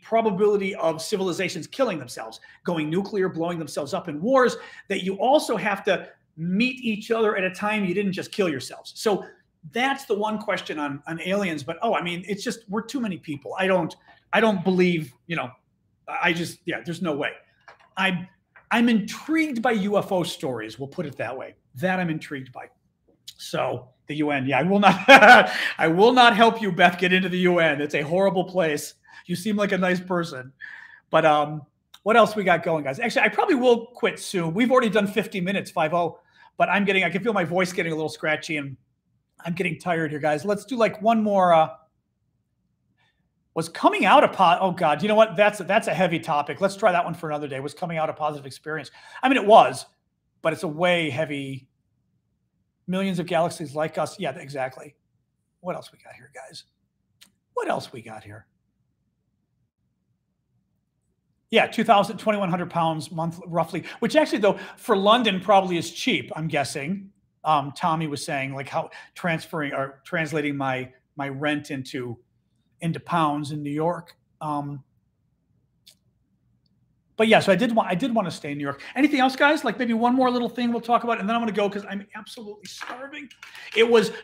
probability of civilizations killing themselves, going nuclear, blowing themselves up in wars, that you also have to meet each other at a time you didn't just kill yourselves. So that's the one question on aliens. But it's just, we're too many people. I don't believe, there's no way. I'm intrigued by UFO stories. We'll put it that way. That I'm intrigued by. So the UN, I will not, I will not help you, Beth, get into the UN. It's a horrible place. You seem like a nice person, but what else we got going, guys? Actually, I probably will quit soon. We've already done 50 minutes, 5-0, but I can feel my voice getting a little scratchy and I'm getting tired here, guys. Let's do like one more. Was coming out oh God, you know what? That's a heavy topic. Let's try that one for another day. Was coming out a positive experience? I mean, it was, but it's a way heavy. Millions of galaxies like us. Yeah, exactly. What else we got here, guys? What else we got here? Yeah, 2,100 pounds month, roughly, which actually, though, for London probably is cheap, I'm guessing. Tommy was saying, like, how translating my rent into pounds in New York. But yeah, so I did want to stay in New York. Anything else, guys? Like maybe one more little thing we'll talk about, and then I'm going to go because I'm absolutely starving.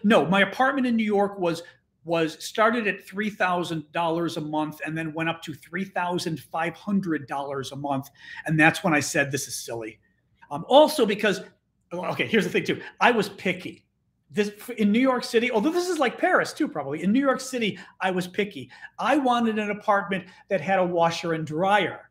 My apartment in New York was started at $3,000 a month and then went up to $3,500 a month. And that's when I said, this is silly. Also because, okay, here's the thing too. I was picky. In New York City, although this is like Paris too, probably. In New York City, I was picky. I wanted an apartment that had a washer and dryer.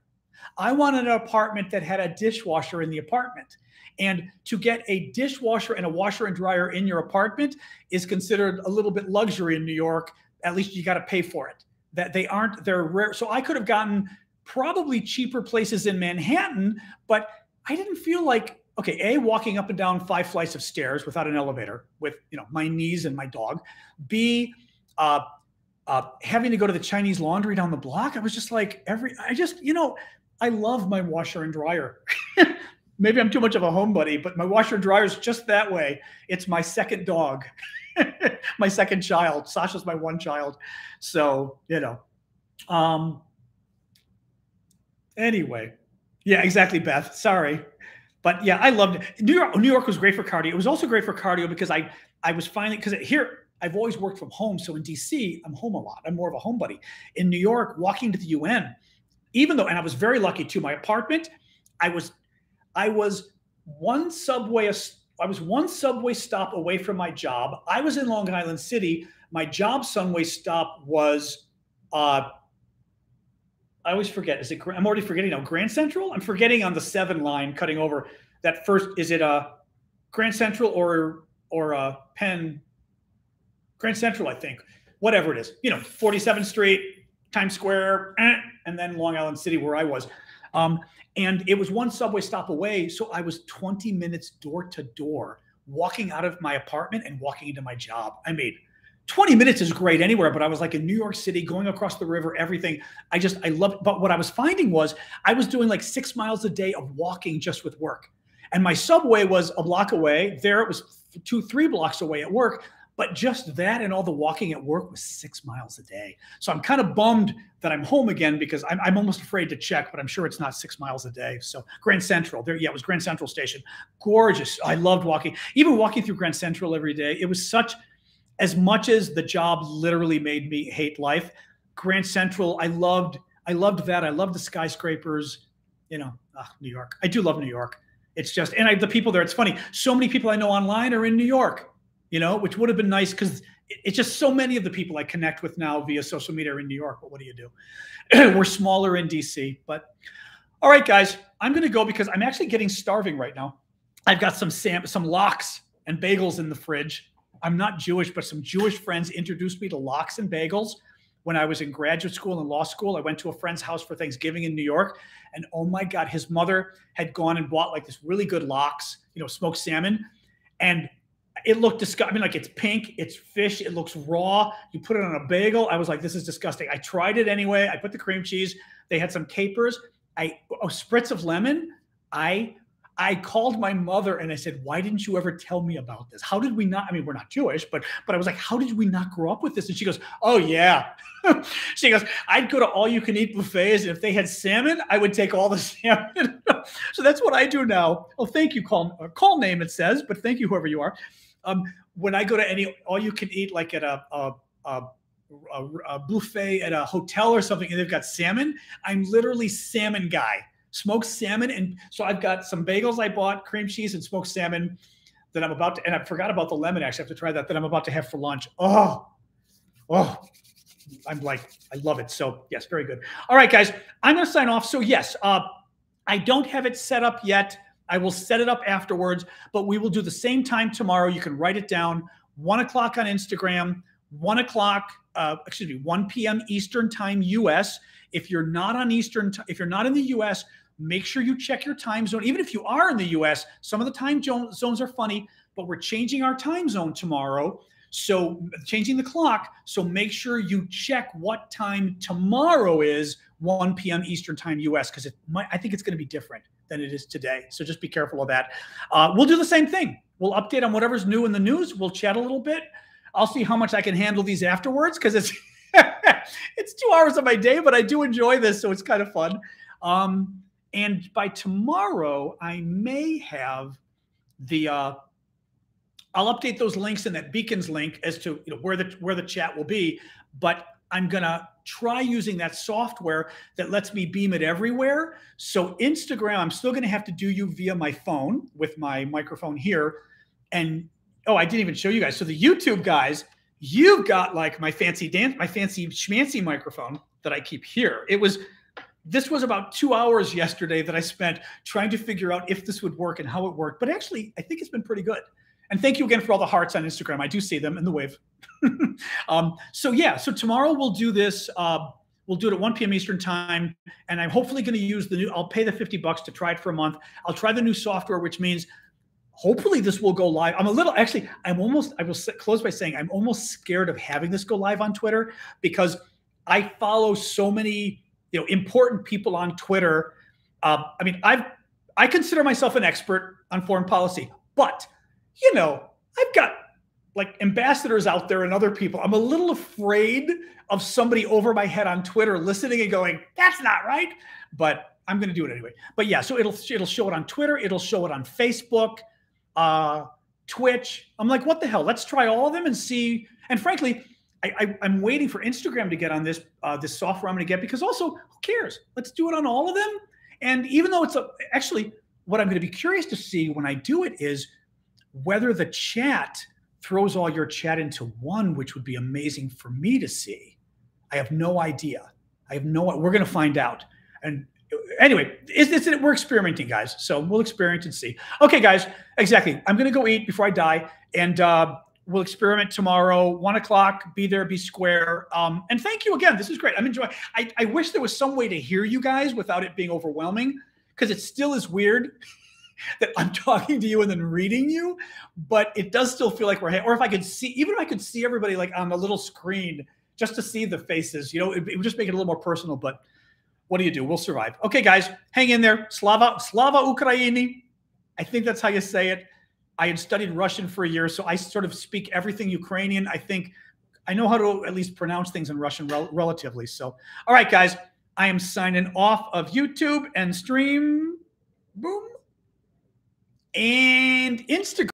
I wanted an apartment that had a dishwasher in the apartment. And to get a dishwasher and a washer and dryer in your apartment is considered a little bit luxury in New York. At least you got to pay for it. They're rare. So I could have gotten probably cheaper places in Manhattan, but I didn't feel like, okay, walking up and down 5 flights of stairs without an elevator with, my niece and my dog. B, having to go to the Chinese laundry down the block. I was just like, I love my washer and dryer. Maybe I'm too much of a homebody, but my washer and dryer is just that way. It's my second dog, my second child. Sasha's my one child. So, anyway. Yeah, exactly, Beth. Sorry. But yeah, I loved it. New York was great for cardio. It was also great for cardio because I was finally, because here, I've always worked from home. So in DC, I'm home a lot. I'm more of a homebody. In New York, walking to the UN, and I was very lucky too. My apartment, I was one subway stop away from my job. I was in Long Island City. My job subway stop was, I always forget. I'm already forgetting now. Grand Central? I'm forgetting on the 7 line cutting over that first. Is it Grand Central or Penn? Grand Central, I think. Whatever it is. 47th Street, Times Square, and then Long Island City where I was. And it was one subway stop away. So I was 20 minutes door to door walking out of my apartment and walking into my job. I mean, 20 minutes is great anywhere, but I was like in New York City, going across the river, everything. I loved it. But what I was finding was I was doing like 6 miles a day of walking just with work. And my subway was a block away. There it was 2-3 blocks away at work. But just that and all the walking at work was 6 miles a day. So I'm kind of bummed that I'm home again because I'm almost afraid to check, but I'm sure it's not 6 miles a day. So Grand Central, it was Grand Central Station. Gorgeous. I loved walking. Even walking through Grand Central every day, it was as much as the job literally made me hate life, Grand Central, I loved that. I loved the skyscrapers, New York. I do love New York. It's just, and the people there, it's funny. So many people I know online are in New York. Which would have been nice because it's just so many of the people I connect with now via social media are in New York, but what do you do? We're smaller in DC, but all right, guys, I'm going to go because I'm actually getting starving right now. I've got some lox and bagels in the fridge. I'm not Jewish, but some Jewish friends introduced me to lox and bagels when I was in graduate school and law school. I went to a friend's house for Thanksgiving in New York, and oh my God, his mother had gone and bought like this really good lox, smoked salmon, and it looked disgusting. I mean, like it's pink, it's fish, it looks raw. You put it on a bagel. I was like, this is disgusting. I tried it anyway. I put the cream cheese. They had some capers. A spritz of lemon. I called my mother and I said, why didn't you ever tell me about this? How did we not? I mean, we're not Jewish, but I was like, how did we not grow up with this? And she goes, oh yeah. She goes, I'd go to all you can eat buffets. And if they had salmon, I would take all the salmon. So that's what I do now. Oh, thank you. Call name it says, but thank you, whoever you are. When I go to any all you can eat, like at a buffet at a hotel or something, and they've got salmon, I'm literally salmon guy. Smoked salmon. And so I've got some bagels I bought, cream cheese and smoked salmon that I'm about to, and I forgot about the lemon, actually. I have to try that I'm about to have for lunch. Oh, I'm like, I love it. So yes, very good. All right, guys, I'm going to sign off. So yes, I don't have it set up yet. I will set it up afterwards, but we will do the same time tomorrow. You can write it down, 1 o'clock on Instagram, 1 p.m. Eastern time, US. If you're not on Eastern, if you're not in the US, make sure you check your time zone. Even if you are in the US, some of the time zones are funny, but we're changing our time zone tomorrow. So changing the clock. So make sure you check what time tomorrow is, 1 p.m. Eastern time US, because I think it's going to be different than it is today. So just be careful of that. We'll do the same thing. We'll update on whatever's new in the news. We'll chat a little bit. I'll see how much I can handle these afterwards, because it's it's 2 hours of my day, but I do enjoy this, so it's kind of fun. And by tomorrow, I may have I'll update those links in that Beacons link as to where the chat will be. But I'm gonna try using that software that lets me beam it everywhere. So Instagram, I'm still gonna have to do you via my phone with my microphone here. And oh, I didn't even show you guys. So the YouTube guys, you've got like my fancy schmancy microphone that I keep here. This was about 2 hours yesterday that I spent trying to figure out if this would work and how it worked. But actually, I think it's been pretty good. And thank you again for all the hearts on Instagram. I do see them in the wave. So yeah, so tomorrow we'll do this. We'll do it at 1 p.m. Eastern time. And I'm hopefully going to use I'll pay the $50 to try it for a month. I'll try the new software, which means hopefully this will go live. I will close by saying I'm almost scared of having this go live on Twitter, because I follow so many, important people on Twitter. I mean, I consider myself an expert on foreign policy, but I've got like ambassadors out there and other people. I'm a little afraid of somebody over my head on Twitter listening and going, that's not right. But I'm going to do it anyway. But yeah, so it'll show it on Twitter. It'll show it on Facebook, Twitch. I'm like, what the hell? Let's try all of them and see. And frankly, I'm waiting for Instagram to get on this software I'm going to get, because also, who cares? Let's do it on all of them. And even though actually, what I'm going to be curious to see when I do it is whether the chat throws all your chat into one, which would be amazing for me to see. I have no idea. We're going to find out. And anyway, we're experimenting, guys. So we'll experiment and see. Okay, guys, exactly. I'm going to go eat before I die. And we'll experiment tomorrow, 1 o'clock. Be there, be square. And thank you again. This is great. I'm enjoying. I wish there was some way to hear you guys without it being overwhelming, because it still is weird that I'm talking to you and then reading you, but it does still feel like or if I could see, even if I could see everybody like on the little screen, just to see the faces, it would just make it a little more personal. But what do you do? We'll survive. Okay, guys, hang in there. Slava Ukraini. I think that's how you say it. I had studied Russian for a year, so I sort of speak everything Ukrainian. I think I know how to at least pronounce things in Russian relatively. So, all right, guys, I am signing off of YouTube and stream. Boom. And Instagram.